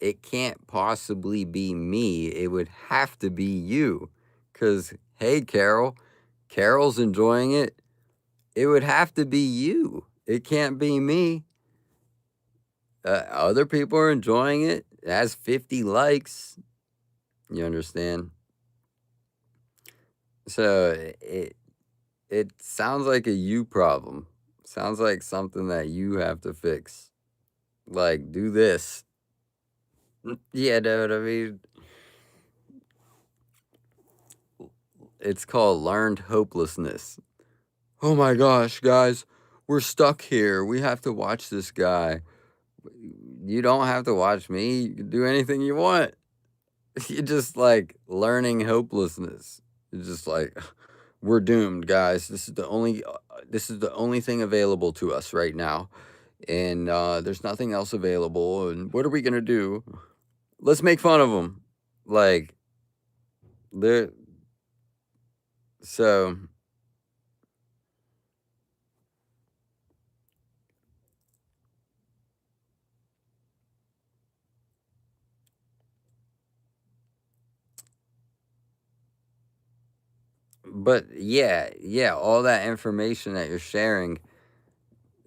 It can't possibly be me. It would have to be you. Cause hey, Carol's enjoying it. It would have to be you. It can't be me. Other people are enjoying it. It has 50 likes. You understand? So it sounds like a you problem. Sounds like something that you have to fix. Like, do this. Yeah, know what I mean? It's called learned hopelessness. Oh my gosh, guys, we're stuck here. We have to watch this guy. You don't have to watch me. You can do anything you want. You're just like learning hopelessness. It's just like, we're doomed, guys. This is the only thing available to us right now, and there's nothing else available. And what are we gonna do? Let's make fun of them. Like, there. So, but yeah, all that information that you're sharing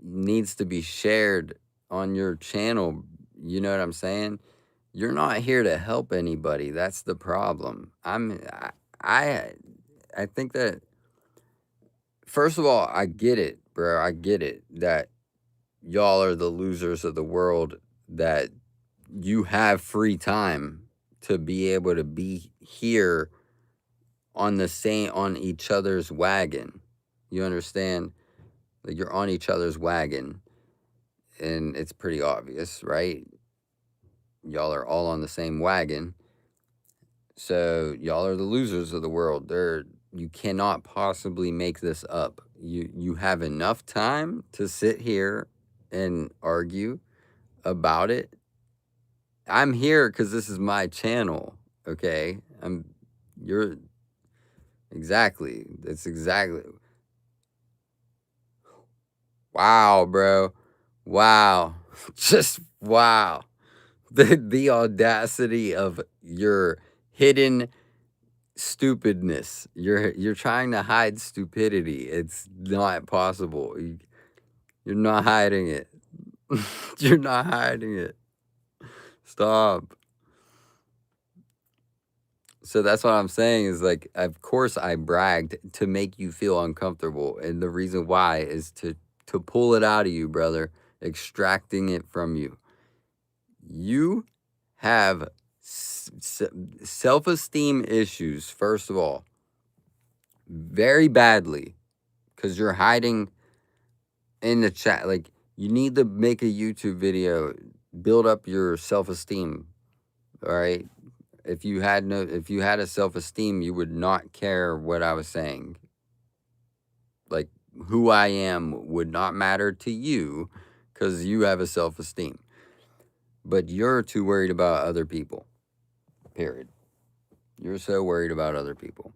needs to be shared on your channel. You know what I'm saying? You're not here to help anybody. That's the problem. I I think that first of all, I get it, bro. I get it that y'all are the losers of the world, that you have free time to be able to be here on each other's wagon. You understand? Like you're on each other's wagon, and it's pretty obvious, right? Y'all are all on the same wagon. So y'all are the losers of the world. You cannot possibly make this up. You have enough time to sit here and argue about it. I'm here because this is my channel. Okay, you're exactly. That's exactly. Wow, bro. Wow, just wow. The audacity of your hidden stupidness. You're trying to hide stupidity. It's not possible. You're not hiding it. You're not hiding it. Stop. So that's what I'm saying is like, of course I bragged to make you feel uncomfortable, and the reason why is to pull it out of you, brother, extracting it from you. You have self-esteem issues, first of all, very badly, because you're hiding in the chat. Like, you need to make a YouTube video, build up your self-esteem. All right. If you had a self-esteem, you would not care what I was saying. Like, who I am would not matter to you because you have a self-esteem. But you're too worried about other people. Period. You're so worried about other people.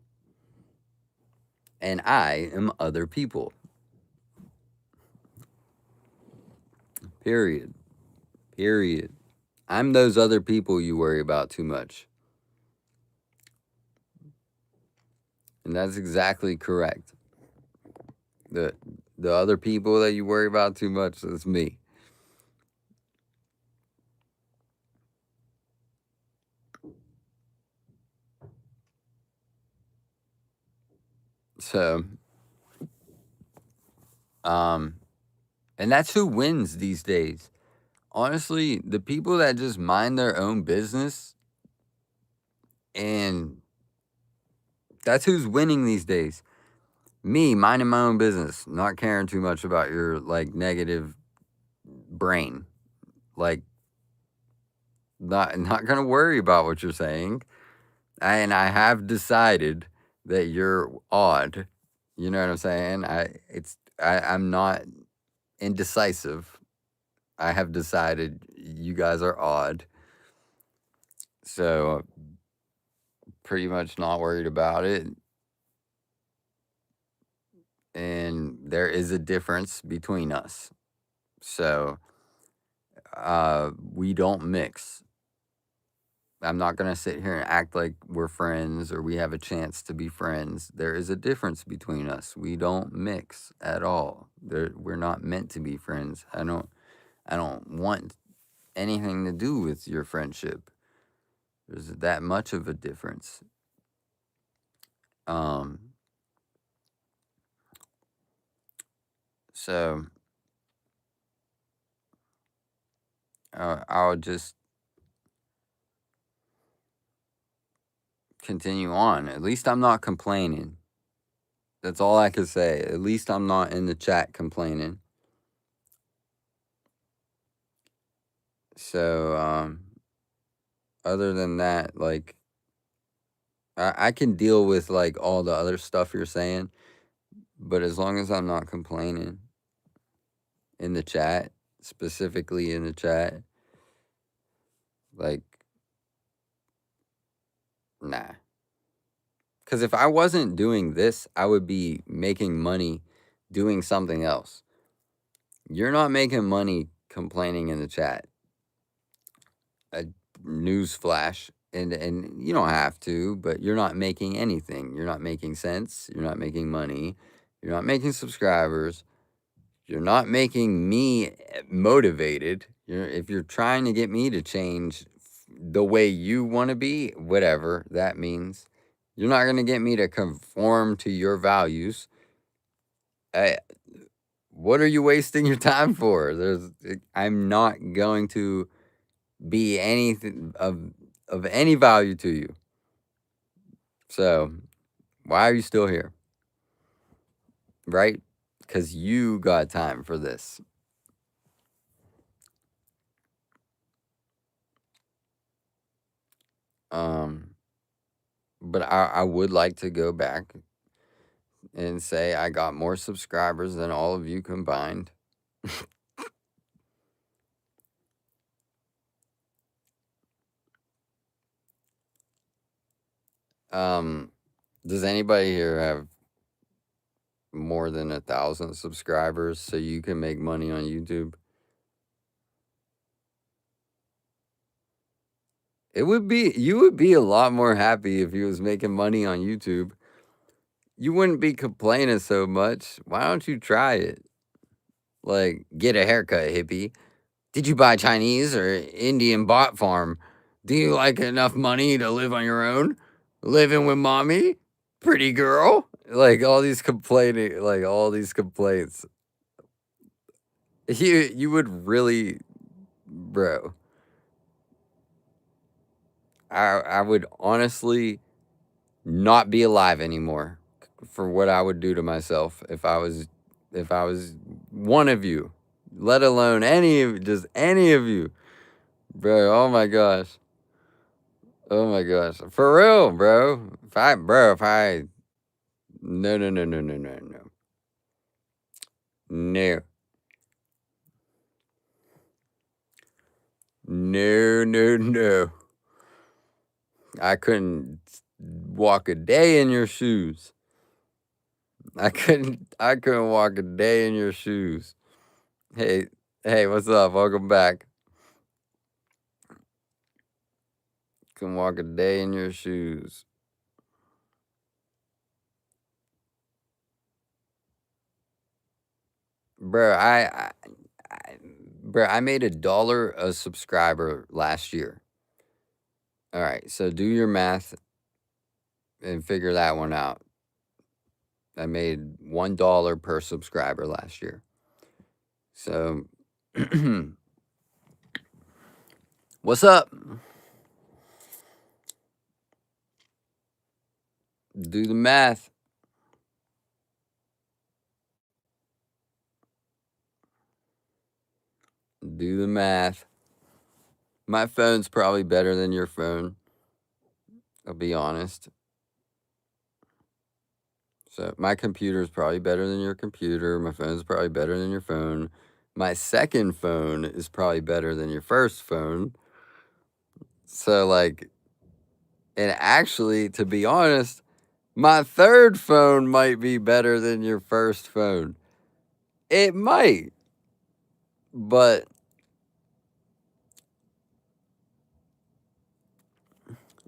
And I am other people. Period. Period. I'm those other people you worry about too much. And that's exactly correct. The other people that you worry about too much, that's me. So, and that's who wins these days. Honestly, the people that just mind their own business, and that's who's winning these days. Me, minding my own business, not caring too much about your like negative brain. Like, not gonna worry about what you're saying. And I have decided that you're odd. You know what I'm saying? I'm not indecisive. I have decided you guys are odd. So pretty much not worried about it. And there is a difference between us. So we don't mix. I'm not going to sit here and act like we're friends or we have a chance to be friends. There is a difference between us. We don't mix at all. We're not meant to be friends. I don't want anything to do with your friendship. There's that much of a difference. So I'll just continue on. At least I'm not complaining. That's all I can say. At least I'm not in the chat complaining. So, other than that, like, I can deal with like all the other stuff you're saying, but as long as I'm not complaining in the chat, specifically in the chat, like, nah. Because if I wasn't doing this, I would be making money doing something else. You're not making money complaining in the chat. A news flash. And you don't have to, but you're not making anything. You're not making sense. You're not making money. You're not making subscribers. You're not making me motivated. If you're trying to get me to change the way you want to be, whatever that means, you're not going to get me to conform to your values. What are you wasting your time for? I'm not going to be anything of any value to you. So, why are you still here? Right? Because you got time for this. But I would like to go back and say I got more subscribers than all of you combined. Does anybody here have more than 1,000 subscribers so you can make money on YouTube? You would be a lot more happy if you was making money on YouTube. You wouldn't be complaining so much. Why don't you try it? Like, get a haircut, hippie. Did you buy Chinese or Indian bot farm? Do you like enough money to live on your own? Living with mommy? Pretty girl? Like all these complaints. You would really, bro. I would honestly not be alive anymore for what I would do to myself if I was one of you, let alone any of you. Bro, oh my gosh. Oh my gosh. For real, bro. No. No. No. I couldn't walk a day in your shoes. I couldn't walk a day in your shoes. Hey, what's up? Welcome back. Can walk a day in your shoes. Bro, I made $1 a subscriber last year. All right, so do your math and figure that one out. I made $1 per subscriber last year. So, what's up? Do the math. Do the math. My phone's probably better than your phone. I'll be honest. So my computer's probably better than your computer. My phone's probably better than your phone. My second phone is probably better than your first phone. So like, and actually, to be honest, my third phone might be better than your first phone. It might. But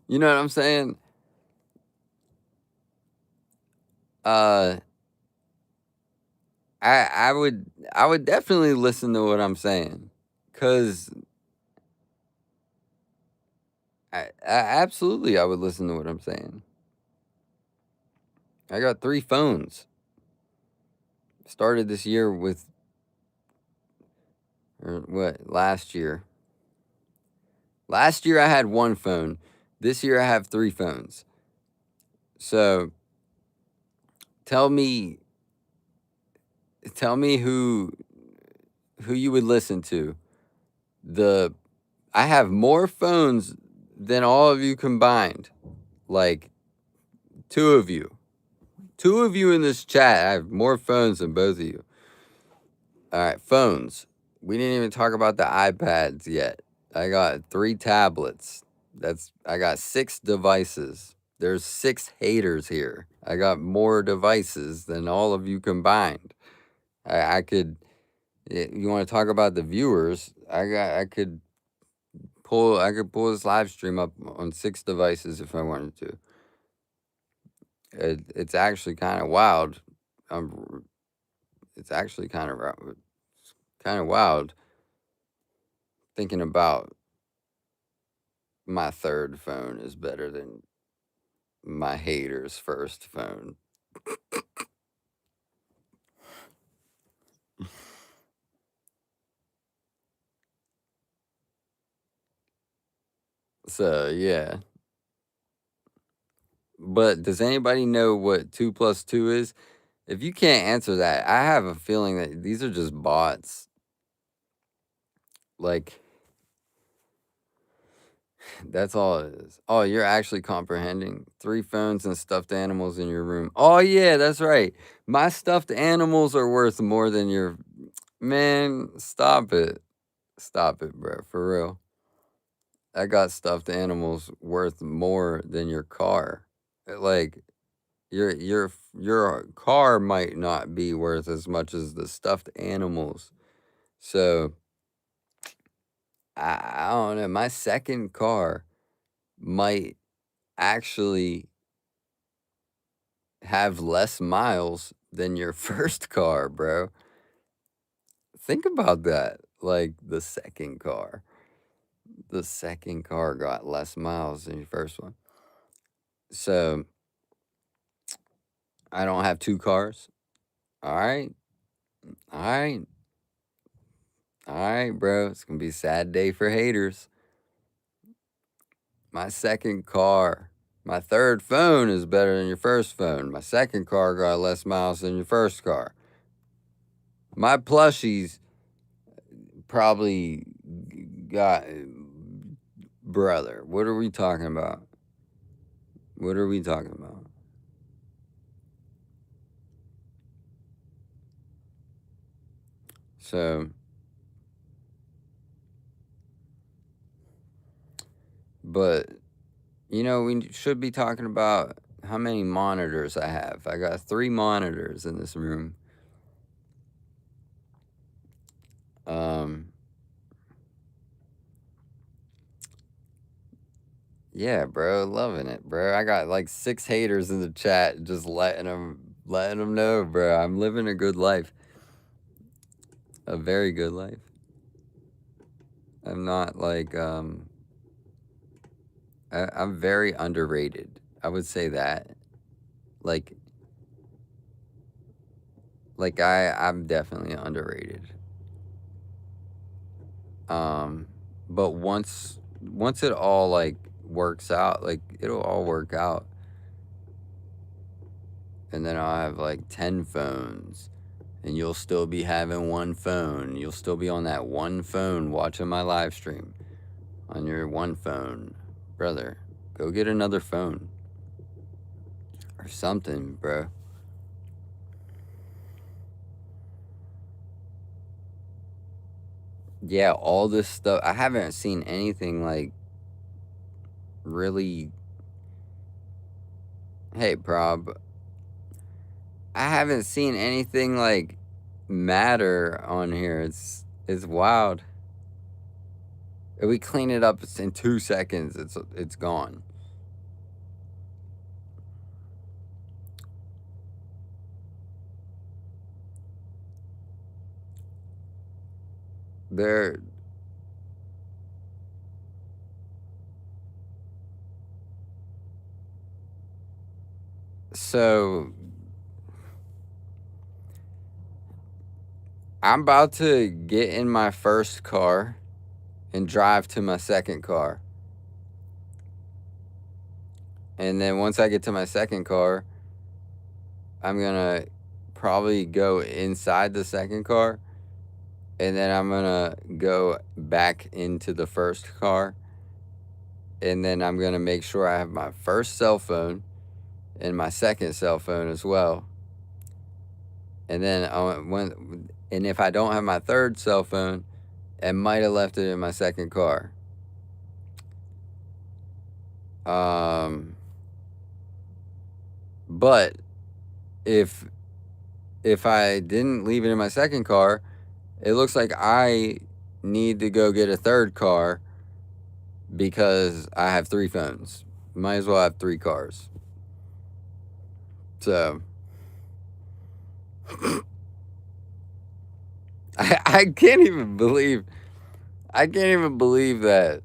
you know what I'm saying? I would definitely listen to what I'm saying, cause absolutely I would listen to what I'm saying. I got 3 phones. Started this year with, or what, last year. Last year I had 1 phone. This year I have 3 phones. So tell me who you would listen to. I have more phones than all of you combined. Like 2 of you. 2 of you in this chat. I have more phones than both of you. All right, phones. We didn't even talk about the iPads yet. I got 3 tablets. I got 6 devices. There's 6 haters here. I got more devices than all of you combined. I could. You want to talk about the viewers? I could pull this live stream up on 6 devices if I wanted to. It's actually kind of wild. It's actually kind of wild thinking about my third phone is better than my hater's first phone. So yeah. But does anybody know what 2 plus 2 is? If you can't answer that, I have a feeling that these are just bots. Like, that's all it is. Oh, you're actually comprehending. 3 phones and stuffed animals in your room. Oh, yeah, that's right. My stuffed animals are worth more than your... Man, stop it. Stop it, bro. For real. I got stuffed animals worth more than your car. Like, your car might not be worth as much as the stuffed animals. So I don't know. My second car might actually have less miles than your first car, bro. Think about that. Like the second car. The second car got less miles than your first one. So I don't have 2 cars. All right. All right. All right, bro. It's going to be a sad day for haters. My second car. My third phone is better than your first phone. My second car got less miles than your first car. My plushies probably got... Brother, what are we talking about? What are we talking about? So, but, you know, we should be talking about how many monitors I have. I got 3 monitors in this room. Yeah, bro, loving it, bro. I got like 6 haters in the chat, just letting them know, bro. I'm living a good life, a very good life. I'm not like I'm very underrated. I would say that, like I'm definitely underrated. But once it all like works out, like it'll all work out. And then I'll have like 10 phones and you'll still be having 1 phone. You'll still be on that 1 phone watching my live stream on your 1 phone. Brother, go get another phone or something, bro. Yeah, all this stuff. I haven't seen anything like really... Hey, Prob. I haven't seen anything like matter on here. It's wild. If we clean it up in 2 seconds, it's gone. There... So I'm about to get in my first car and drive to my second car. And then once I get to my second car, I'm gonna probably go inside the second car. And then I'm gonna go back into the first car. And then I'm gonna make sure I have my first cell phone and my second cell phone as well. And then and if I don't have my third cell phone, I might have left it in my second car. But if I didn't leave it in my second car, it looks like I need to go get a third car because I have 3 phones. Might as well have 3 cars. So I can't even believe that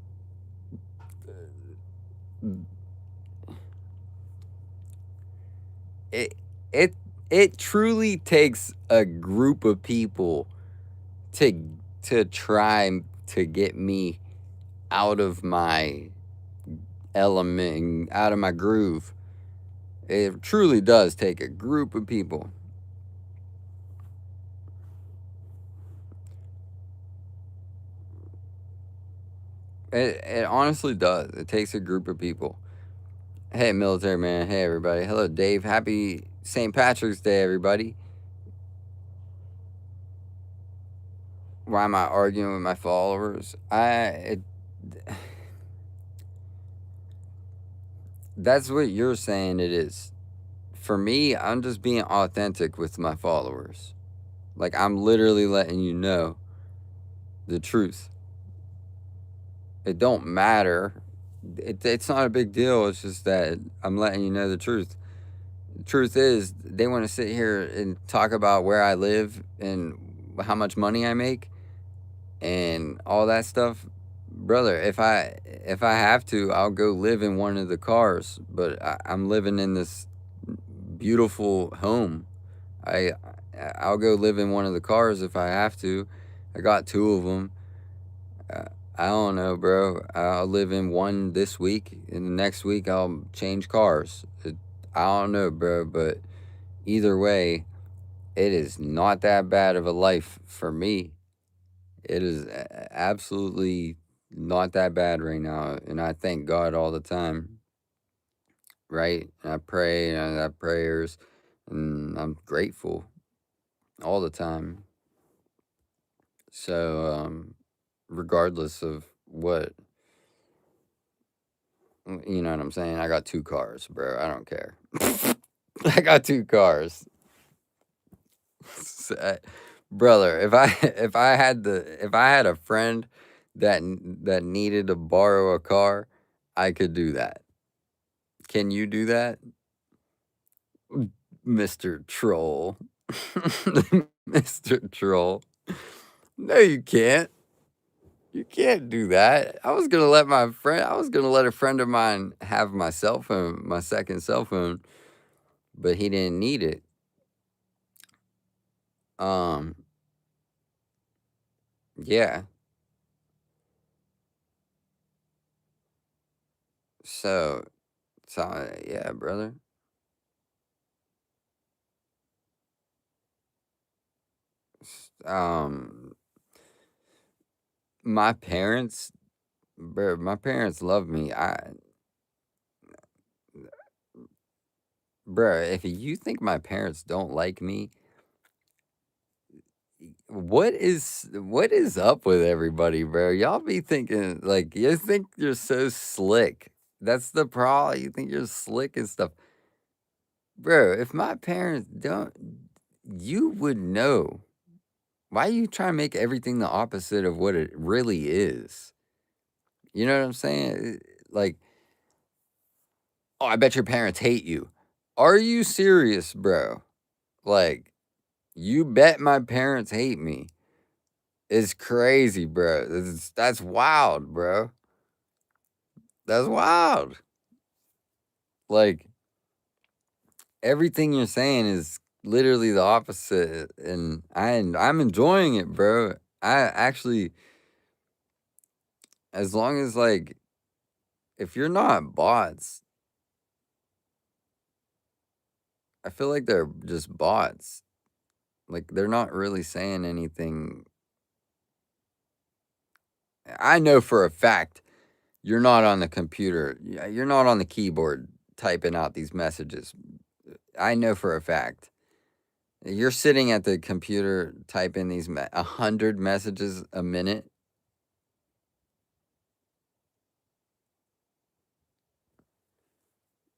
it it it truly takes a group of people to try to get me out of my element, out of my groove. It truly does take a group of people. It honestly does. It takes a group of people. Hey, military man. Hey, everybody. Hello, Dave. Happy St. Patrick's Day, everybody. Why am I arguing with my followers? That's what you're saying it is. For me, I'm just being authentic with my followers. Like, I'm literally letting you know the truth. It don't matter. It's not a big deal. It's just that I'm letting you know the truth. The truth is, they want to sit here and talk about where I live and how much money I make and all that stuff. Brother, if I have to, I'll go live in one of the cars. But I'm living in this beautiful home. I'll go live in one of the cars if I have to. I got 2 of them. I don't know, bro. I'll live in one this week, and the next week I'll change cars. I don't know, bro, but either way, it is not that bad of a life for me. It is absolutely not that bad right now, and I thank God all the time, right? And I pray, and I have prayers, and I'm grateful all the time. So, regardless of what, you know what I'm saying? I got 2 cars, bro. I don't care. I got 2 cars. Brother, if I had a friend that needed to borrow a car, I could do that. Can you do that? Mr. Troll. Mr. Troll. No, you can't. You can't do that. I was gonna let a friend of mine have my cell phone, my second cell phone, but he didn't need it. Um, yeah. So, yeah, brother. Um, my parents, bro, my parents love me. Bro, if you think my parents don't like me, what is up with everybody, bro? Y'all be thinking like you think you're so slick. That's the problem. You think you're slick and stuff. Bro, if my parents don't, you would know. Why are you trying to make everything the opposite of what it really is? You know what I'm saying? Like, oh, I bet your parents hate you. Are you serious, bro? Like, you bet my parents hate me. It's crazy, bro. That's wild, bro. That's wild. Like, everything you're saying is literally the opposite, and I'm enjoying it, bro. I actually, as long as like, if you're not bots, I feel like they're just bots. Like they're not really saying anything. I know for a fact you're not on the computer. You're not on the keyboard typing out these messages. I know for a fact. You're sitting at the computer typing these 100 messages a minute.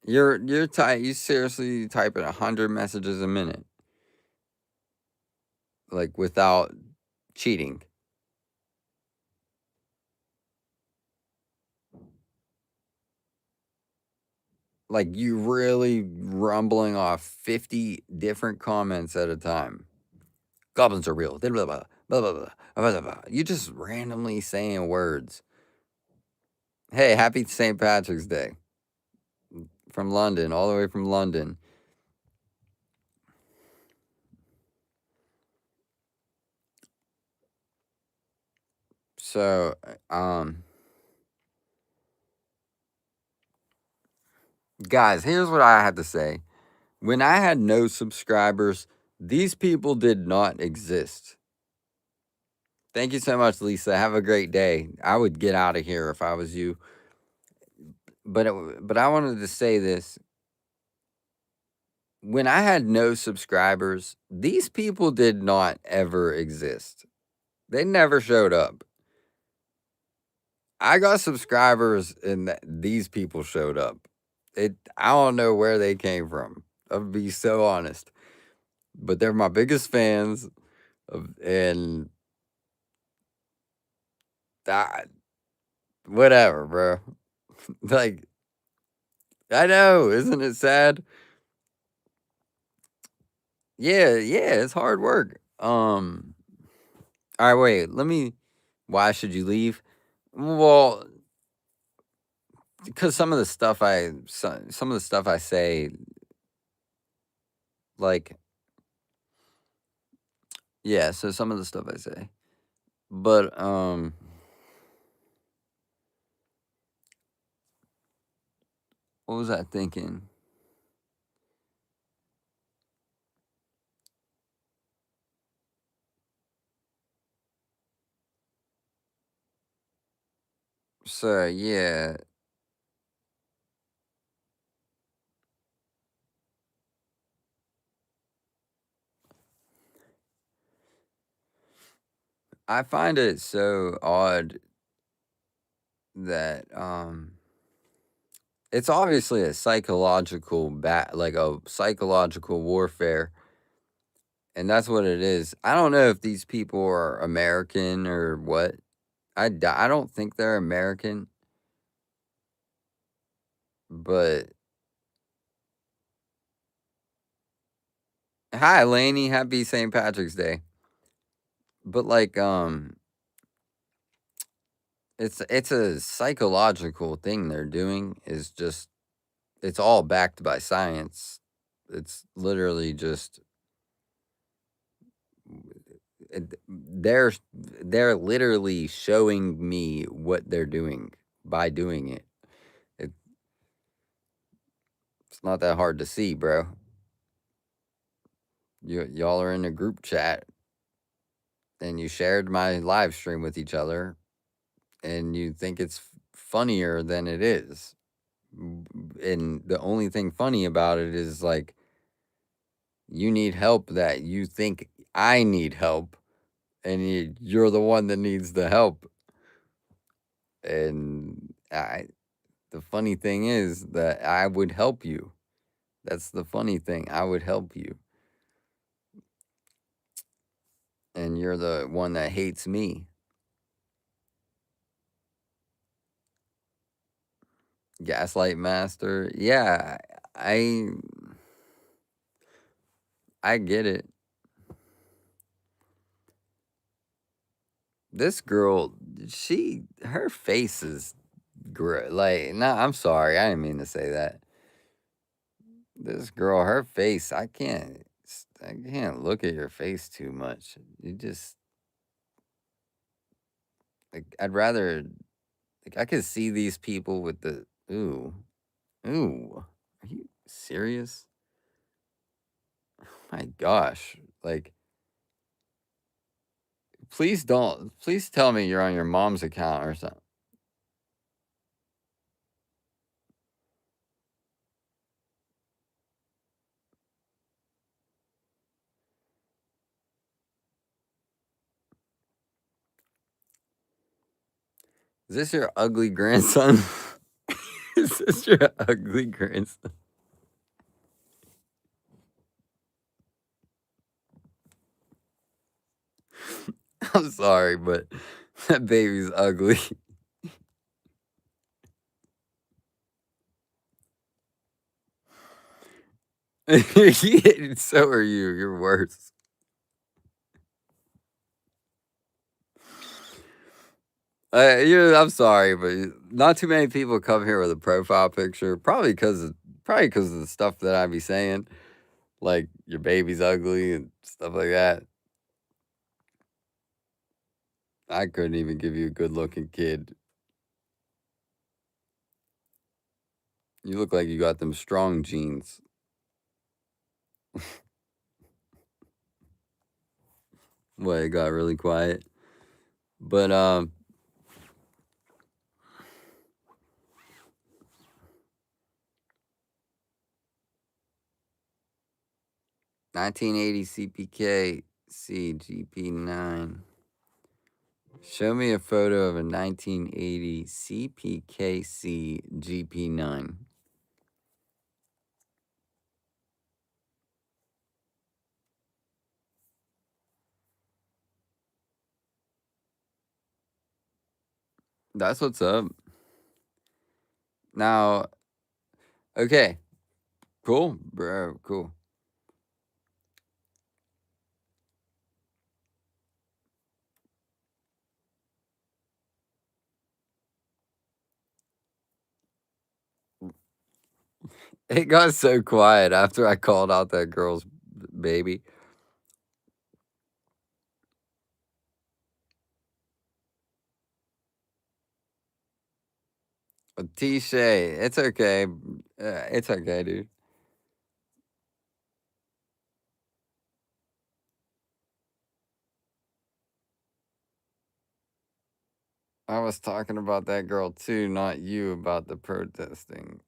You seriously typing 100 messages a minute, like without cheating. Like you really rumbling off 50 different comments at a time. Goblins are real. Blah, blah, blah, blah, blah, blah, blah, blah. You just randomly saying words. Hey, happy St. Patrick's Day from London, all the way from London. So, guys, here's what I have to say. When I had no subscribers, these people did not exist. Thank you so much, Lisa. Have a great day. I would get out of here if I was you. But I wanted to say this. When I had no subscribers, these people did not ever exist. They never showed up. I got subscribers and these people showed up. I don't know where they came from. I'll be so honest. But they're my biggest fans and that whatever, bro. Like I know, isn't it sad? Yeah, it's hard work. All right, wait. Why should you leave? Well, because some of the stuff I say, like, yeah. So some of the stuff I say, but what was I thinking? So yeah, I find it so odd that it's obviously a psychological like a psychological warfare, and that's what it is. I don't know if these people are American or what. I don't think they're American, but hi, Lainey. Happy St. Patrick's Day. But like, it's a psychological thing they're doing. Is just it's all backed by science. It's literally just they're literally showing me what they're doing by doing it. it. It's not that hard to see, bro. Y'all are in a group chat and you shared my live stream with each other and you think it's funnier than it is. And the only thing funny about it is like you need help that you think I need help and you're the one that needs the help. And the funny thing is that I would help you. That's the funny thing. I would help you. And you're the one that hates me. Gaslight master. Yeah, I I get it. This girl, her face is great. Like, no, I'm sorry. I didn't mean to say that. This girl, her face, I can't look at your face too much. You just like I'd rather like I could see these people with the ooh. Ooh. Are you serious? My gosh. Like please tell me you're on your mom's account or something. Is this your ugly grandson? Is this your ugly grandson? I'm sorry, but that baby's ugly. So are you. You're worse. I'm sorry, but not too many people come here with a profile picture. Probably because of the stuff that I be saying, like your baby's ugly and stuff like that. I couldn't even give you a good looking kid. You look like you got them strong genes. Well, it got really quiet. But 1980 CPK CGP9. Show me a photo of a 1980 CPKC GP9. That's what's up. Now, okay, cool, bro, cool. It got so quiet after I called out that girl's baby. T-Shay, it's okay. It's okay, dude. I was talking about that girl too, not you about the protesting.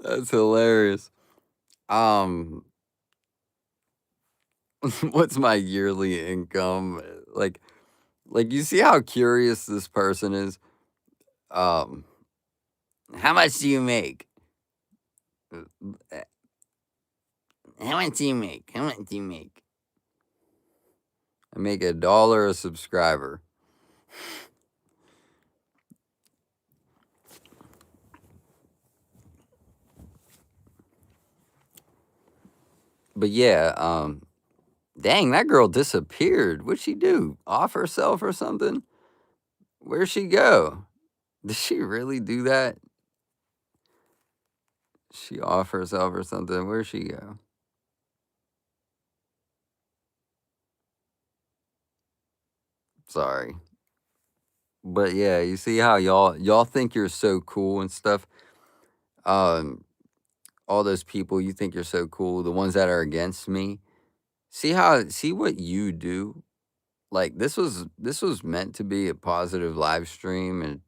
That's hilarious. Um, what's my yearly income? Like you see how curious this person is. Um, how much do you make? Uh, How much do you make? How much do you make? I make $1 a subscriber. But yeah, dang, that girl disappeared. What'd she do? Off herself or something? Where'd she go? Did she really do that? She off herself or something? Where'd she go? Sorry. But yeah, you see how y'all think you're so cool and stuff. Um, all those people you think you're so cool, the ones that are against me. See what you do. Like this was meant to be a positive live stream, and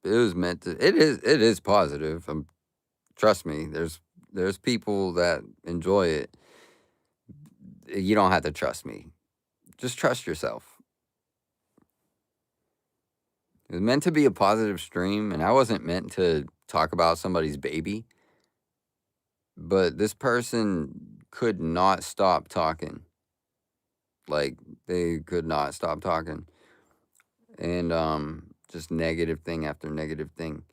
it was meant to. It is positive. Trust me. There's people that enjoy it. You don't have to trust me. Just trust yourself. It was meant to be a positive stream, and I wasn't meant to talk about somebody's baby. But this person could not stop talking. Like they could not stop talking. And just negative thing after negative thing.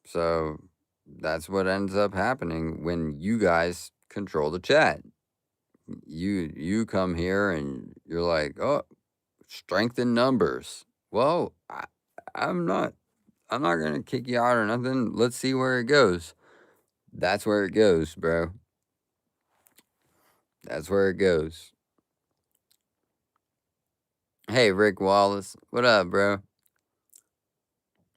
So that's what ends up happening when you guys control the chat. You come here and you're like, "Oh, strength in numbers." Well, I'm not I'm not going to kick you out or nothing. Let's see where it goes. That's where it goes, bro. That's where it goes. Hey, Rick Wallace. What up, bro?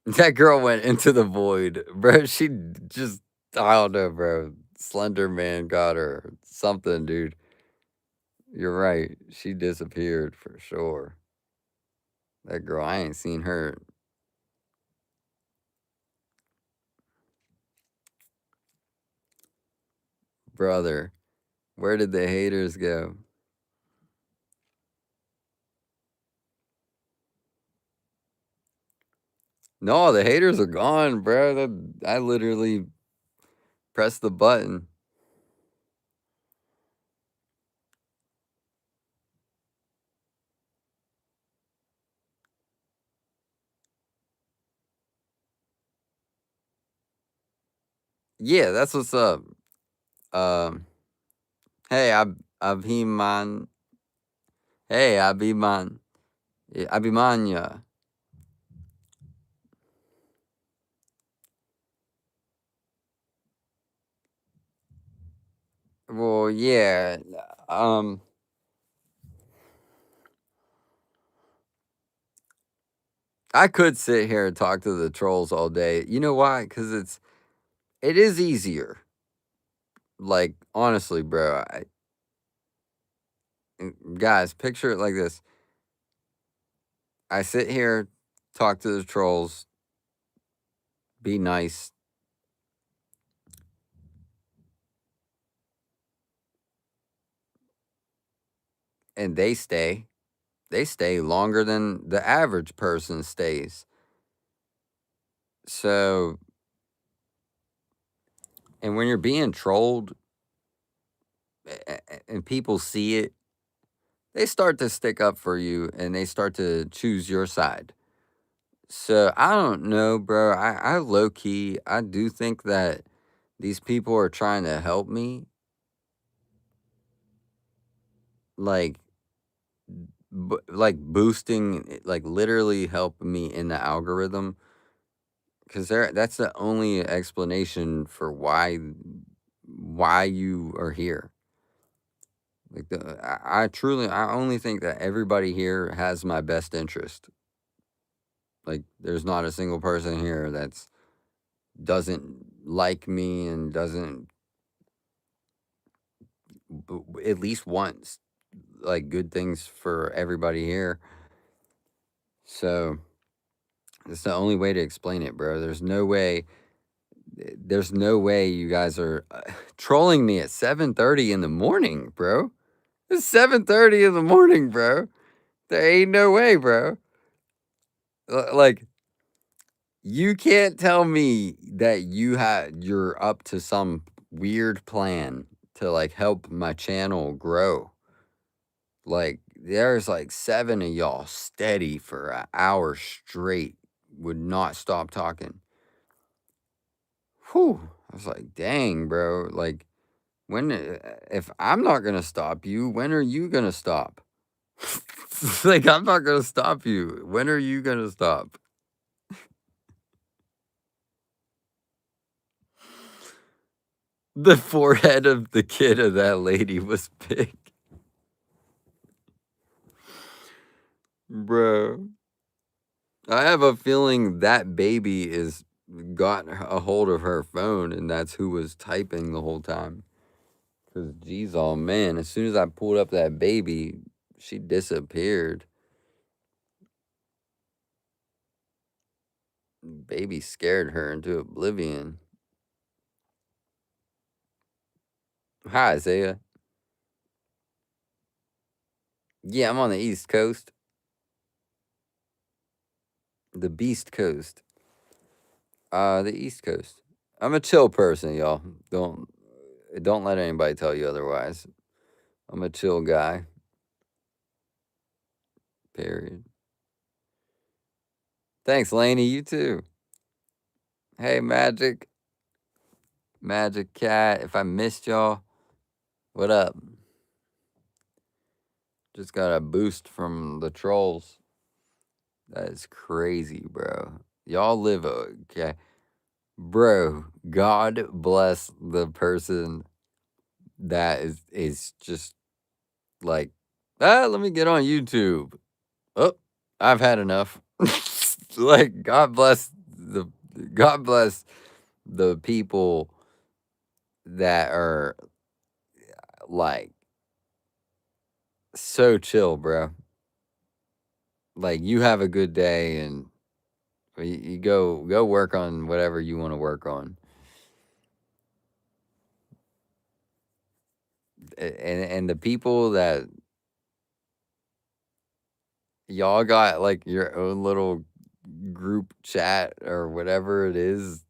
That girl went into the void, bro. She just, I don't know, bro. Slender Man got her. Something, dude. You're right. She disappeared for sure. That girl, I ain't seen her. Brother. Where did the haters go? No, the haters are gone, bro. I literally pressed the button. Yeah, that's what's up. Um, hey, Abhiman. Hey, Abhiman. Abhimanya. Well, yeah. Um, I could sit here and talk to the trolls all day. You know why? Because it is easier. Like honestly, bro. Guys, picture it like this. I sit here, talk to the trolls, be nice, and they stay. They stay longer than the average person stays. So, and when you're being trolled and people see it, they start to stick up for you and they start to choose your side. So, I don't know, bro. I low key, I do think that these people are trying to help me. Like, like boosting, like literally helping me in the algorithm. Because that's the only explanation for why you are here. Like I truly, I only think that everybody here has my best interest. Like there's not a single person here that's doesn't like me and doesn't at least wants like good things for everybody here. So it's the only way to explain it, bro. There's no way you guys are trolling me at 7:30 in the morning, bro. It's 7:30 in the morning, bro. There ain't no way, bro. Like you can't tell me that you're up to some weird plan to like help my channel grow. Like there's like 7 of y'all steady for an hour straight would not stop talking. Whew. I was like, dang, bro. Like when if I'm not gonna stop you, when are you gonna stop? Like I'm not gonna stop you. When are you gonna stop? The forehead of the kid of that lady was big. Bro. I have a feeling that baby is got a hold of her phone and that's who was typing the whole time. Cause geez, oh man, as soon as I pulled up that baby, she disappeared. Baby scared her into oblivion. Hi, Isaiah. Yeah, I'm on the East Coast. The Beast Coast. The East Coast. I'm a chill person, y'all. Don't let anybody tell you otherwise. I'm a chill guy. Period. Thanks, Laney. You too. Hey, Magic. Magic Cat. If I missed y'all, what up? Just got a boost from the trolls. That is crazy, bro. Y'all live okay. Bro, God bless the person that is just like, let me get on YouTube. Oh, I've had enough. Like God bless the people that are like so chill, bro. Like you have a good day and you go work on whatever you want to work on. and the people that y'all got like your own little group chat or whatever it is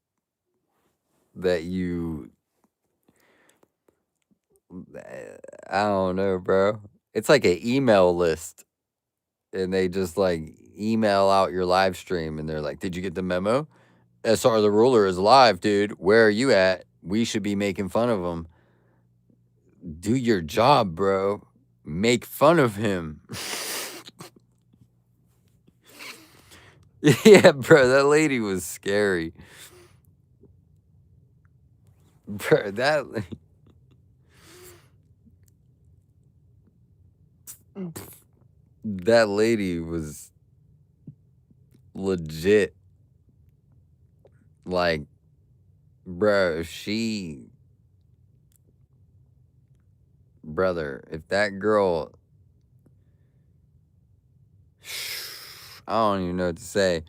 that you I don't know, bro. It's like an email list and they just like email out your live stream and they're like, "Did you get the memo? SR the ruler is live, dude. Where are you at? We should be making fun of him. Do your job, bro. Make fun of him." Yeah, bro, that lady was scary. Bro, that lady was legit. Like, bro, brother, if that girl, I don't even know what to say.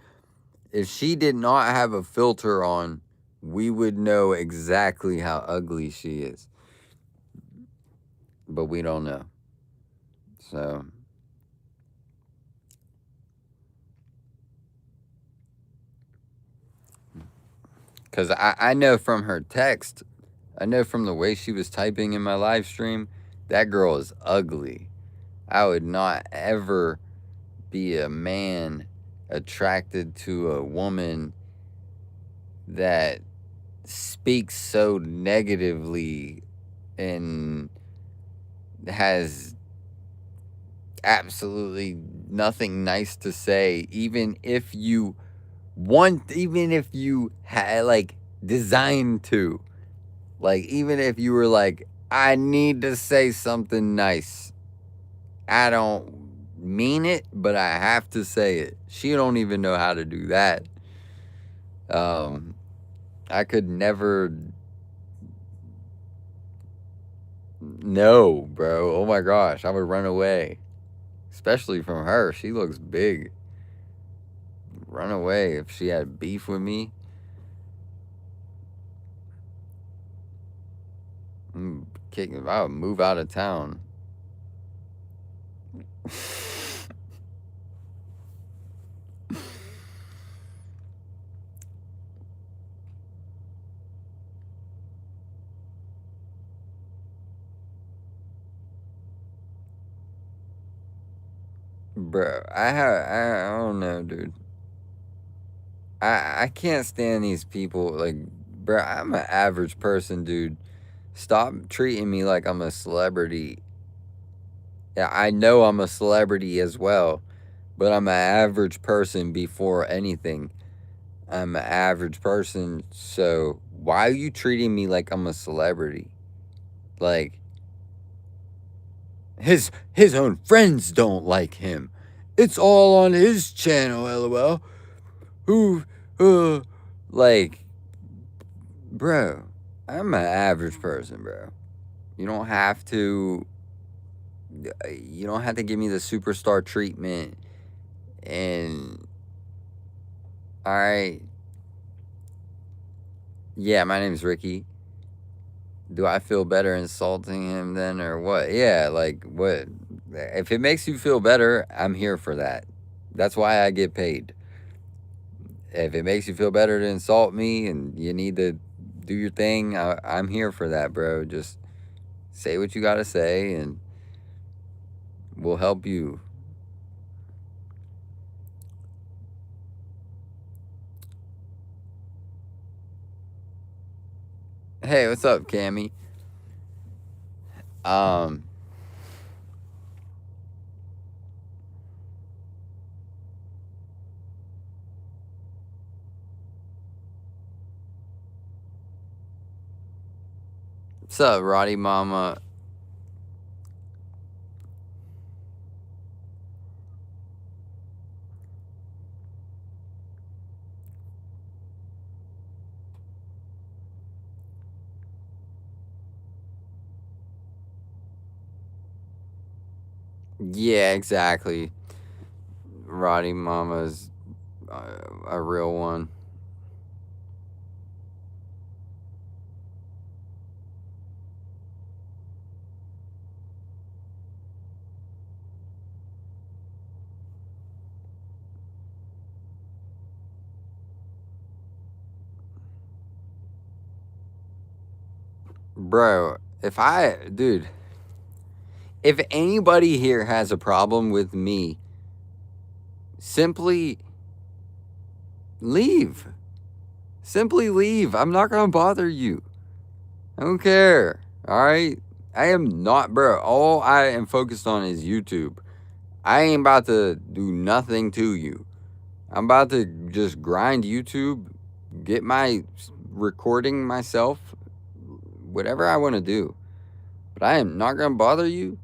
If she did not have a filter on, we would know exactly how ugly she is. But we don't know. So, because I know from her text, I know from the way she was typing in my live stream, that girl is ugly. I would not ever be a man attracted to a woman that speaks so negatively and has absolutely nothing nice to say, even if you had like designed to, like, even if you were like, I need to say something nice, I don't mean it, but I have to say it. She don't even know how to do that. I could never. No, bro. Oh my gosh, I would run away, especially from her. She looks big. Run away if she had beef with me. I would move out of town. Bro, I don't know, dude. I can't stand these people. Like, bro, I'm an average person, dude. Stop treating me like I'm a celebrity. Yeah, I know I'm a celebrity as well, but I'm an average person before anything. I'm an average person, so why are you treating me like I'm a celebrity? Like, his own friends don't like him. It's all on his channel, lol. Who, like, bro, I'm an average person, bro. You don't have to. You don't have to give me the superstar treatment. And all right, yeah, my name's Ricky. Do I feel better insulting him then, or what? Yeah, like what? If it makes you feel better, I'm here for that. That's why I get paid. If it makes you feel better to insult me and you need to do your thing, I'm here for that, bro. Just say what you gotta say and we'll help you. Hey, what's up, Cammy? What's up, Roddy Mama? Yeah, exactly. Roddy Mama's a real one. bro, dude, if anybody here has a problem with me, simply leave. Simply leave. I'm not going to bother you. I don't care. All right? I am not, bro. All I am focused on is YouTube. I ain't about to do nothing to you. I'm about to just grind YouTube, get my recording myself, whatever I want to do. But I am not going to bother you.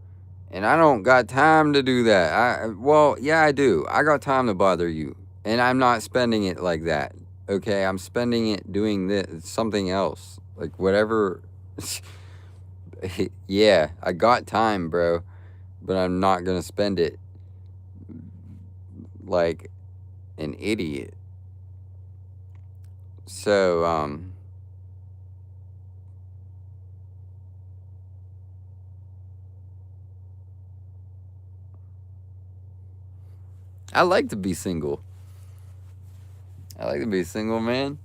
And I don't got time to do that. Well, yeah, I do. I got time to bother you. And I'm not spending it like that. Okay, I'm spending it doing this something else. Like whatever. Yeah, I got time, bro. But I'm not going to spend it like an idiot. So, I like to be single. I like to be single, man.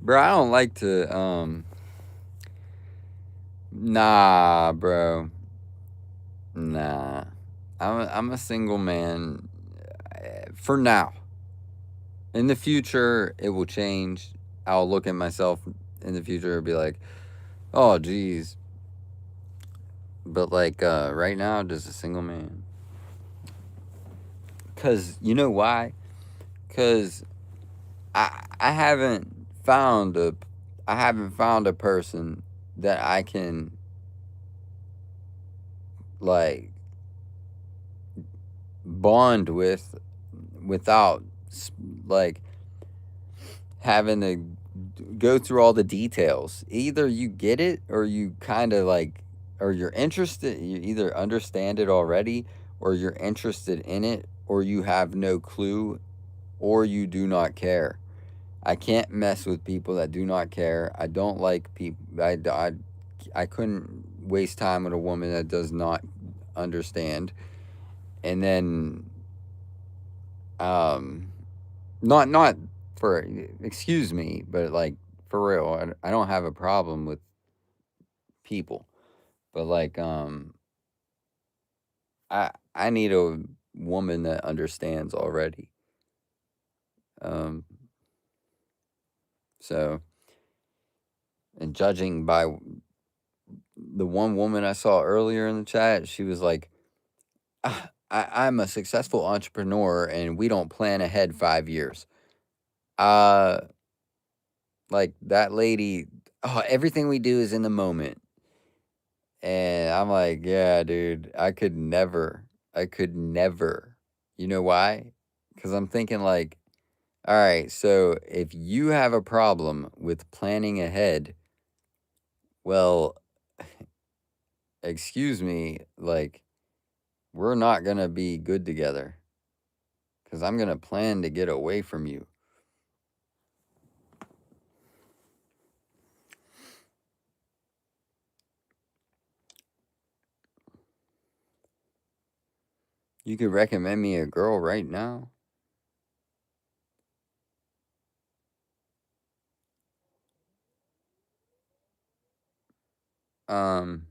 Bro, I don't like to, nah, bro. Nah. I'm a single man for now. In the future, it will change. I'll look at myself in the future and be like, oh, geez. But, like, right now, just a single man. Because, you know why? Because I haven't found a person that I can, like, bond with without, like, having to go through all the details. Either you get it or you kind of like, or you're interested, you either understand it already or you're interested in it or you have no clue or you do not care. I can't mess with people that do not care. I don't like people. I couldn't waste time with a woman that does not understand. And then, not for, excuse me, but like for real, I don't have a problem with people, but like, I need a woman that understands already. Um, so, and judging by the one woman I saw earlier in the chat, she was like, I'm a successful entrepreneur and we don't plan ahead 5 years. Uh, like that lady, oh, everything we do is in the moment. And I'm like, yeah, dude, I could never. I could never. You know why? Because I'm thinking, like, all right, so if you have a problem with planning ahead, well, excuse me, like, we're not going to be good together because I'm going to plan to get away from you. You could recommend me a girl right now. Um,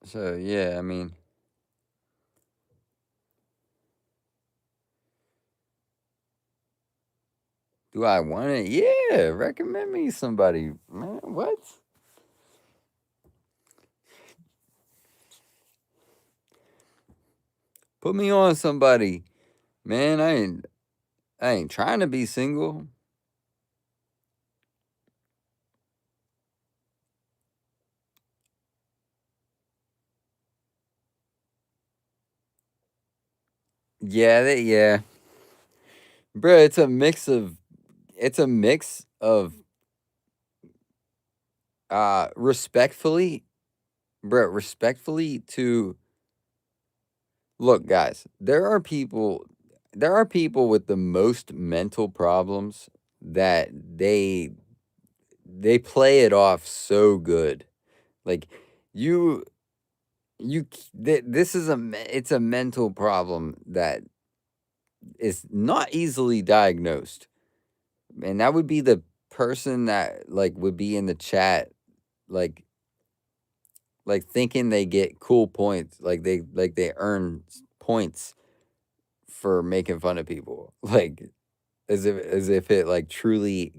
so yeah, I mean, do I want it? Yeah, recommend me somebody, man. What? Put me on somebody. Man, I ain't trying to be single. Yeah. Bro, it's a mix of respectfully, bro, respectfully to look, guys, there are people with the most mental problems that they play it off so good. Like you this is it's a mental problem that is not easily diagnosed. And that would be the person that like would be in the chat like thinking they get cool points, like they earn points for making fun of people. Like as if it like truly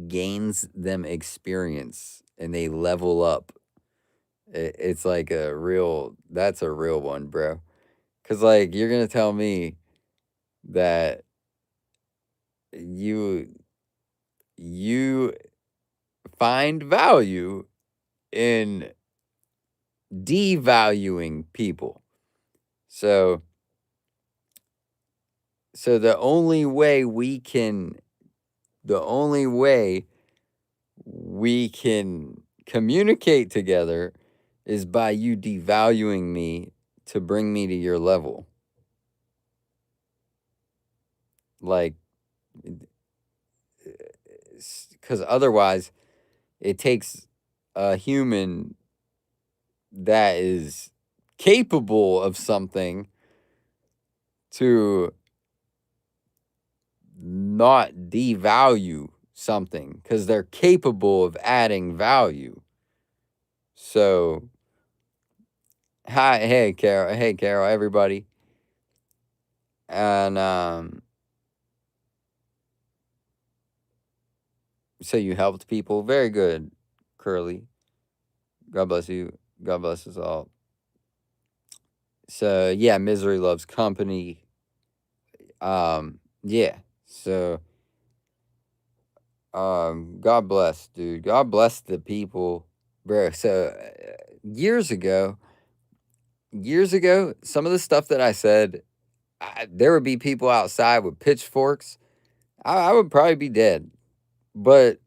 gains them experience and they level up. It's like that's a real one, bro. Cause like you're gonna tell me that you you find value in devaluing people. So the only way we can communicate together is by you devaluing me to bring me to your level. Like, because otherwise, it takes a human that is capable of something to not devalue something because they're capable of adding value. So, hey Carol, everybody, and so you helped people, very good, Curly. God bless you. God bless us all. So yeah, misery loves company. Yeah. So God bless, dude. God bless the people, bro. So years ago, some of the stuff that I said, there would be people outside with pitchforks. I would probably be dead. But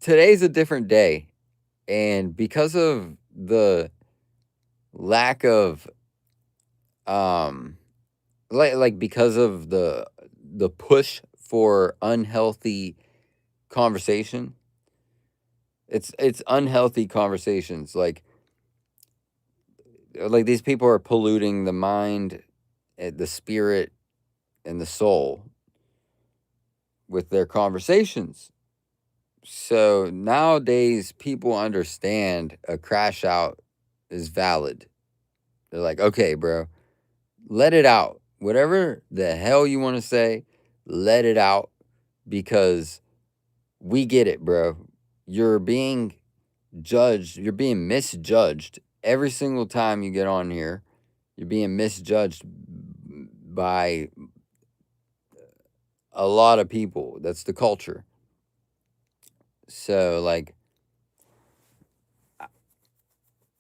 today's a different day, and because of the lack of because of the push for unhealthy conversation, it's unhealthy conversations, like these people are polluting the mind, the spirit, and the soul with their conversations. So nowadays people understand a crash out is valid. They're like, okay, bro, let it out. Whatever the hell you want to say, let it out, because we get it, bro. You're being judged. You're being misjudged every single time you get on here. You're being misjudged by a lot of people. That's the culture. So, like,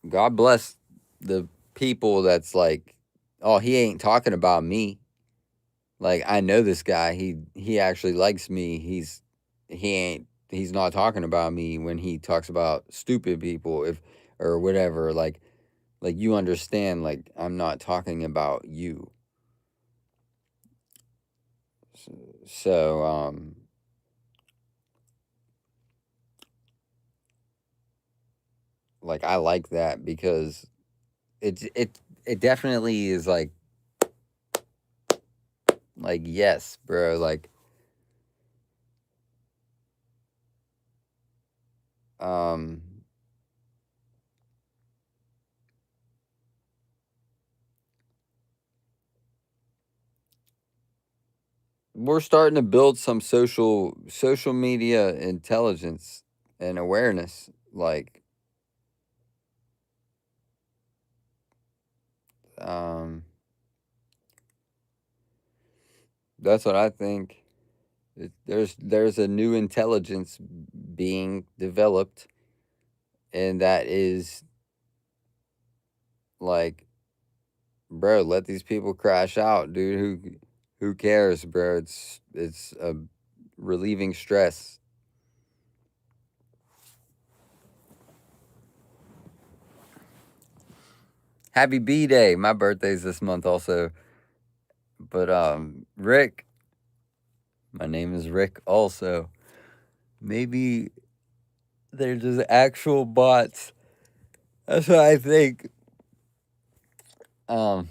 God bless the people that's like, oh, he ain't talking about me. Like, I know this guy. He actually likes me. He's not talking about me when he talks about stupid people, if or whatever. Like you understand, like, I'm not talking about you. So like, I like that because it definitely is like yes, bro, like um we're starting to build some social media intelligence and awareness, like um that's what I think. There's a new intelligence being developed, and that is like, bro, let these people crash out, dude. Who cares, bro? It's relieving stress. Happy B Day. My birthday's this month also. But Rick, my name is Rick also. Maybe they're just actual bots That's what I think. Um,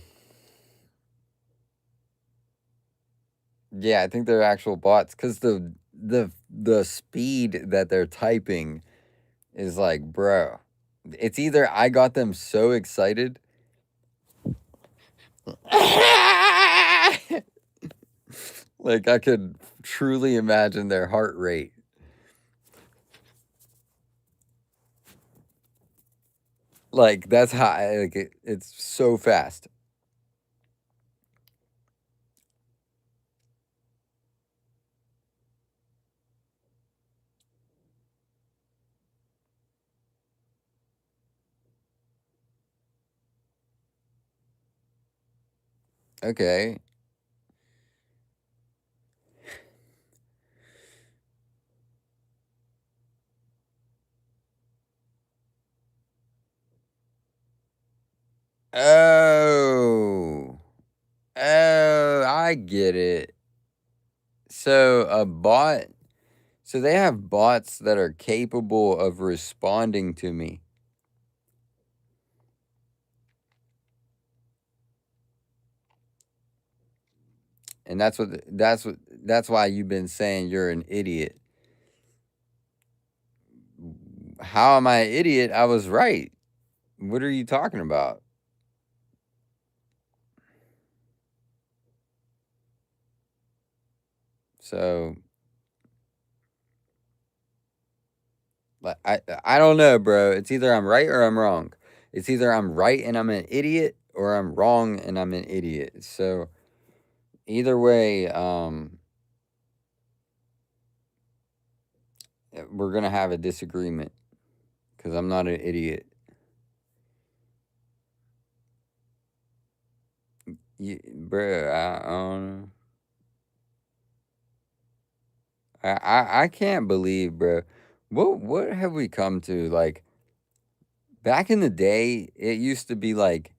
yeah, I think they're actual bots because the speed that they're typing is like, bro. It's either I got them so excited. Like I could truly imagine their heart rate. Like that's high. Like it's so fast. Okay. Oh. Oh, I get it. So a bot, so they have bots that are capable of responding to me. And that's why you've been saying you're an idiot. How am I an idiot? I was right. What are you talking about? So like I don't know, bro. It's either I'm right or I'm wrong. It's either I'm right and I'm an idiot or I'm wrong and I'm an idiot. So either way, we're gonna have a disagreement because I'm not an idiot. Bro, I don't know. I can't believe, bro. What have we come to? Like back in the day, it used to be like,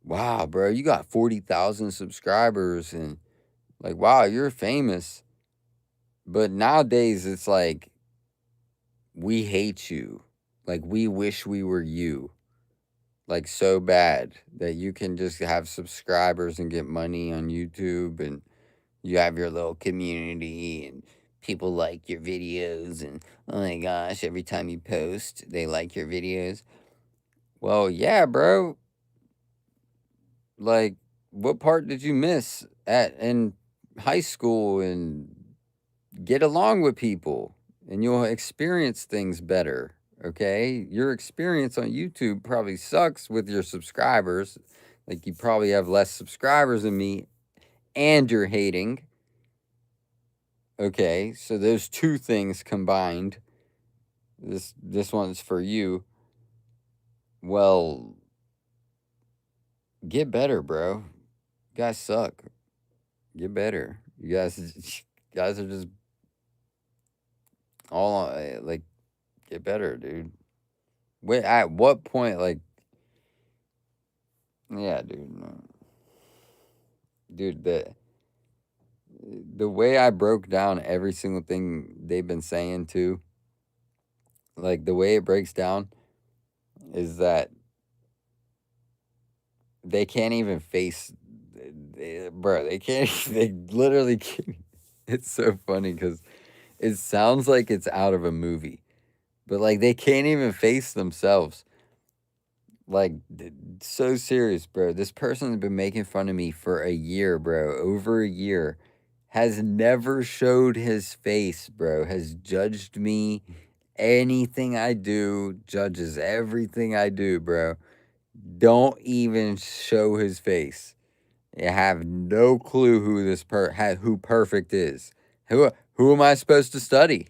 wow, bro, you got 40,000 subscribers and like, wow, you're famous. But nowadays, it's like, we hate you. Like, we wish we were you. Like, so bad that you can just have subscribers and get money on YouTube and you have your little community and people like your videos. And oh my gosh, every time you post, they like your videos. Well, yeah, bro. Like, what part did you miss at in high school and get along with people and you'll experience things better. Okay. Your experience on YouTube probably sucks with your subscribers. Like you probably have less subscribers than me and you're hating. Okay. So those two things combined. This one's for you. Well, get better, bro. You guys suck. Get better. You guys are just all like get better, dude. Wait, at what point, like, yeah, dude, no. Dude, the way I broke down every single thing they've been saying too, like the way it breaks down is that they can't even face, bro. They can't. They literally can't. It's so funny because it sounds like it's out of a movie, but like they can't even face themselves. Like, so serious, bro. This person's been making fun of me for a year, bro. Over a year. Has never showed his face, bro. Has judged me. Anything I do, judges everything I do, bro. Don't even show his face. I have no clue who who perfect is. Who am I supposed to study?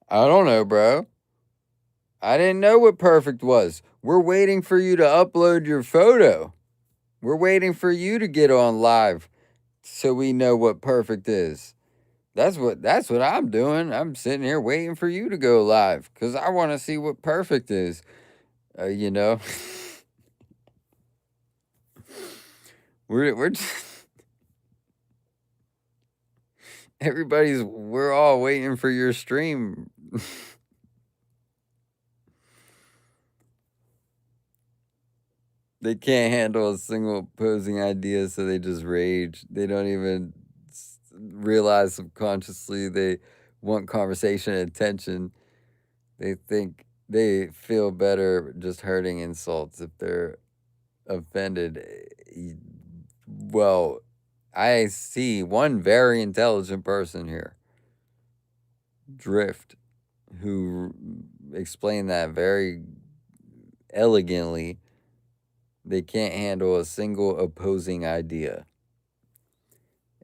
I don't know, bro. I didn't know what perfect was. We're waiting for you to upload your photo. We're waiting for you to get on live so we know what perfect is. That's what I'm doing. I'm sitting here waiting for you to go live cuz I want to see what perfect is. You know. we're we're all waiting for your stream. They can't handle a single opposing idea, so they just rage. They don't even realize subconsciously they want conversation and attention. They think they feel better just hurting insults if they're offended. Well, I see one very intelligent person here, Drift, who explained that very elegantly. They can't handle a single opposing idea.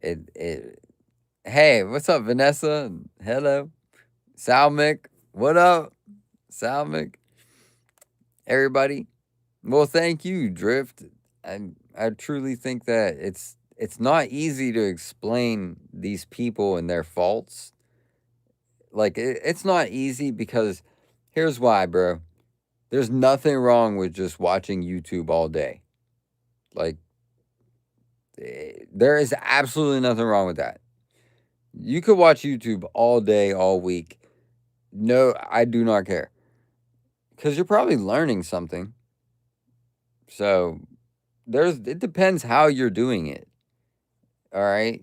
Hey, what's up, Vanessa? Hello. Salmic, what up? Salmic. Everybody. Well, thank you, Drift. I truly think that it's not easy to explain these people and their faults. Like it's not easy because here's why, bro. There's nothing wrong with just watching YouTube all day. Like there is absolutely nothing wrong with that. You could watch YouTube all day, all week. No, I do not care. Because you're probably learning something. So it depends how you're doing it. All right.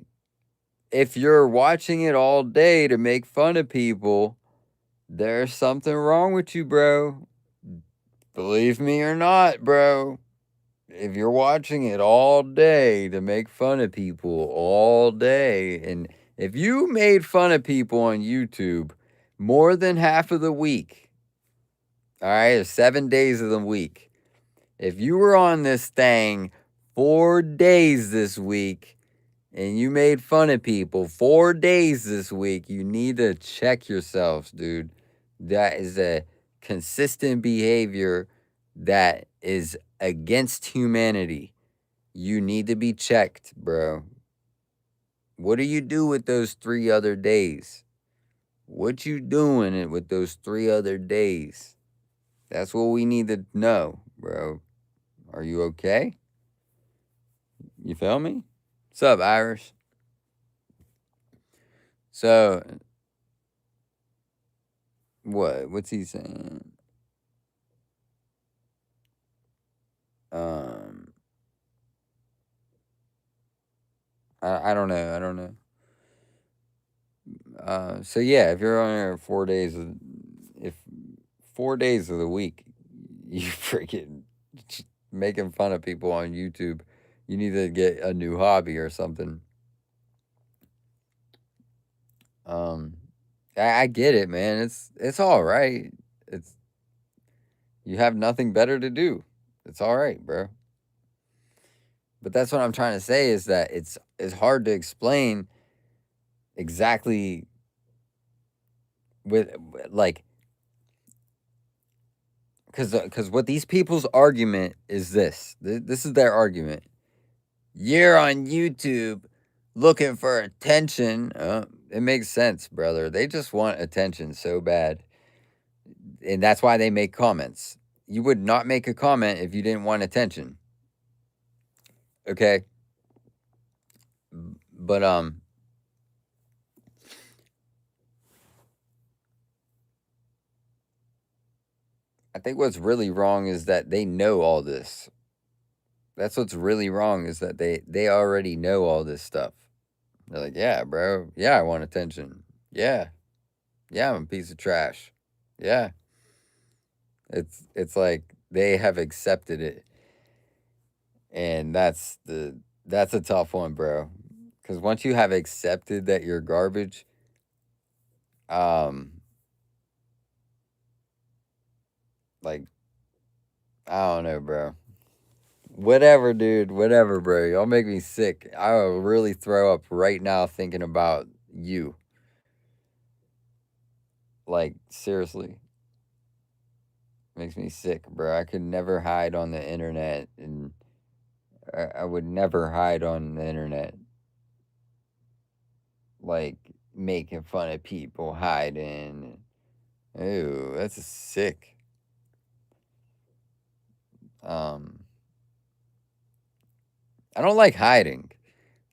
If you're watching it all day to make fun of people, there's something wrong with you, bro. Believe me or not, bro. If you're watching it all day to make fun of people all day, and if you made fun of people on YouTube more than half of the week, all right, 7 days of the week, if you were on this thing 4 days this week and you made fun of people 4 days this week, you need to check yourselves, dude. That is a consistent behavior that is against humanity. You need to be checked, bro. What do you do with those 3 other days? What you doing with those 3 other days? That's what we need to know, bro. Are you okay? You feel me? What's up, Irish? So, what's he saying? I don't know. I don't know. So yeah, if you're on there 4 days, if 4 days of the week, you freaking making fun of people on YouTube, you need to get a new hobby or something. I get it, man. It's all right. It's you have nothing better to do. It's all right, bro. But that's what I'm trying to say is that it's hard to explain exactly with like because what these people's argument is this. This is their argument. You're on YouTube looking for attention. It makes sense, brother. They just want attention so bad. And that's why they make comments. You would not make a comment if you didn't want attention. Okay? But I think what's really wrong is that they know all this. That's what's really wrong is that they already know all this stuff. They're like, yeah, bro. Yeah, I want attention. Yeah. Yeah, I'm a piece of trash. Yeah. It's like they have accepted it. And that's a tough one, bro. Cuz once you have accepted that you're garbage, like I don't know, bro. Whatever, dude. Whatever, bro. Y'all make me sick. I will really throw up right now thinking about you. Like, seriously. Makes me sick, bro. I could never hide on the internet, and I would never hide on the internet. Like, making fun of people, hiding. Ew, that's sick. I don't like hiding.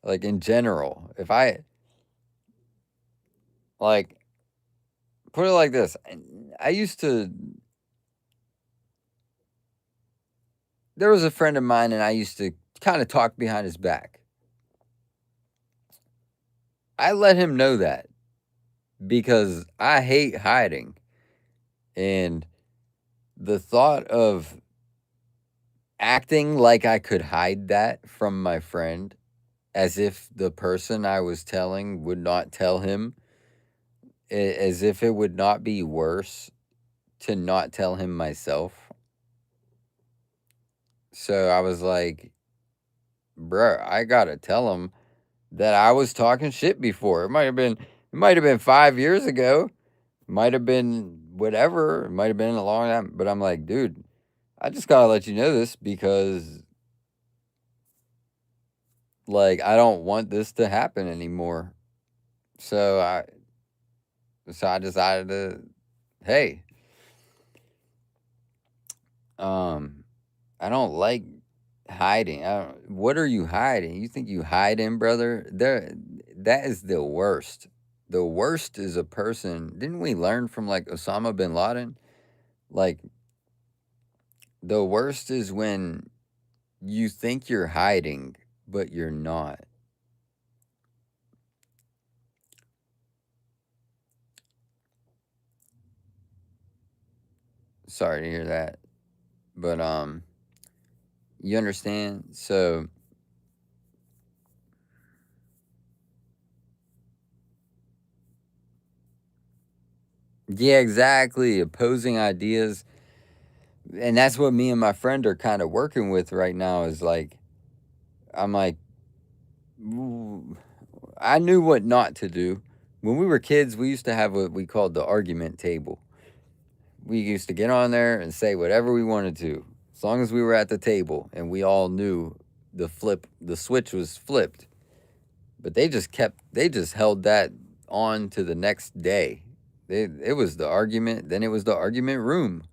Like, in general. If I, like, put it like this. I used to there was a friend of mine, and I used to kind of talk behind his back. I let him know that because I hate hiding. And the thought of acting like I could hide that from my friend, as if the person I was telling would not tell him, as if it would not be worse to not tell him myself. So I was like, bruh, I gotta tell him that I was talking shit before. It might have been 5 years ago. Might have been whatever. It might have been a long time. But I'm like, dude, I just gotta let you know this because like I don't want this to happen anymore. So I decided to, hey, I don't like hiding. What are you hiding? You think you hiding, brother? That is the worst. The worst is a person. Didn't we learn from like Osama bin Laden? Like the worst is when you think you're hiding, but you're not. Sorry to hear that. But you understand? So yeah, exactly. Opposing ideas. And that's what me and my friend are kind of working with right now is like I'm like I knew what not to do. When we were kids, we used to have what we called the argument table. We used to get on there and say whatever we wanted to, as long as we were at the table and we all knew the switch was flipped. But they just held that on to the next day. It was the argument, then it was the argument room,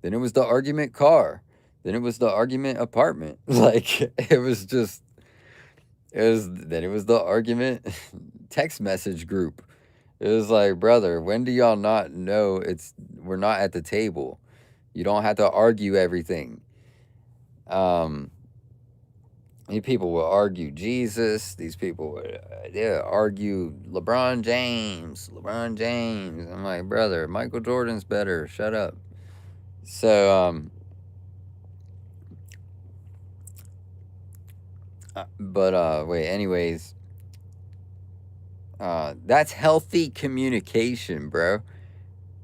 then it was the argument car, then it was the argument apartment. Like it was the argument text message group. It was like, brother, when do y'all not know we're not at the table? You don't have to argue everything. Um, these people will argue Jesus. These people would argue LeBron James. LeBron James. I'm like, brother, Michael Jordan's better. Shut up. So, wait. Anyways, that's healthy communication, bro.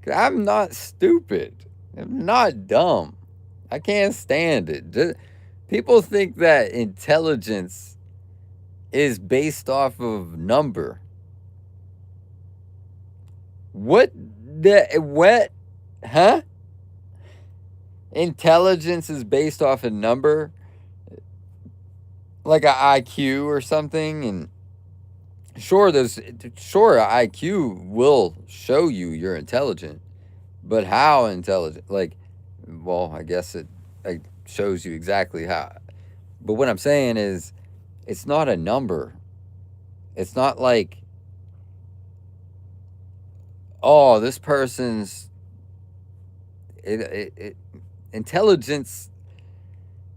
'Cause I'm not stupid. I'm not dumb. I can't stand it. People think that intelligence is based off of number. What? Huh? Intelligence is based off a number, like a IQ or something, and sure, IQ will show you you're intelligent, but how intelligent? Like, well, I guess it shows you exactly how. But what I'm saying is, it's not a number. It's not like, oh, this person's intelligence.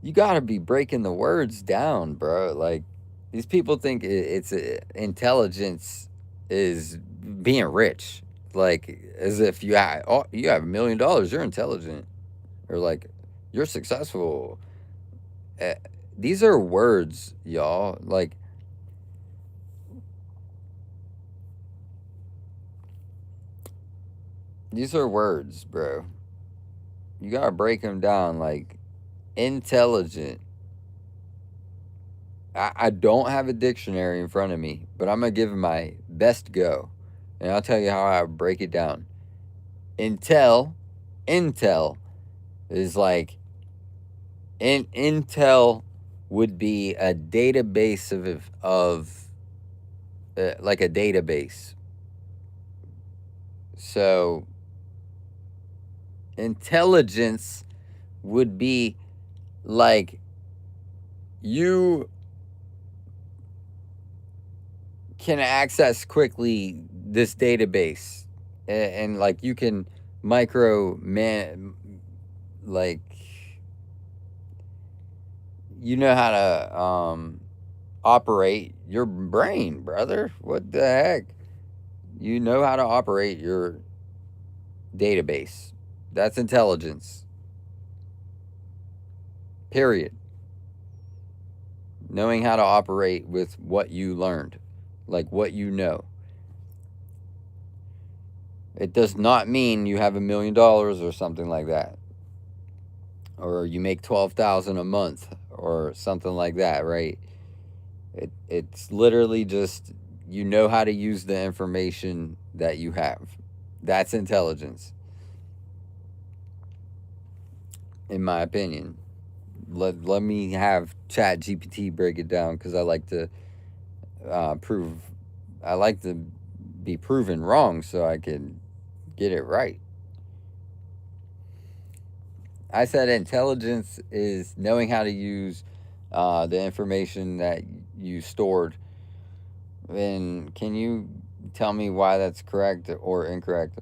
You got to be breaking the words down, bro. Like these people think it's intelligence is being rich, like as if you have $1 million, you're intelligent, or like you're successful. Uh, these are words, y'all. Like these are words, bro. You gotta break them down. Like intelligent. I don't have a dictionary in front of me, but I'm gonna give it my best go, and I'll tell you how I break it down. Intel is like Intel would be a database of like a database. So intelligence would be like you can access quickly this database, and like you can micro man like you know how to operate your brain, brother. What the heck? You know how to operate your database. That's intelligence. Period. Knowing how to operate with what you learned, like what you know. It does not mean you have $1 million or something like that, or you make 12,000 a month or something like that, right? It's literally just you know how to use the information that you have. That's intelligence, in my opinion. Let me have Chat GPT break it down because I like to prove. I like to be proven wrong so I can get it right. I said intelligence is knowing how to use the information that you stored. And can you tell me why that's correct or incorrect?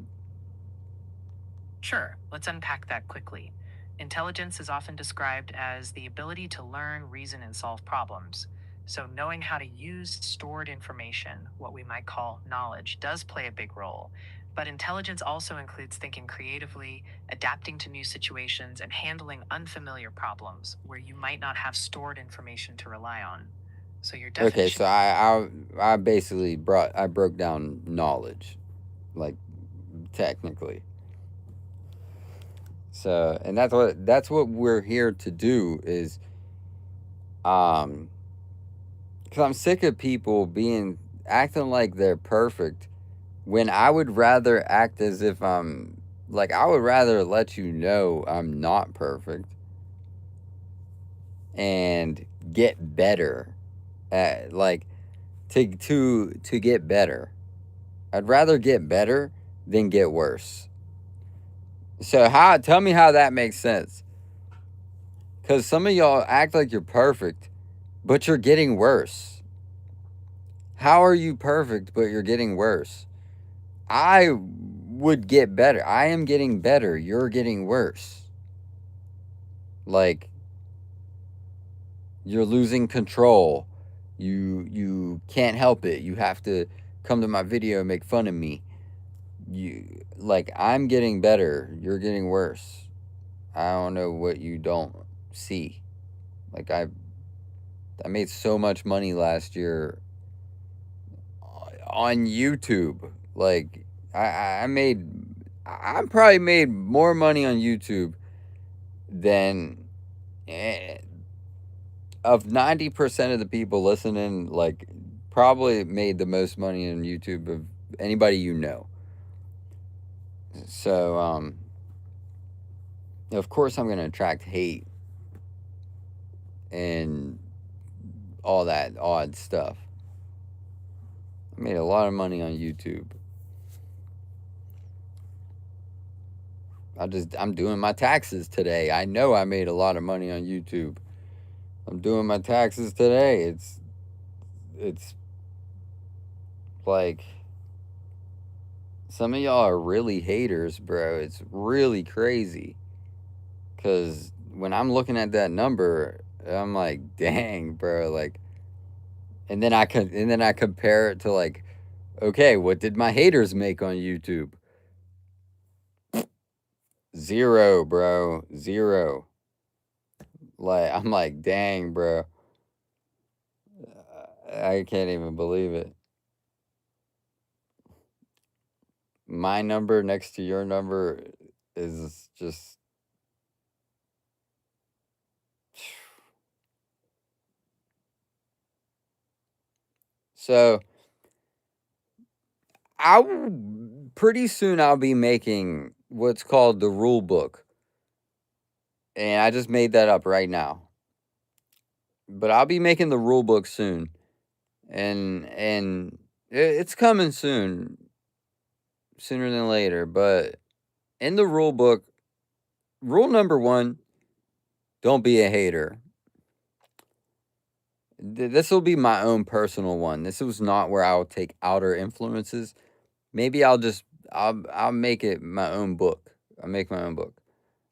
Sure, let's unpack that quickly. Intelligence is often described as the ability to learn, reason, and solve problems. So, knowing how to use stored information, what we might call knowledge, does play a big role. But intelligence also includes thinking creatively, adapting to new situations, and handling unfamiliar problems where you might not have stored information to rely on. So, your Okay, definition. so I basically I broke down knowledge, like technically. So, and that's what we're here to do is um cuz I'm sick of people being acting like they're perfect when I would rather act as if I'm like I would rather let you know I'm not perfect and get better at like to get better. I'd rather get better than get worse. So how tell me how that makes sense? Cuz some of y'all act like you're perfect, but you're getting worse. How are you perfect but you're getting worse? I would get better. I am getting better. You're getting worse. Like you're losing control. You can't help it. You have to come to my video and make fun of me. You like I'm getting better. You're getting worse. I don't know what you don't see. Like I made so much money last year on YouTube. Like I made I probably made more money on YouTube than eh, of 90% of the people listening, like probably made the most money on YouTube of anybody you know. So of course I'm going to attract hate and all that odd stuff. I made a lot of money on YouTube. I'm doing my taxes today. I know I made a lot of money on YouTube. I'm doing my taxes today. It's like some of y'all are really haters, bro. It's really crazy. Cause when I'm looking at that number, I'm like, dang, bro. Like, and then I compare it to like, okay, what did my haters make on YouTube? Zero, bro. Zero. Like, I'm like, dang, bro. I can't even believe it. My number next to your number is just so pretty soon I'll be making what's called the rule book. And I just made that up right now. But I'll be making the rule book soon. And it's coming soon, sooner than later, but in the rule book, rule number 1, don't be a hater. This will be my own personal one. This was not where I'll take outer influences. Maybe I'll make it my own book. I'll make my own book.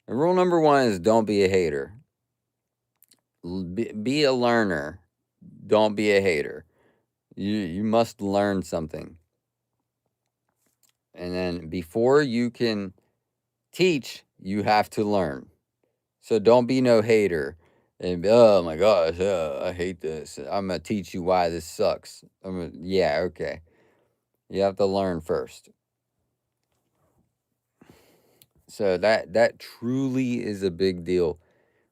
And rule number 1 is don't be a hater. Be a learner. Don't be a hater. You must learn something. And then before you can teach, you have to learn. So don't be no hater and be, oh my gosh, I hate this. I'm gonna teach you why this sucks. Yeah, okay. You have to learn first. So that truly is a big deal.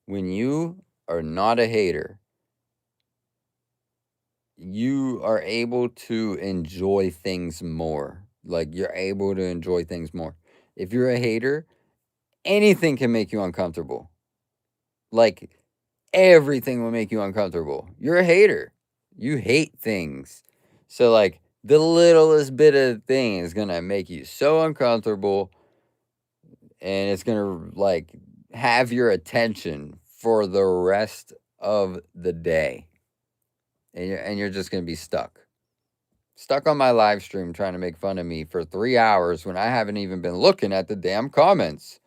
When you are not a hater, you are able to enjoy things more. Like you're able to enjoy things more. If you're a hater, anything can make you uncomfortable. Like everything will make you uncomfortable. You're a hater. You hate things. So like the littlest bit of thing is going to make you so uncomfortable, and it's going to like have your attention for the rest of the day. And you're just going to be stuck on my live stream trying to make fun of me for 3 hours when I haven't even been looking at the damn comments.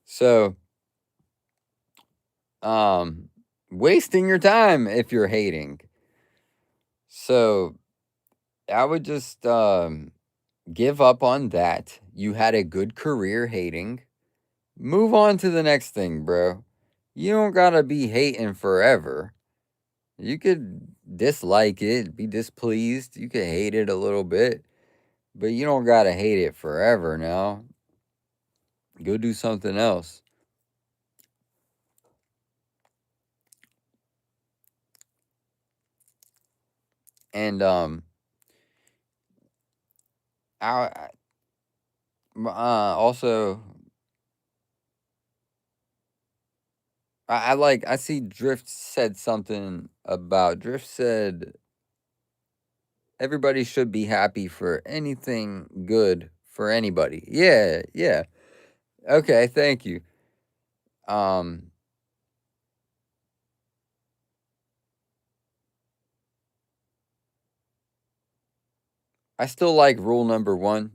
So, wasting your time if you're hating. So, I would just give up on that. You had a good career hating. Move on to the next thing, bro. You don't got to be hating forever. You could dislike it, be displeased. You could hate it a little bit, but you don't got to hate it forever now. Go do something else. And I also I see Drift said something about Drift said everybody should be happy for anything good for anybody. Yeah, yeah. Okay, thank you. I still like rule number 1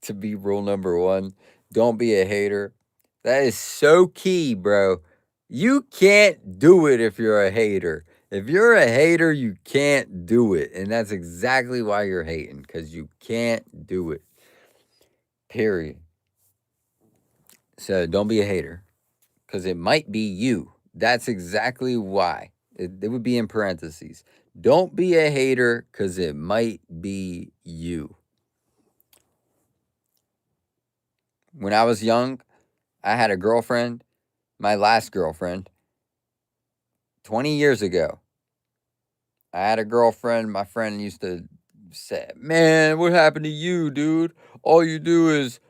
to be rule number 1. Don't be a hater. That is so key, bro. You can't do it if you're a hater. If you're a hater, you can't do it. And that's exactly why you're hating, because you can't do it. Period. So don't be a hater, because it might be you. That's exactly why. It would be in parentheses. Don't be a hater, because it might be you. When I was young, I had a girlfriend, my last girlfriend, 20 years ago. I had a girlfriend. My friend used to say, "Man, what happened to you, dude? All you do is,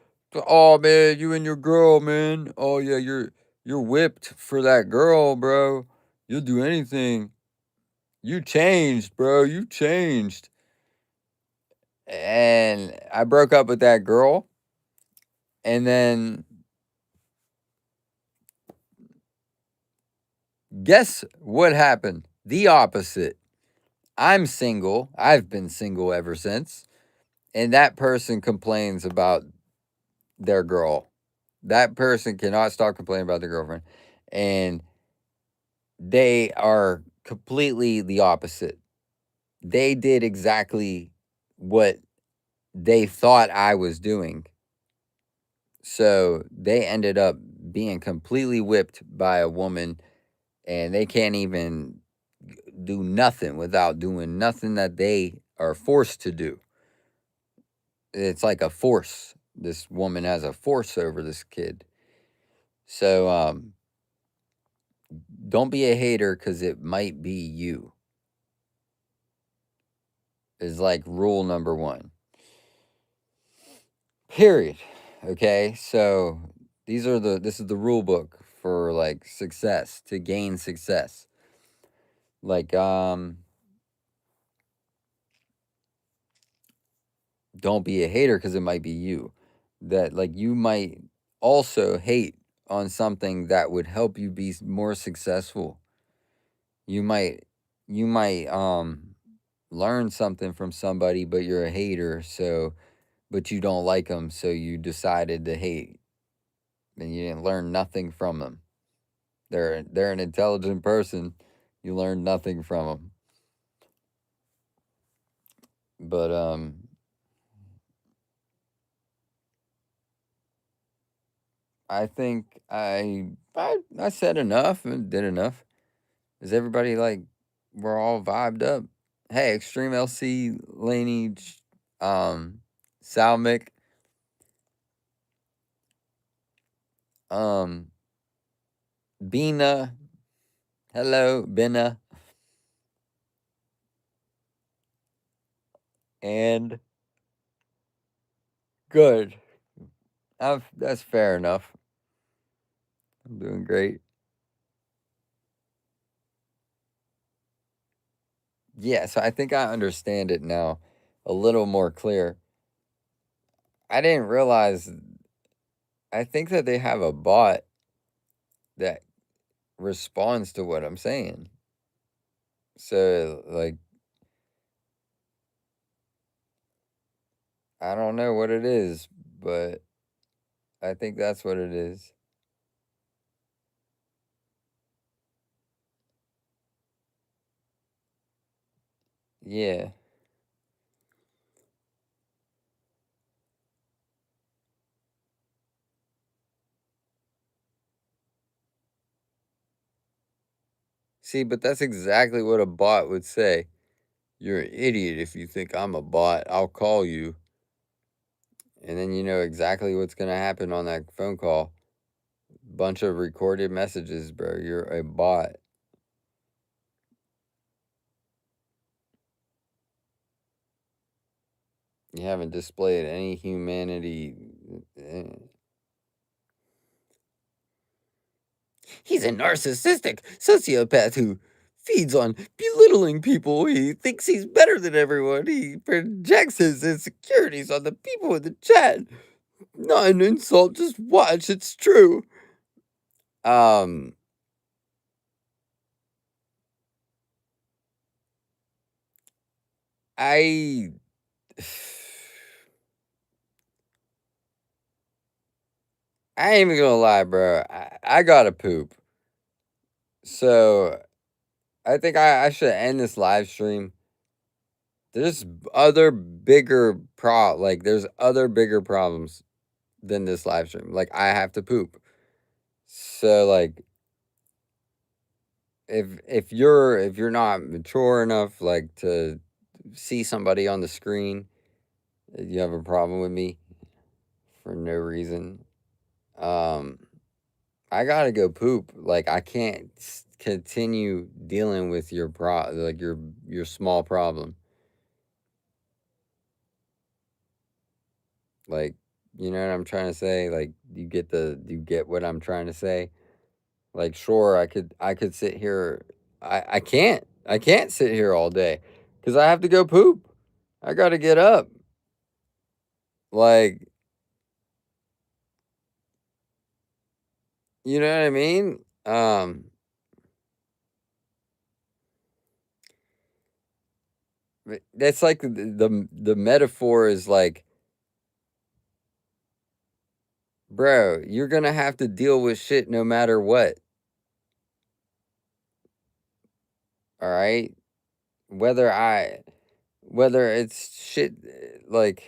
oh man, you and your girl, man. Oh yeah, you're whipped for that girl, bro. You'll do anything. You changed, bro. You changed." And I broke up with that girl, and then guess what happened? The opposite. I'm single. I've been single ever since. And that person complains about their girl. That person cannot stop complaining about their girlfriend. And they are completely the opposite. They did exactly what they thought I was doing. So they ended up being completely whipped by a woman, and they can't even do nothing without doing nothing that they are forced to do. It's like a force. This woman has a force over this kid. So don't be a hater, because it might be you. Is like rule number 1. Period. Okay? So this is the rule book for like success, to gain success. Like don't be a hater, because it might be you. That like you might also hate on something that would help you be more successful. You might learn something from somebody, but you're a hater, so but you don't like them, so you decided to hate, and you didn't learn nothing from them. They're an intelligent person. You learn nothing from them. But I think I said enough and did enough. Is everybody like we're all vibed up? Hey, Extreme LC, Laney, Salmic, um, Bina. Hello, Bina. And good. That's fair enough. I'm doing great. Yeah, so I think I understand it now a little more clear. I didn't realize I think that they have a bot that responds to what I'm saying. So like I don't know what it is, but I think that's what it is. Yeah. See, but that's exactly what a bot would say. You're an idiot if you think I'm a bot. I'll call you. And then you know exactly what's going to happen on that phone call. Bunch of recorded messages, bro. You're a bot. You haven't displayed any humanity. He's a narcissistic sociopath who feeds on belittling people. He thinks he's better than everyone. He projects his insecurities on the people in the chat. Not an insult, just watch, it's true. Um I I ain't even gonna lie, bro. I gotta poop. So I think I should end this live stream. There's other bigger there's other bigger problems than this live stream. Like I have to poop. So like if you're not mature enough like to see somebody on the screen, you have a problem with me for no reason. Um I gotta go poop. Like I can't continue dealing with your small problem. Like you know what I'm trying to say? Like you get what I'm trying to say? Like sure I could sit here. I can't sit here all day because I have to go poop. I gotta get up. Like you know what I mean? That's like the metaphor is like, bro, you're gonna have to deal with shit no matter what. All right, whether I whether it's shit like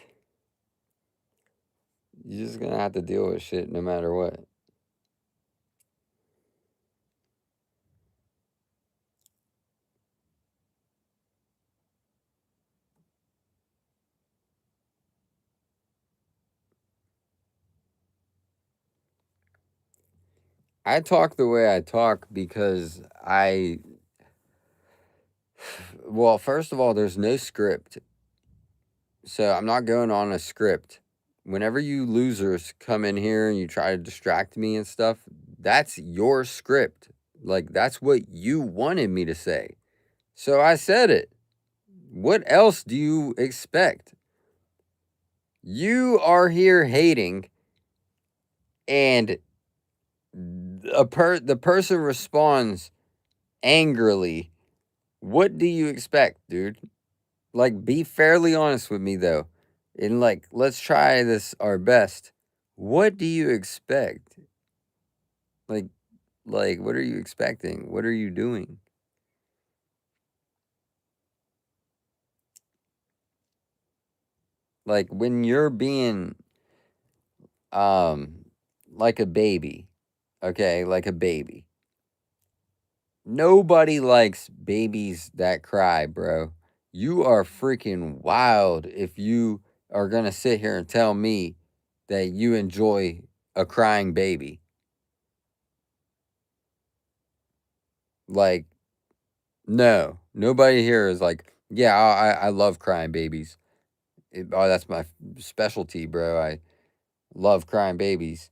you're just gonna have to deal with shit no matter what. I talk the way I talk because well, first of all, there's no script. So I'm not going on a script. Whenever you losers come in here and you try to distract me and stuff, that's your script. Like, that's what you wanted me to say. So I said it. What else do you expect? You are here hating, and the person responds angrily. What do you expect, dude? Like, be fairly honest with me, though. And, like, let's try this our best. What do you expect? Like, Like, what are you expecting? What are you doing? Like when you're being um like a baby, okay? Like a baby. Nobody likes babies that cry, bro. You are freaking wild if you are going to sit here and tell me that you enjoy a crying baby. Like, no, nobody here is like, yeah, I love crying babies. Oh, that's my specialty, bro. I love crying babies.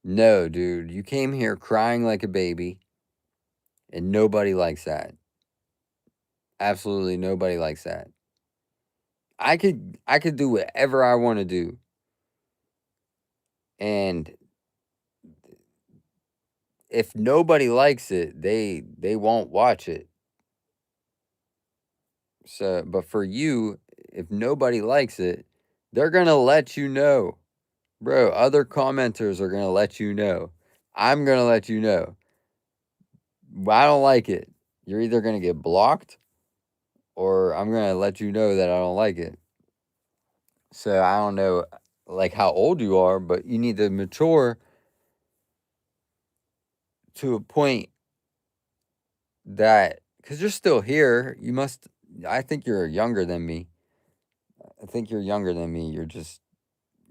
No, dude, you came here crying like a baby, and nobody likes that. Absolutely nobody likes that. I could do whatever I want to do, and if nobody likes it, they won't watch it. So, but for you, if nobody likes it, they're gonna let you know, bro. Other commenters are gonna let you know. I'm gonna let you know. I don't like it. You're either gonna get blocked, or I'm gonna let you know that I don't like it. So I don't know, like how old you are, but you need to mature to a point that because you're still here, you must. I think you're younger than me. I think you're younger than me. You're just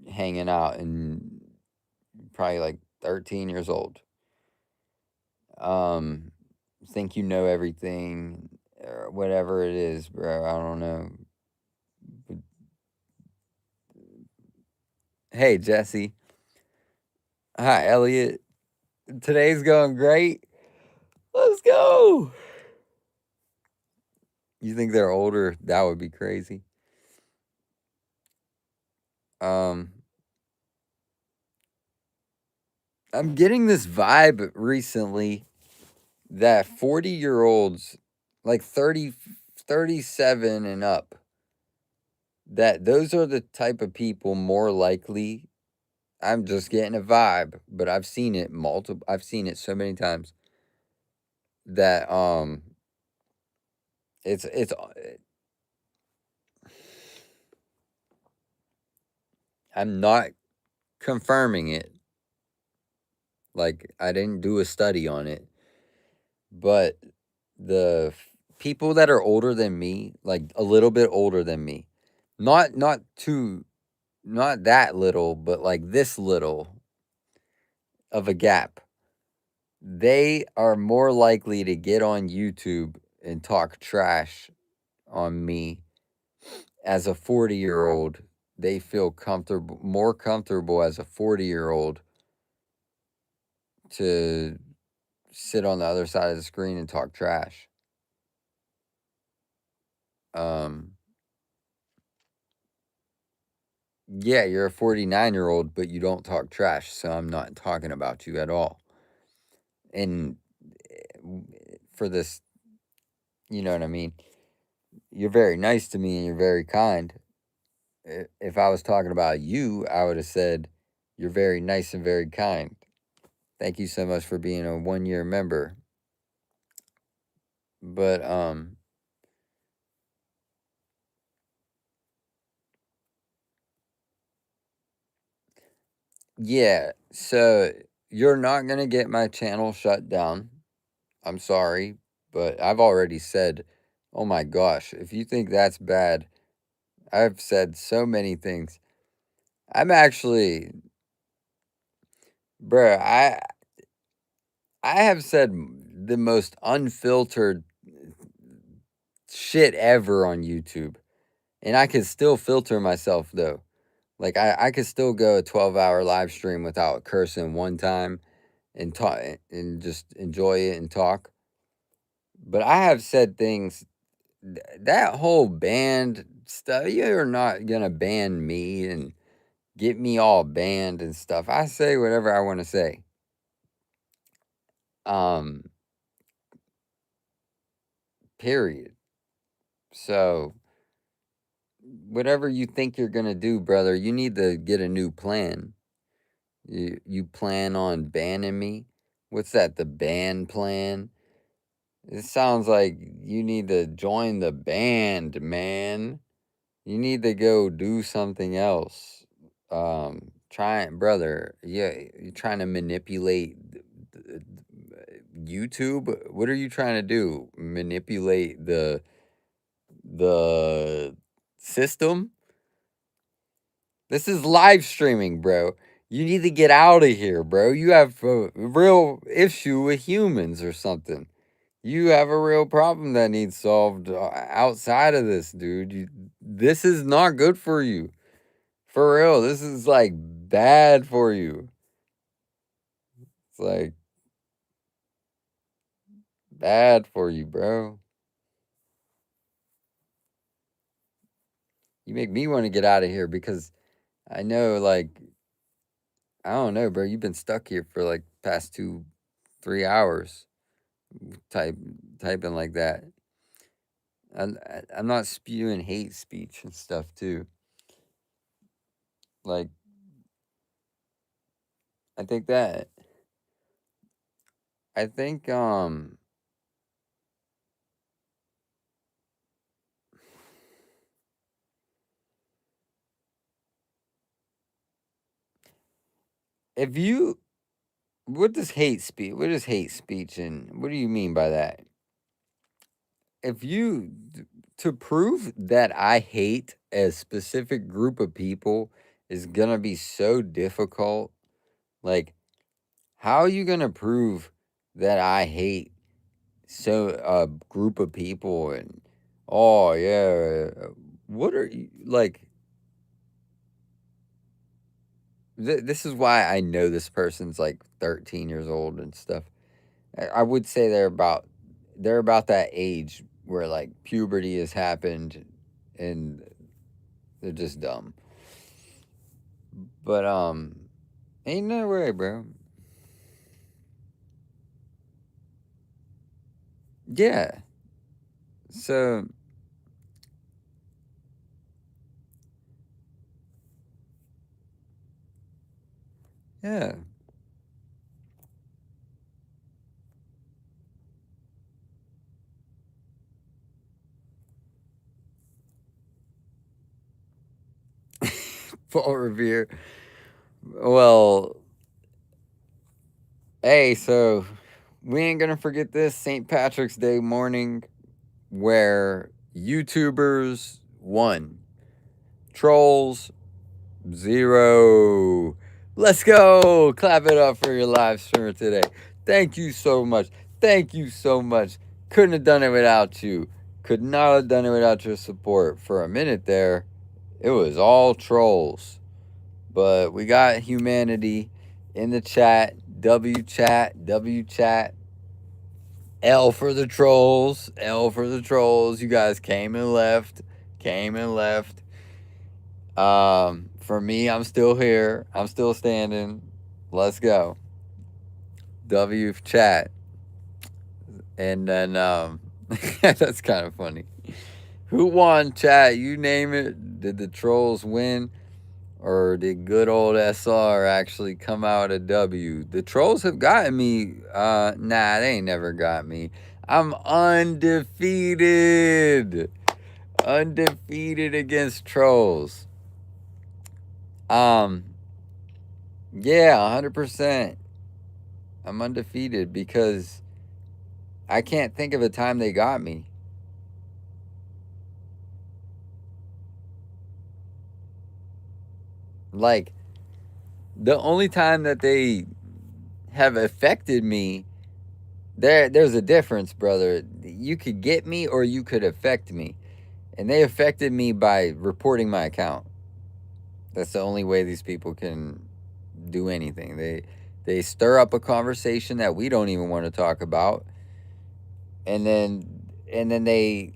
hanging out and probably like 13 years old. Um, think you know everything or whatever it is, bro. I don't know. But, hey, Jesse. Hi, Elliot. Today's going great. Let's go. You think they're older? That would be crazy. Um, I'm getting this vibe recently that 40-year-olds, like 30, 37 and up, that those are the type of people more likely. I'm just getting a vibe, but I've seen it so many times that it's I'm not confirming it. Like I didn't do a study on it, but people that are older than me, like a little bit older than me, not too not that little, but like this little of a gap, they are more likely to get on YouTube and talk trash on me as a 40-year-old. They feel more comfortable as a 40-year-old to sit on the other side of the screen and talk trash. Um, yeah, you're a 49-year-old, but you don't talk trash, so I'm not talking about you at all. And for this, you know what I mean? You're very nice to me and you're very kind. If I was talking about you, I would have said, you're very nice and very kind. Thank you so much for being a 1-year member. But, yeah, so you're not going to get my channel shut down. I'm sorry, but I've already said, oh my gosh, if you think that's bad, I've said so many things. I'm actually, bruh, I have said the most unfiltered shit ever on YouTube. And I could still filter myself though. Like I could still go a 12-hour live stream without cursing one time and talk and just enjoy it and talk. But I have said things that whole band stuff, you're not gonna ban me and get me all banned and stuff. I say whatever I want to say. Um, period. So whatever you think you're gonna do, brother, you need to get a new plan. You plan on banning me? What's that? The band plan? It sounds like you need to join the band, man. You need to go do something else. Brother. Yeah, you're trying to manipulate YouTube. What are you trying to do? Manipulate the system? This is live streaming, bro. You need to get out of here, bro. You have a real issue with humans or something. You have a real problem that needs solved outside of this, dude. This is not good for you. For real. This is like bad for you. It's like bad for you, bro. You make me want to get out of here because I know, like, I don't know, bro. You've been stuck here for like past 3 hours type typing like that. I'm not spewing hate speech and stuff too. Like, I think that I think if you what is hate speech and what do you mean by that? If you To prove that I hate a specific group of people is gonna be so difficult. Like, how are you gonna prove that I hate a group of people and oh yeah, what are you like? This is why I know this person's like 13 years old and stuff. I would say they're about that age where like puberty has happened and they're just dumb. But ain't no way, bro. Yeah. So yeah. Paul Revere. Well, hey, so we ain't gonna forget this St. Patrick's Day morning where YouTubers won, trolls 0. Let's go! Clap it up for your live streamer today. Thank you so much. Thank you so much. Couldn't have done it without you. Could not have done it without your support. For a minute there, it was all trolls. But we got humanity in the chat. W chat, W chat. L for the trolls. L for the trolls. You guys came and left. Came and left. For me, I'm still here. I'm still standing. Let's go. W chat. And then that's kind of funny. Who won, chat? You name it. Did the trolls win? Or did good old SR actually come out a W? The trolls have gotten me. Nah, they ain't never got me. I'm undefeated. Undefeated against trolls. Yeah, 100%. I'm undefeated because I can't think of a time they got me. Like, the only time that they have affected me, there's a difference, brother. You could get me or you could affect me. And they affected me by reporting my account. That's the only way these people can do anything. They stir up a conversation that we don't even want to talk about. And then they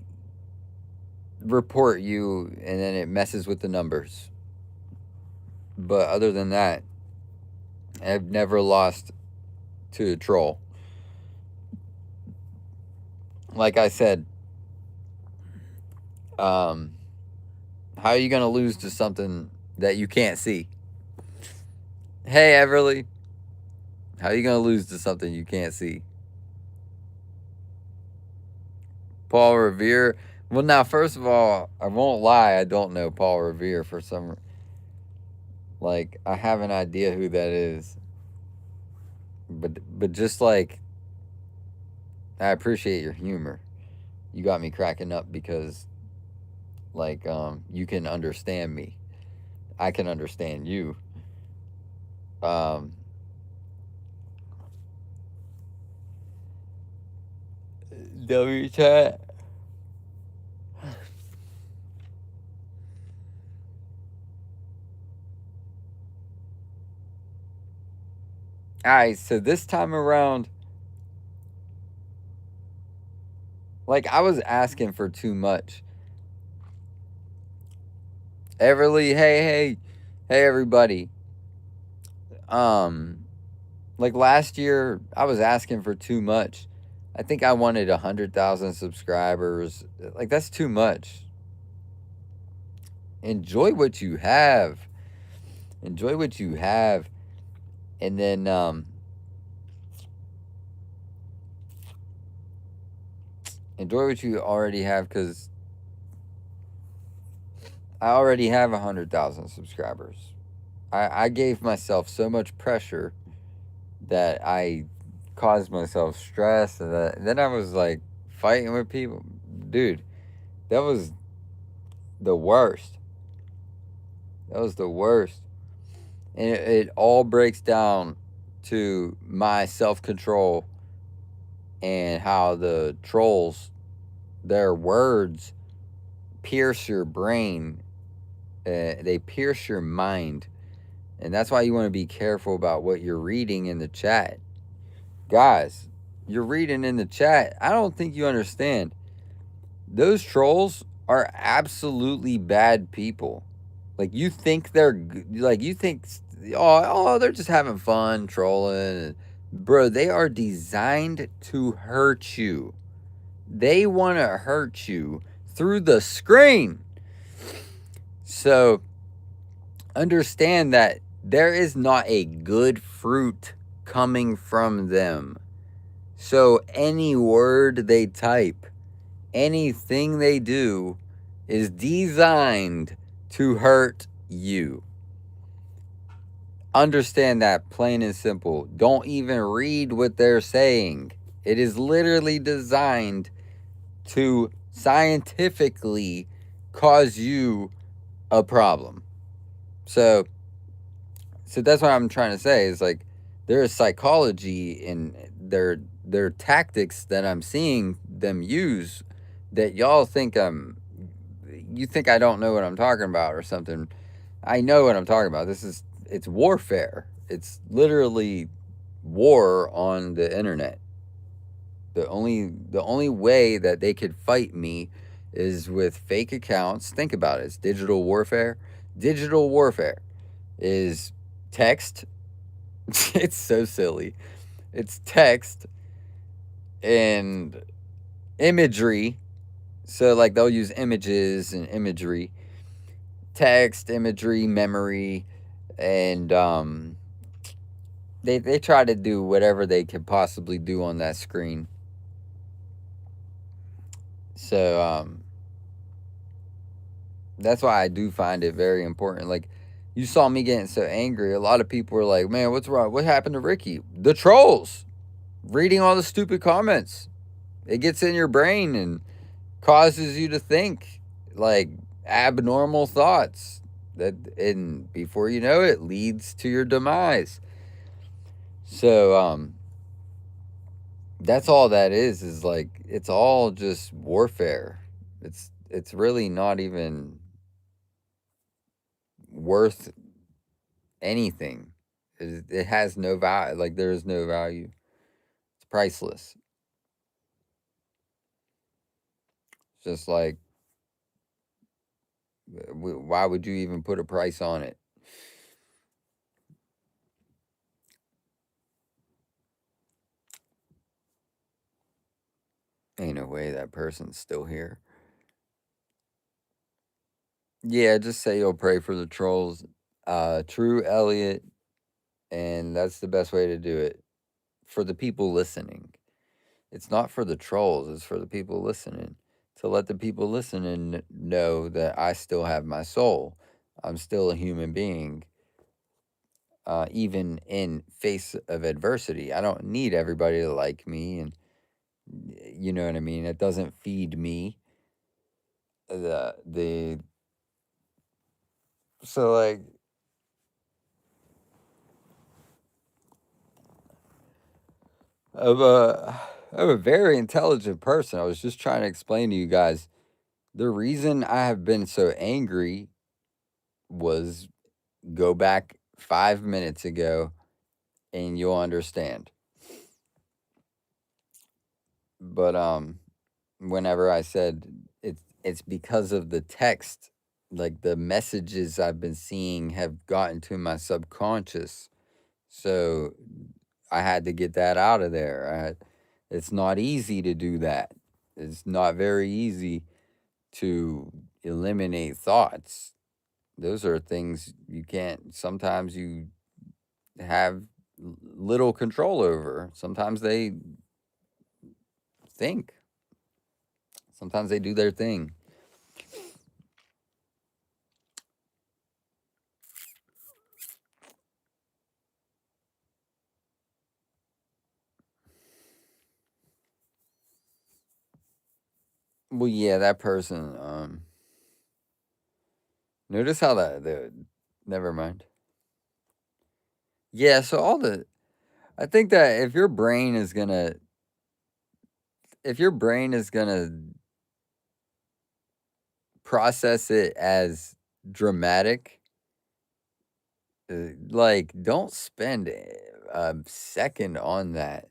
report you and then it messes with the numbers. But other than that, I've never lost to a troll. Like I said, how are you going to lose to something that you can't see? Hey, Everly. How are you gonna lose to something you can't see? Paul Revere. Well, now, first of all, I won't lie. I don't know Paul Revere for some. Like, I have an idea who that is, but just like, I appreciate your humor. You got me cracking up because, like, you can understand me. I can understand you. Um, W chat. All right, so this time around, like, I was asking for too much. Everly, hey, everybody. Um, like last year, I was asking for too much. I think I wanted 100,000 subscribers. Like, that's too much. Enjoy what you have. Enjoy what you have. And then, enjoy what you already have because I already have 100,000 subscribers. I gave myself so much pressure that I caused myself stress, and then I was like fighting with people. Dude, that was the worst. That was the worst. And it all breaks down to my self control and how the trolls, their words pierce your brain, they pierce your mind. And that's why you want to be careful about what you're reading in the chat. Guys, you're reading in the chat. I don't think you understand. Those trolls are absolutely bad people. Like, you think they're like, you think, oh, they're just having fun trolling. Bro, they are designed to hurt you. They want to hurt you through the screen. So understand that there is not a good fruit coming from them. So any word they type, anything they do is designed to hurt you. Understand that, plain and simple. Don't even read what they're saying. It is literally designed to scientifically cause you a problem. So that's what I'm trying to say is, like, there is psychology in their tactics that I'm seeing them use that y'all think you think I don't know what I'm talking about or something. I know what I'm talking about. It's warfare. It's literally war on the internet. The only way that they could fight me is with fake accounts. Think about it. It's digital warfare. Digital warfare is text. It's so silly. It's text and imagery. So, like, they'll use images and imagery, text, imagery, memory, and they try to do whatever they could possibly do on that screen. So that's why I do find it very important. Like, you saw me getting so angry. A lot of people were like, "Man, what's wrong? What happened to Ricky?" The trolls reading all the stupid comments. It gets in your brain and causes you to think like abnormal thoughts that, and before you know it, leads to your demise. So that's all that is like, it's all just warfare. It's really not even worth anything. It has no value. Like, there is no value. It's priceless. Just like, why would you even put a price on it? Ain't no way that person's still here. Yeah, just say you'll pray for the trolls. True Elliot, and that's the best way to do it. for the people listening. It's not for the trolls, it's for the people listening. To let the people listening know that I still have my soul. I'm still a human being, even in face of adversity. I don't need everybody to like me, and you know what I mean. It doesn't feed me. The so like I'm a very intelligent person. I was just trying to explain to you guys the reason I have been so angry was go back 5 minutes ago and you'll understand. But whenever I said it's because of the text, like the messages I've been seeing have gotten to my subconscious. So I had to get that out of there. It's not easy to do that. It's not very easy to eliminate thoughts. Those are things you can't, sometimes you have little control over. Sometimes they think, sometimes they do their thing. Well, yeah, that person, notice how never mind. Yeah, so I think that if your brain is gonna process it as dramatic, like, don't spend a second on that.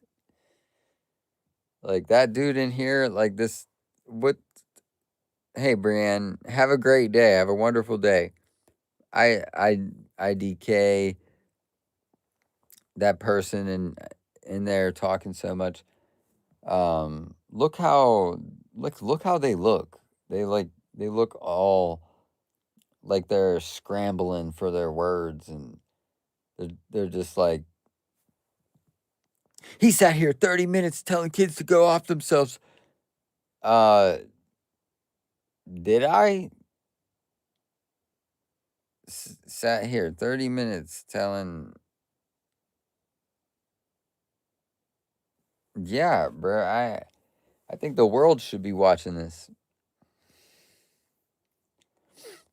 Like, that dude in here, like, what, hey, Brienne, have a great day. Have a wonderful day. I, I, IDK that person in there talking so much. Look how, look how they look. They look all like they're scrambling for their words, and they're just like, he sat here 30 minutes telling kids to go off themselves. Uh, did I sat here 30 minutes telling? Yeah, bro. I think the world should be watching this.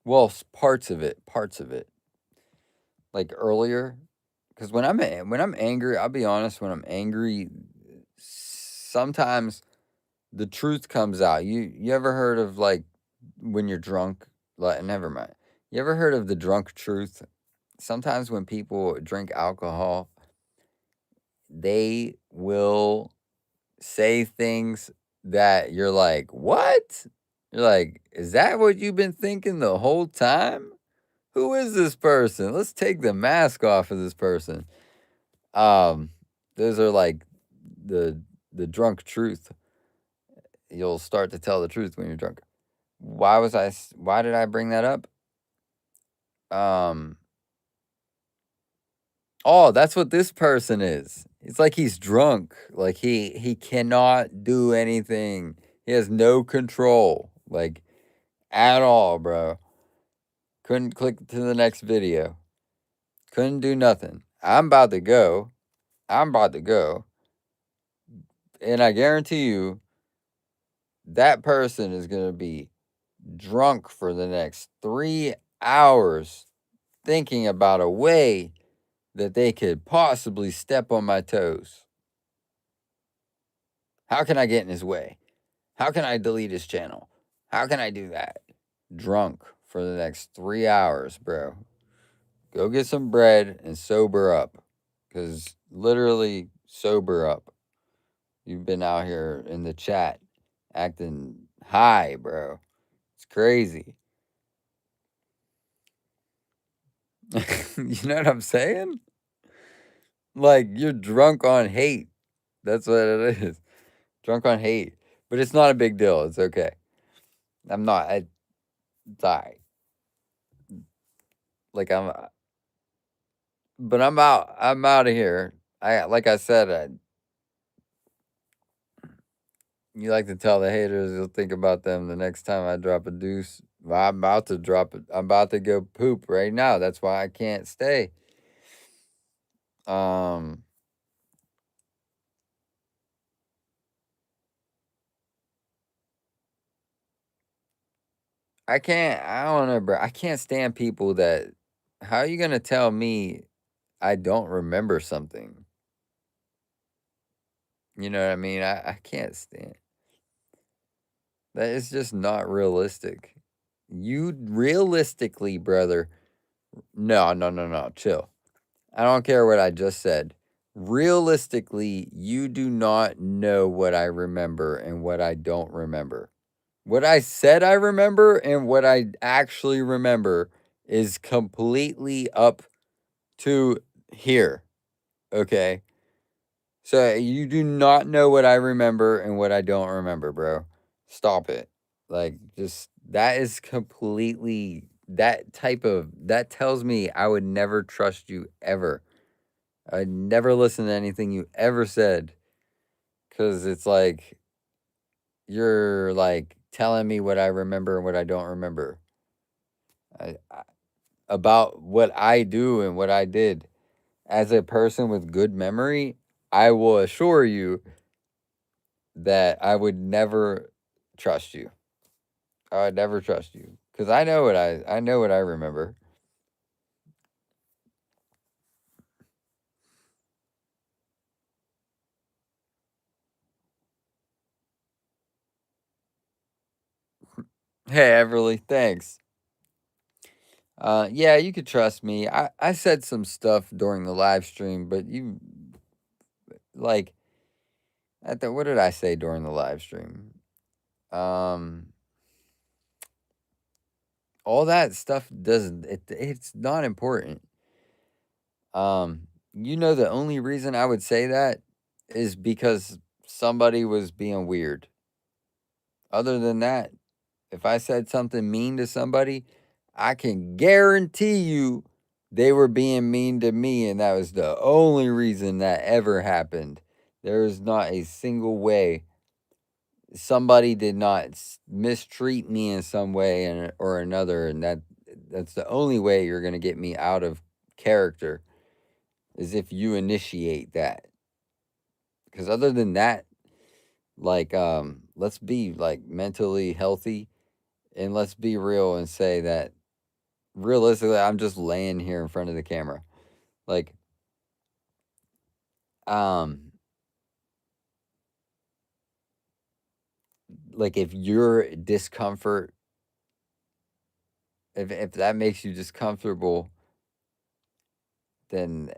Well, parts of it, parts of it. Like earlier, because when I'm angry, I'll be honest. When I'm angry, sometimes the truth comes out. You ever heard of like when you're drunk? Like, never mind. You ever heard of the drunk truth? Sometimes when people drink alcohol, they will say things that you're like, what? You're like, is that what you've been thinking the whole time? Who is this person? Let's take the mask off of this person. Um, those are like the drunk truth. You'll start to tell the truth when you're drunk. Why did I bring that up? Um, oh, that's what this person is. It's like he's drunk. Like he cannot do anything. He has no control. Like at all, bro. Couldn't click to the next video. Couldn't do nothing. I'm about to go. I'm about to go. And I guarantee you that person is going to be drunk for the next 3 hours thinking about a way that they could possibly step on my toes. How can I get in his way? How can I delete his channel? How can I do that? Drunk for the next 3 hours, bro. Go get some bread and sober up. Because literally, sober up. You've been out here in the chat acting high, bro. It's crazy. You know what I'm saying? Like, you're drunk on hate. That's what it is. Drunk on hate. But it's not a big deal. It's okay. I'm not. It's all right. Like, but I'm out. I'm out of here. Like I said, You like to tell the haters you'll think about them the next time I drop a deuce. Well, I'm about to drop it. I'm about to go poop right now. That's why I can't stay. Um, I can't. I don't know, bro. I can't stand people that. How are you gonna tell me I don't remember something? You know what I mean? I can't stand that. Is just not realistic. You realistically, brother. No, no, no, no. Chill. I don't care what I just said. Realistically, you do not know what I remember and what I don't remember. What I said I remember and what I actually remember is completely up to here. Okay. So you do not know what I remember and what I don't remember, bro. Stop it. Like, just that is completely that tells me I would never trust you ever. I'd never listen to anything you ever said because it's like you're like telling me what I remember and what I don't remember about what I do and what I did. As a person with good memory, I will assure you that I would never trust you. I would never trust you because I know what I remember. Hey Everly, thanks. Yeah, you could trust me. I said some stuff during the live stream, but you like what did I say during the live stream? Um, all that stuff doesn't it's not important. You know the only reason I would say that is because somebody was being weird. Other than that, if I said something mean to somebody, I can guarantee you they were being mean to me, and that was the only reason that ever happened. There is not a single way somebody did not mistreat me in some way or another, and that's the only way you're going to get me out of character is if you initiate that. Because other than that, like let's be like mentally healthy and let's be real and say that realistically I'm just laying here in front of the camera. Like um like if your discomfort, if that makes you discomfortable, then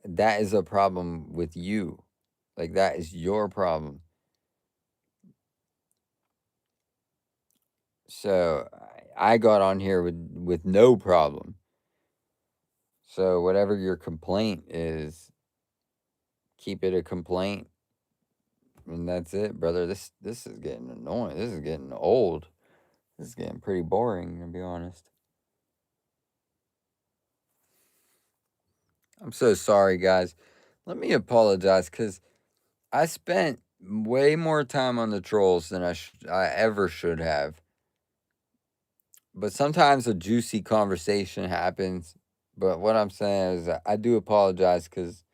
that is a problem with you. Like that is your problem. So I got on here with no problem. So whatever your complaint is, keep it a complaint, and that's it, brother. This is getting annoying. This is getting old. This is getting pretty boring, to be honest. I'm so sorry, guys. Let me apologize because I spent way more time on the trolls than I ever should have. But sometimes a juicy conversation happens. But what I'm saying is I do apologize because,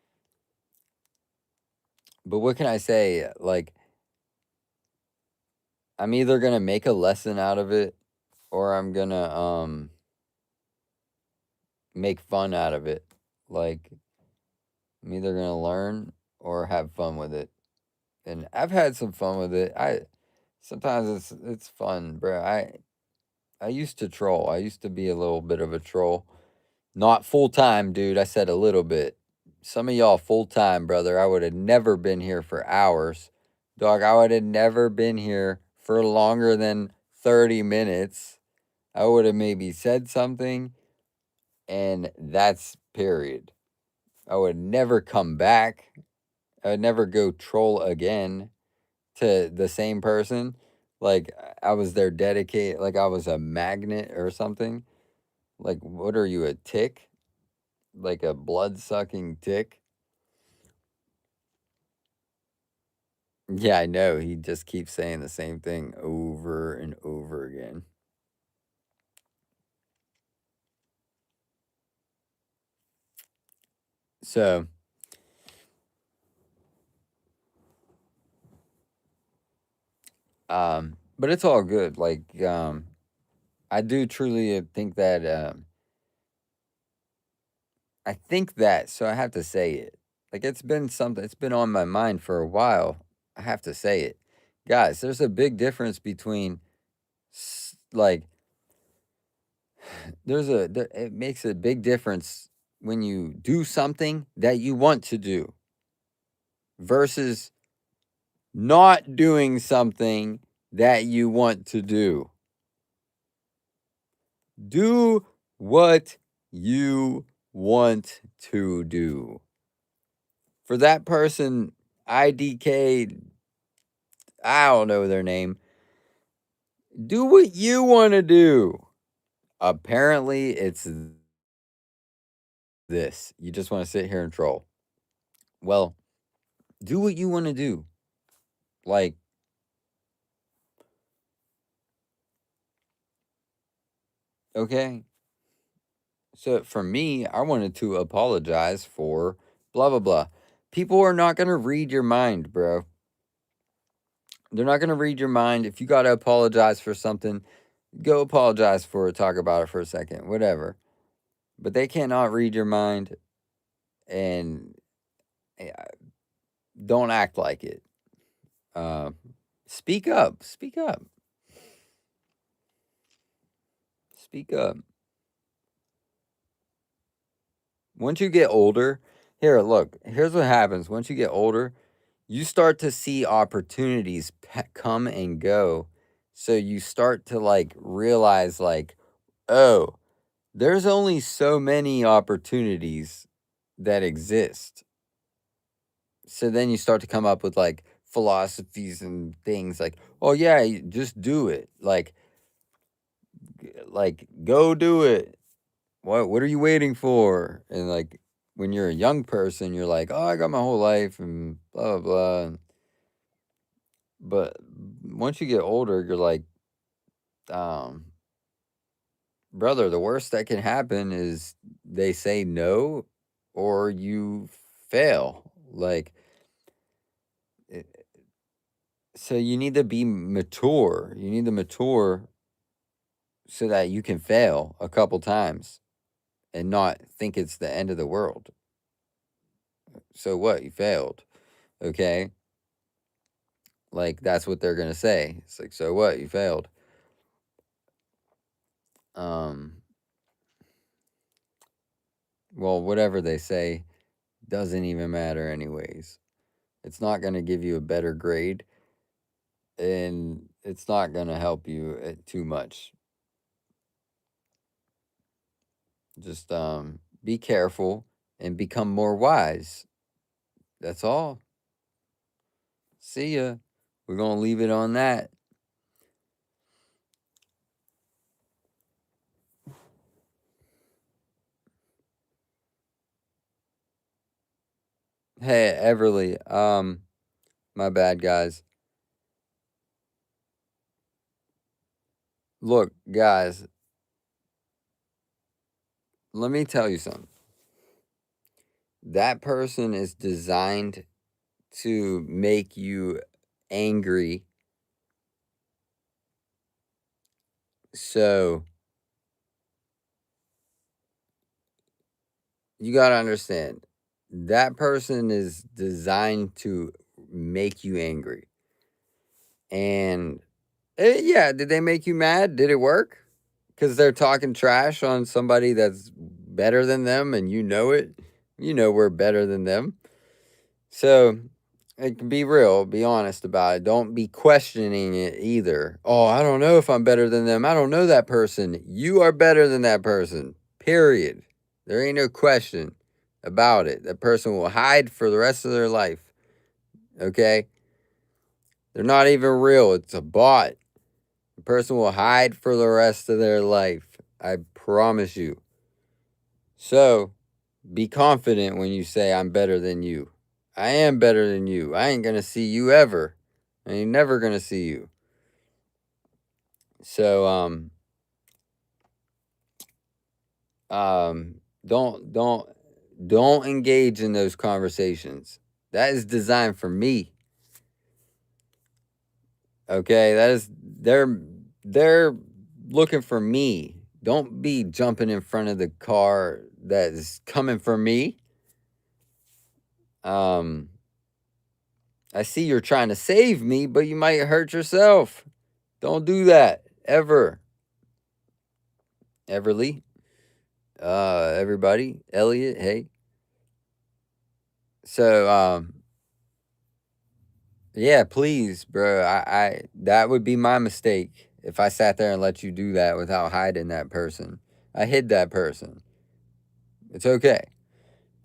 but what can I say? Like, I'm either going to make a lesson out of it or I'm going to make fun out of it. Like, I'm either going to learn or have fun with it. And I've had some fun with it. I sometimes it's fun, bro. I used to troll. I used to be a little bit of a troll. Not full time, dude. I said a little bit. Some of y'all full time, brother. I would have never been here for hours. Dog, I would have never been here for longer than 30 minutes. I would have maybe said something, and that's period. I would never come back. I would never go troll again to the same person. Like I was their dedicated, like I was a magnet or something. Like, what are you, a tick? Like a blood sucking tick? Yeah, I know. He just keeps saying the same thing over and over again. So, but it's all good. Like, I do truly think that, I think that, so I have to say it. Like, it's been something, it's been on my mind for a while. I have to say it. Guys, there's a big difference between, like, it makes a big difference when you do something that you want to do versus not doing something that you want to do. Do what you want to do. For that person, IDK, I don't know their name. Do what you want to do. Apparently, it's this. You just want to sit here and troll. Well, do what you want to do. Like, okay. So for me, I wanted to apologize for blah, blah, blah. People are not going to read your mind, bro. They're not going to read your mind. If you got to apologize for something, go apologize for it. Talk about it for a second, whatever. But they cannot read your mind, and don't act like it. Speak up. Speak up. Speak up. Once you get older, here, look, here's what happens. Once you get older, you start to see opportunities come and go. So you start to like realize, like, oh, there's only so many opportunities that exist. So then you start to come up with like philosophies and things like, oh yeah, just do it. Like go do it. What are you waiting for? And like when you're a young person, you're like, oh, I got my whole life and blah blah blah. But once you get older, you're like, um, brother, the worst that can happen is they say no or you fail. Like, it- so you need to be mature. You need to mature so that you can fail a couple times and not think it's the end of the world. So what? You failed. Okay. Like, that's what they're going to say. It's like, so what? You failed. Um, well, whatever they say doesn't even matter, anyways. It's not going to give you a better grade, and it's not going to help you too much. Just be careful and become more wise. That's all. See ya. We're going to leave it on that. Hey, Everly. My bad, guys. Look, guys, let me tell you something. That person is designed to make you angry. So you got to understand that person is designed to make you angry. And yeah, did they make you mad? Did it work? Because they're talking trash on somebody that's better than them and you know it. You know we're better than them. So it can be real, be honest about it. Don't be questioning it either. Oh, I don't know if I'm better than them. I don't know that person. You are better than that person. Period. There ain't no question about it. That person will hide for the rest of their life. Okay? They're not even real. It's a bot. The person will hide for the rest of their life. I promise you. So, be confident when you say I'm better than you. I am better than you. I ain't going to see you ever. and he's never gonna see you. So um don't don't don't engage in those conversations. That is designed for me. Okay, that is they're looking for me. Don't be jumping in front of the car that is coming for me. Um I see you're trying to save me, but you might hurt yourself. Don't do that ever. Everly, everybody, Elliot, hey. So yeah, please, bro. I that would be my mistake if I sat there and let you do that without hiding that person. I hid that person. It's okay.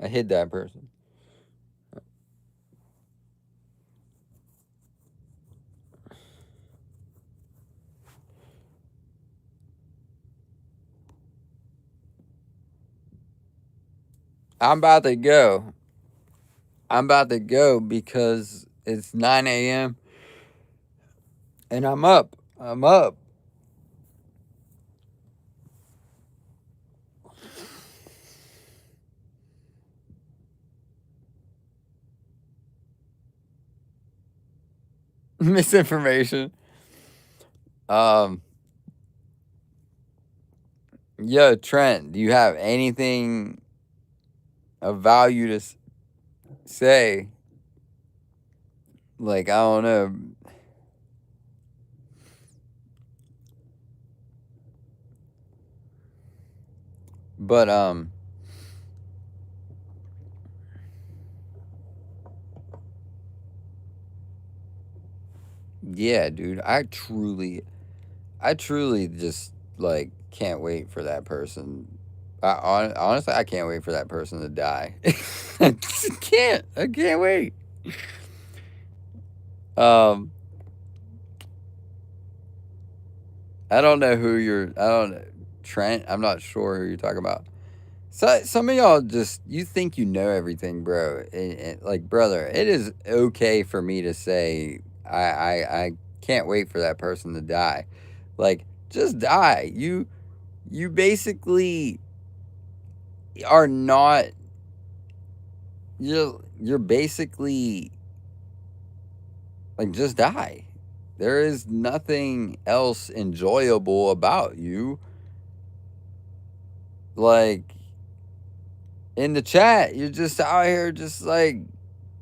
I hid that person. I'm about to go. I'm about to go because it's 9 a.m. and I'm up. I'm up. Misinformation. Um, Yo, Trent, do you have anything of value to say? Like, I don't know. But yeah, dude, I truly just like can't wait for that person. Honestly, I can't wait for that person to die. I just can't. I can't wait. Um, I don't know who you're. I don't know, Trent. I'm not sure who you're talking about. So some of y'all just you think you know everything, bro. Like, brother, it is okay for me to say I can't wait for that person to die. Like, just die. You basically are not. You're basically like just die. There is nothing else enjoyable about you. Like in the chat, you're just out here just like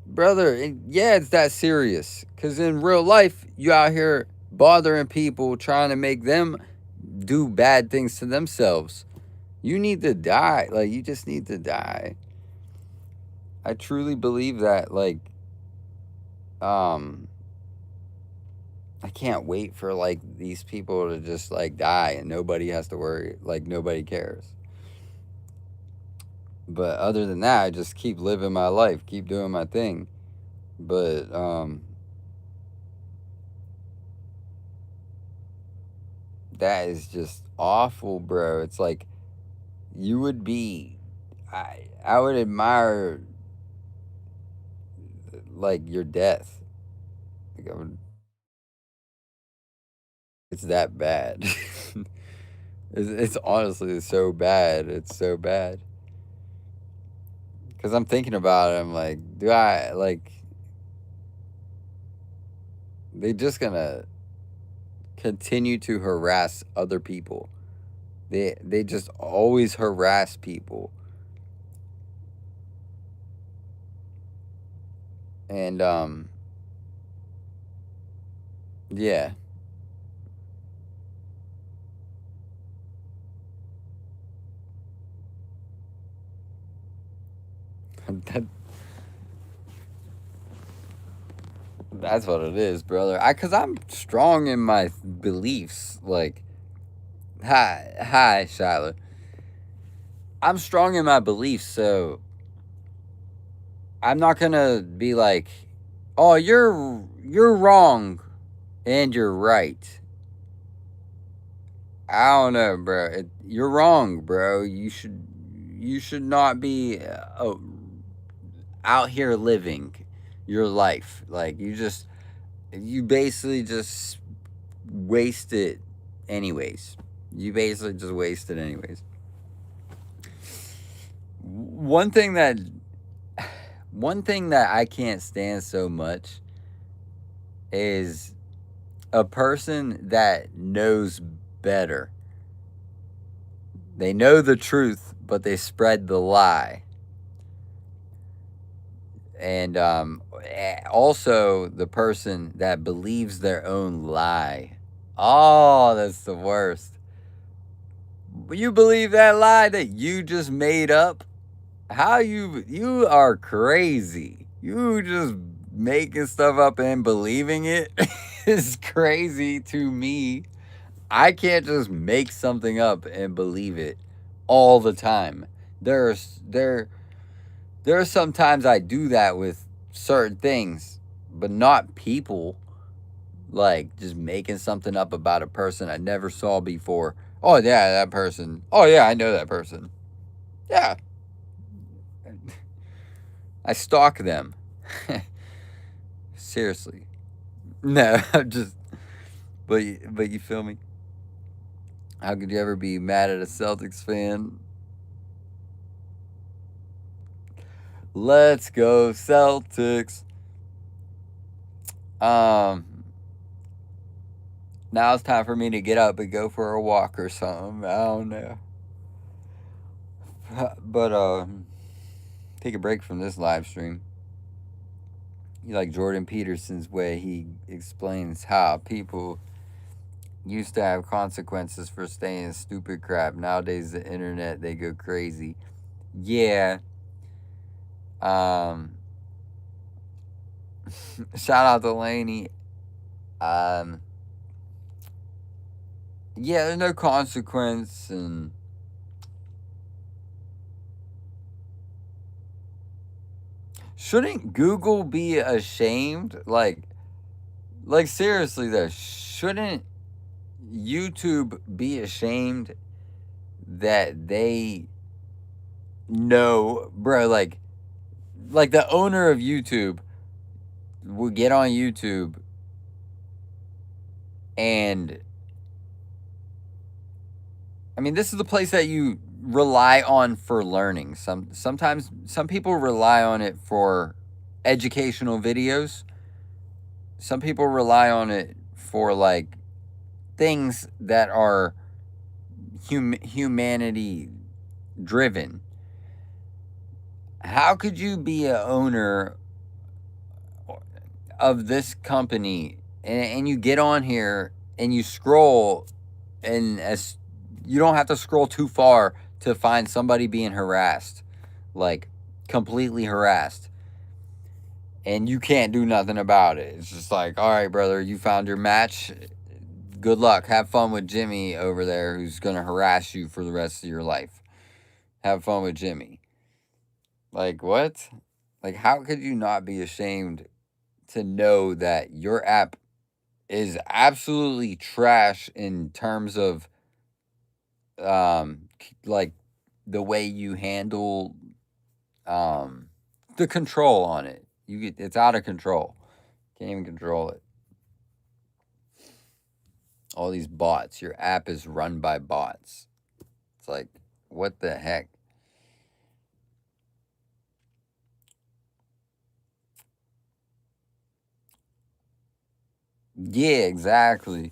brother, yeah, it's that serious. Cause in real life, you out here bothering people, trying to make them do bad things to themselves. You need to die. Like you just need to die. I truly believe that. Like, um, I can't wait for like these people to just like die and nobody has to worry. Like nobody cares. But other than that, I just keep living my life, keep doing my thing. But that is just awful, bro. It's like you would be I would admire like your death. Like it's that bad. It's honestly so bad. It's so bad. Cuz I'm thinking about it. I'm like, do I like they just going to continue to harass other people. They just always harass people. And yeah. that, that's what it is, brother. Cuz I'm strong in my beliefs. Like hi Shiloh. I'm strong in my beliefs, so I'm not going to be like, "Oh, you're wrong and you're right." I don't know, bro. You're wrong, bro. You should not be out here living your life. Like you just you basically just waste it anyways. You basically just waste it anyways. One thing that I can't stand so much is a person that knows better. They know the truth, but they spread the lie. And also the person that believes their own lie. Oh, that's the worst. You believe that lie that you just made up? How you are crazy. You just making stuff up and believing it is crazy to me. I can't just make something up and believe it all the time. There are some times I do that with certain things, but not people. Like just making something up about a person I never saw before. Oh yeah, that person. Oh yeah, I know that person. Yeah. I stalk them. Seriously. No, I'm just but you feel me? How could you ever be mad at a Celtics fan? Let's go Celtics. Now it's time for me to get up and go for a walk or something. I don't know. But take a break from this live stream. You like Jordan Peterson's way he explains how people used to have consequences for saying stupid crap. Nowadays the internet, they go crazy. Yeah. Shout out to Laney. Yeah, there's no consequence, and shouldn't Google be ashamed? Like seriously though, shouldn't YouTube be ashamed that they know, bro? Like the owner of YouTube will get on YouTube and I mean, this is the place that you rely on for learning. Sometimes some people rely on it for educational videos. Some people rely on it for like things that are humanity driven. How could you be an owner of this company and you get on here and you scroll and as you don't have to scroll too far to find somebody being harassed, like completely harassed, and you can't do nothing about it? It's just like, all right, brother, you found your match. Good luck. Have fun with Jimmy over there who's going to harass you for the rest of your life. Have fun with Jimmy. Like, what? Like, how could you not be ashamed to know that your app is absolutely trash in terms of like the way you handle the control on it? It's out of control. Can't even control it. All these bots. Your app is run by bots. It's like, what the heck? Yeah, exactly.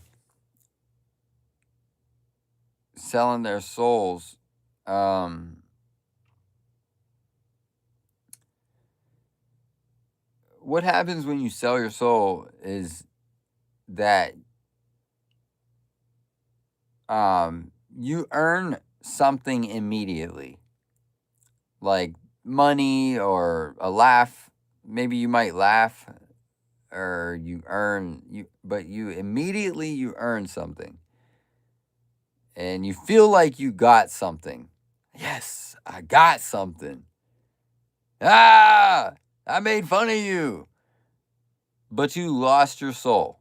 Selling their souls. What happens when you sell your soul is that you earn something immediately, like money or a laugh. Maybe you might laugh, or but you immediately you earn something, and you feel like you got something. Yes, I got something. Ah, I made fun of you, but you lost your soul.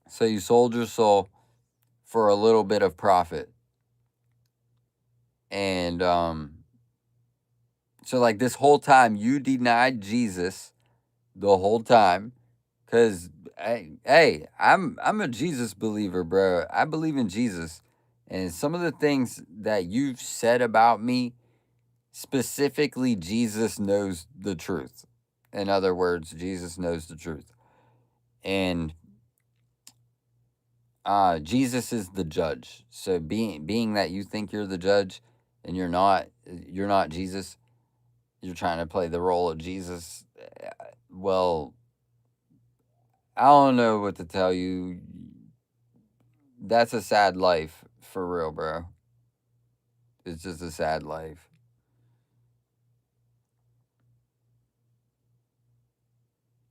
So you sold your soul for a little bit of profit. And so like this whole time you denied Jesus the whole time, because I'm a Jesus believer, bro. I believe in Jesus, and some of the things that you've said about me, specifically, Jesus knows the truth. In other words, Jesus knows the truth, and Jesus is the judge. So being that you think you're the judge and you're not Jesus. You're trying to play the role of Jesus. Well, I don't know what to tell you. That's a sad life for real, bro. It's just a sad life.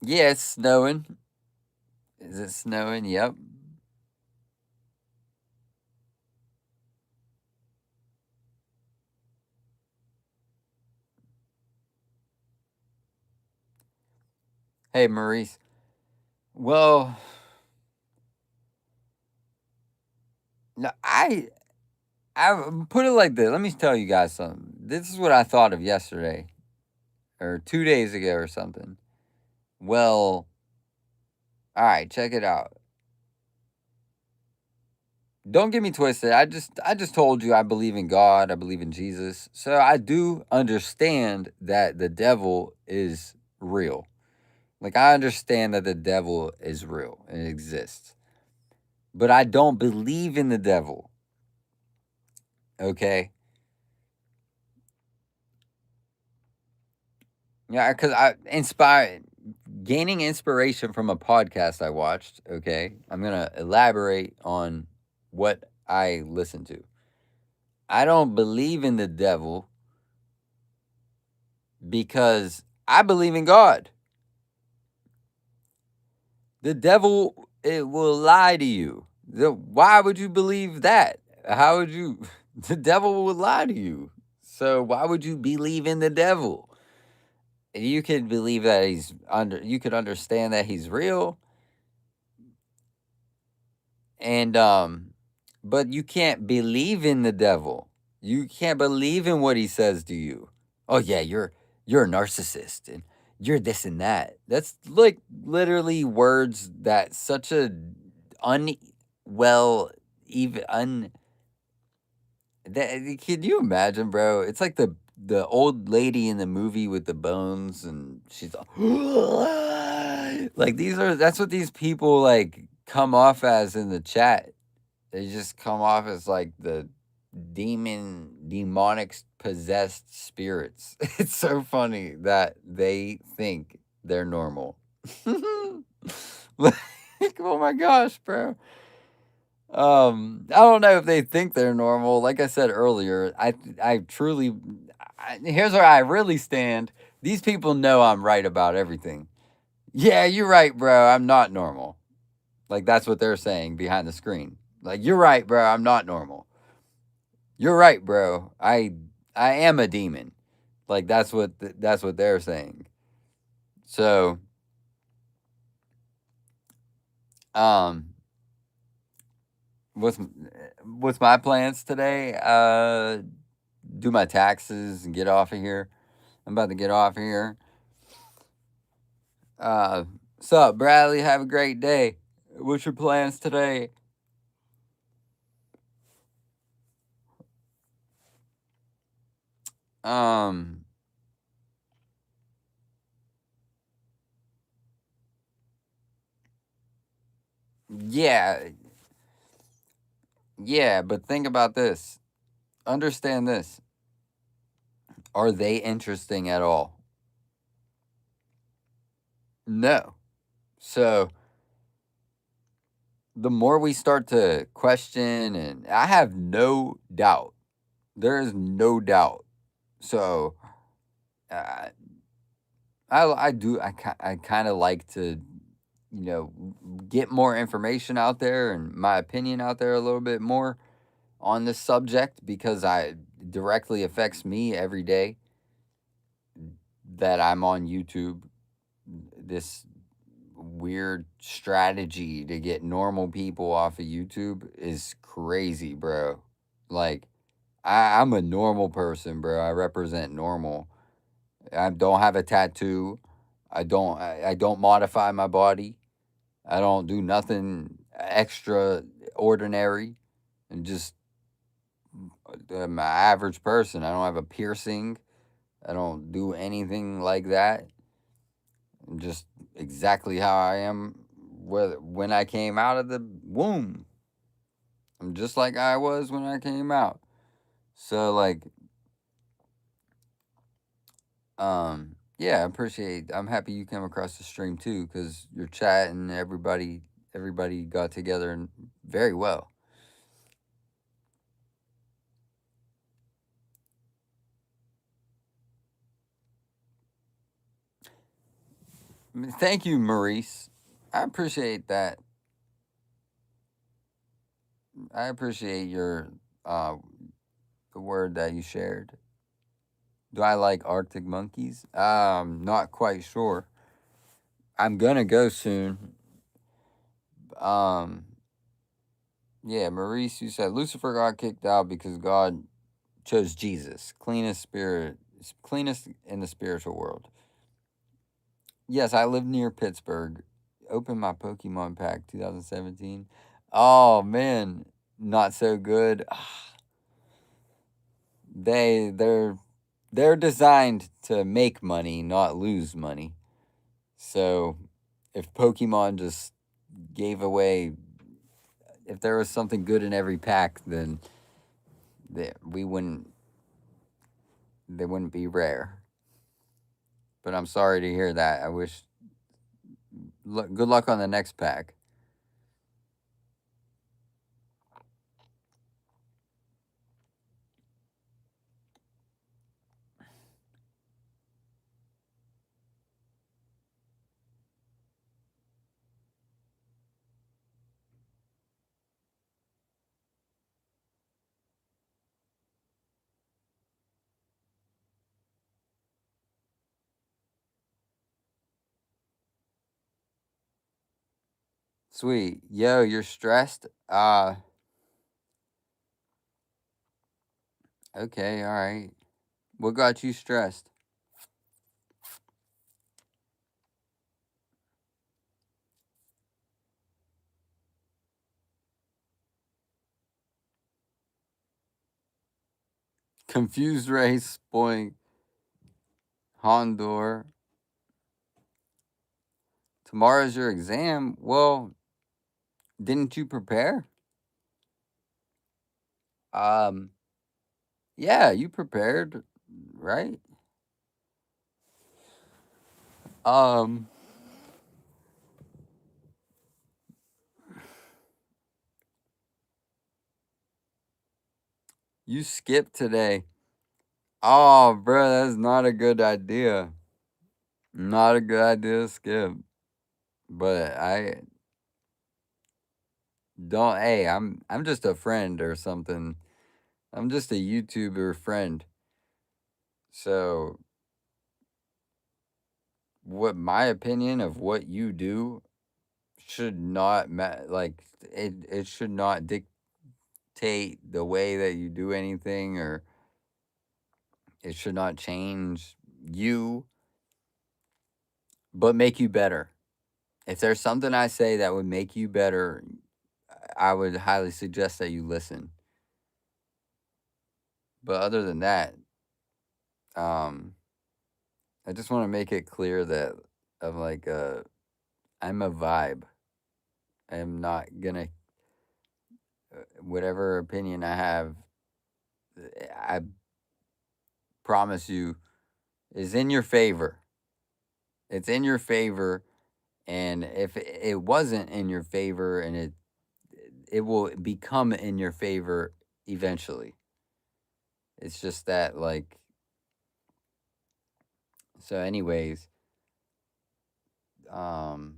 Yeah, it's snowing. Is it snowing? Yep. Hey, Maurice. Well, no, I put it like this. Let me tell you guys something. This is what I thought of yesterday or 2 days ago or something. Well, all right, check it out. Don't get me twisted. I just told you I believe in God, I believe in Jesus. So I do understand that the devil is real. Like I understand that the devil is real and exists. But I don't believe in the devil. Okay? Yeah, cuz I inspired gaining inspiration from a podcast I watched, okay? I'm going to elaborate on what I listened to. I don't believe in the devil because I believe in God. The devil it will lie to you. Why would you believe that? How would you? The devil will lie to you. So why would you believe in the devil? You could believe that he's under. You could understand that he's real, and but you can't believe in the devil. You can't believe in what he says to you. Oh yeah, you're a narcissist and you're this and that. That's like literally words that such a unwell even un that can you imagine, bro? It's like the old lady in the movie with the bones and she's all, like that's what these people like come off as in the chat. They just come off as like the demonic possessed spirits. It's so funny that they think they're normal. Like, oh my gosh, bro. I don't know if they think they're normal. Like I said earlier, I truly here's where I really stand. These people know I'm right about everything. Yeah, you're right, bro. I'm not normal. Like that's what they're saying behind the screen. Like you're right, bro. I'm not normal. You're right, bro. I am a demon. Like that's what they're saying. So, um what's what's my plans today? Do my taxes and get off of here. I'm about to get off of here. Sup, Bradley? Have a great day. What's your plans today? Um, yeah, yeah, but think about this. Understand this. Are they interesting at all? No. So the more we start to question, and I have no doubt, there is no doubt. So uh, I kind of like to get more information out there and my opinion out there a little bit more on this subject because I directly affects me every day that I'm on YouTube. This weird strategy to get normal people off of YouTube is crazy, bro. Like I'm a normal person, bro. I represent normal. I don't have a tattoo. I don't modify my body. I don't do nothing extraordinary. I'm just I'm an average person. I don't have a piercing. I don't do anything like that. I'm just exactly how I am when I came out of the womb. I'm just like I was when I came out. So like yeah, I'm happy you came across the stream too cuz you're chatting everybody got together and very well. I mean, thank you, Maurice. I appreciate that. I appreciate your uh the word that you shared. Do I like Arctic monkeys? Not quite sure. I'm gonna go soon. Um, yeah, Maurice, you said Lucifer got kicked out because God chose Jesus, cleanest in the spiritual world. Yes, I live near Pittsburgh. Opened my Pokemon pack 2017. Oh man, not so good. They're designed to make money, not lose money. So if Pokemon just gave away, if there was something good in every pack, then we wouldn't, they wouldn't be rare. But I'm sorry to hear that. I wish, good luck on the next pack. Sweet. Yo, you're stressed? Okay, all right. What got you stressed? Confused race, boing. Hondor. Tomorrow's your exam. Well, didn't you prepare? Um, yeah, you prepared, right? Um, you skipped today. Oh, bro, that's not a good idea. Not a good idea to skip. But I don't. Hey, I'm just a friend or something. I'm just a YouTuber friend. So, what my opinion of what you do should not like it should not dictate the way that you do anything, or it should not change you, but make you better. If there's something I say that would make you better, I would highly suggest that you listen. But other than that, um, I just want to make it clear that I'm like I'm a vibe. I'm not gonna whatever opinion I have. I promise you, is in your favor. It's in your favor, and if it wasn't in your favor, and it will become in your favor eventually. It's just that like so. Anyways, um,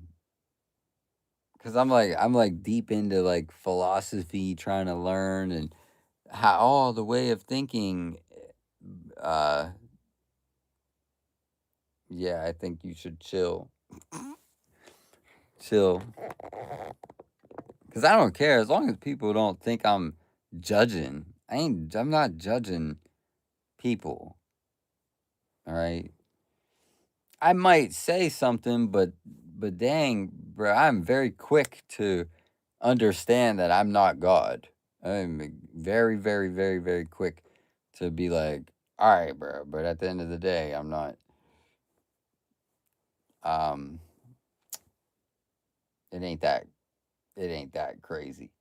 because I'm like deep into like philosophy, trying to learn and how all the way of thinking. Uh, yeah, I think you should chill, because I don't care as long as people don't think I'm judging. I'm not judging people. All right. I might say something, but But dang, bro, I'm very quick to understand that I'm not God. I'm very, very, very, very quick to be like, all right, bro. But at the end of the day, I'm not. Um, it ain't that. It ain't that crazy.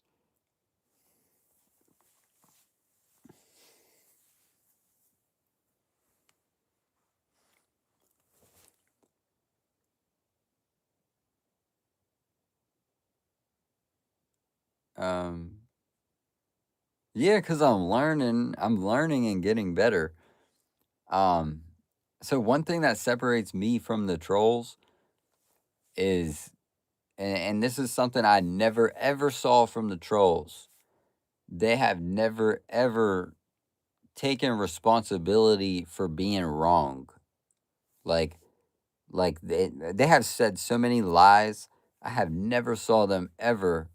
Um, yeah, cause I'm learning. I'm learning and getting better. Um, so one thing that separates me from the trolls is, and this is something I never ever saw from the trolls. They have never ever taken responsibility for being wrong. Like they have said so many lies. I have never saw them ever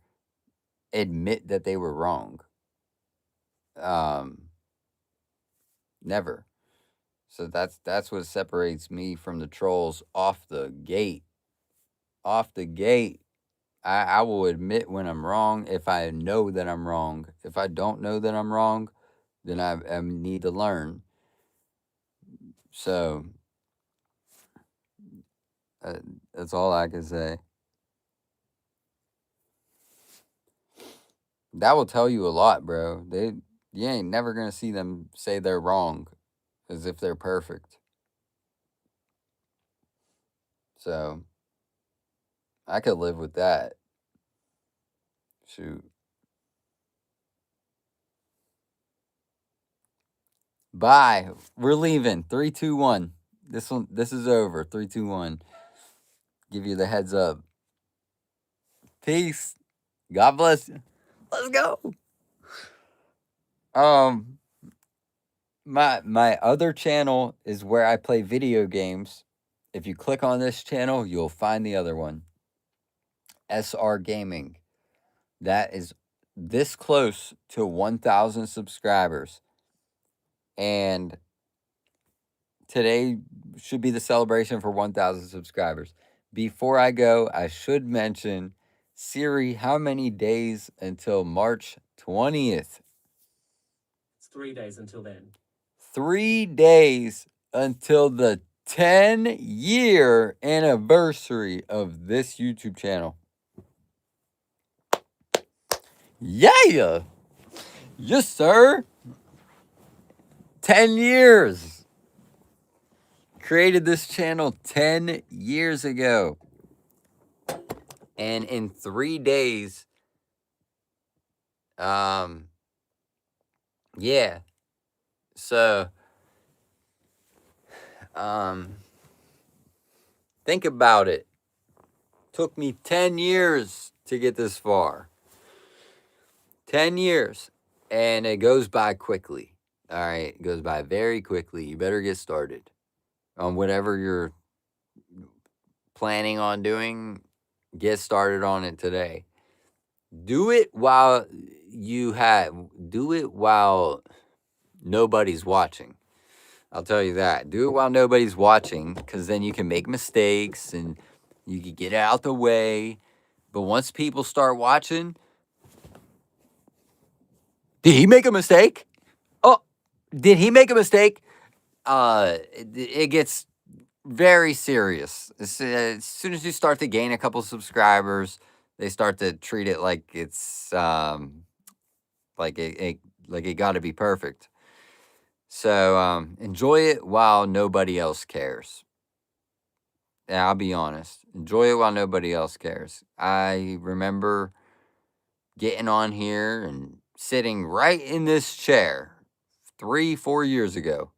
admit that they were wrong. Um, Never. So that's what separates me from the trolls off the gate. Off the gate. I will admit when I'm wrong if I know that I'm wrong. If I don't know that I'm wrong, then I need to learn. So that's all I can say. That will tell you a lot, bro. You ain't never gonna see them say they're wrong as if they're perfect. So I could live with that. Shoot. Bye. We're leaving. 3, 2, 1. This is over. 3, 2, 1. Give you the heads up. Peace. God bless you. Let's go. My other channel is where I play video games. If you click on this channel, you'll find the other one. SR Gaming. That is this close to 1,000 subscribers. And today should be the celebration for 1,000 subscribers. Before I go, I should mention, Siri, how many days until March 20th? It's 3 days until then. 3 days until the 10-year anniversary of this YouTube channel. Yeah! Yes, sir! 10 years! Created this channel 10 years ago. And in 3 days, yeah. So, think about it. Took me 10 years to get this far. 10 years. And it goes by quickly. All right. It goes by very quickly. You better get started on whatever you're planning on doing. Get started on it today. Do it while nobody's watching. I'll tell you that. Do it while nobody's watching, because then you can make mistakes and you can get out the way. But once people start watching, did he make a mistake? Oh, did he make a mistake? It gets very serious. As soon as you start to gain a couple subscribers, they start to treat it like it's like it got to be perfect. So enjoy it while nobody else cares. Yeah, I'll be honest. Enjoy it while nobody else cares. I remember getting on here and sitting right in this chair 3, 4 years ago,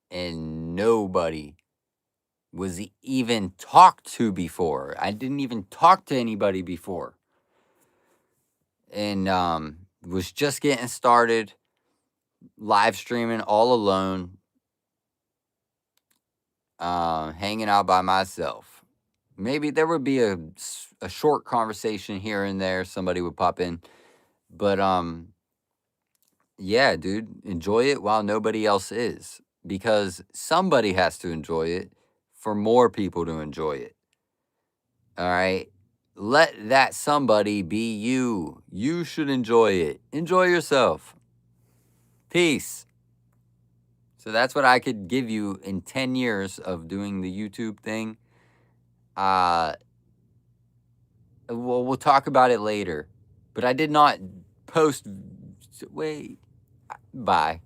and nobody was even talked to before. I didn't even talk to anybody before. And was just getting started, live streaming all alone, hanging out by myself. Maybe there would be a short conversation here and there. Somebody would pop in. But yeah, dude, enjoy it while nobody else is. Because somebody has to enjoy it for more people to enjoy it. All right? Let that somebody be you. You should enjoy it. Enjoy yourself. Peace. So that's what I could give you in 10 years of doing the YouTube thing. We'll talk about it later. But I did not post. Wait. Bye.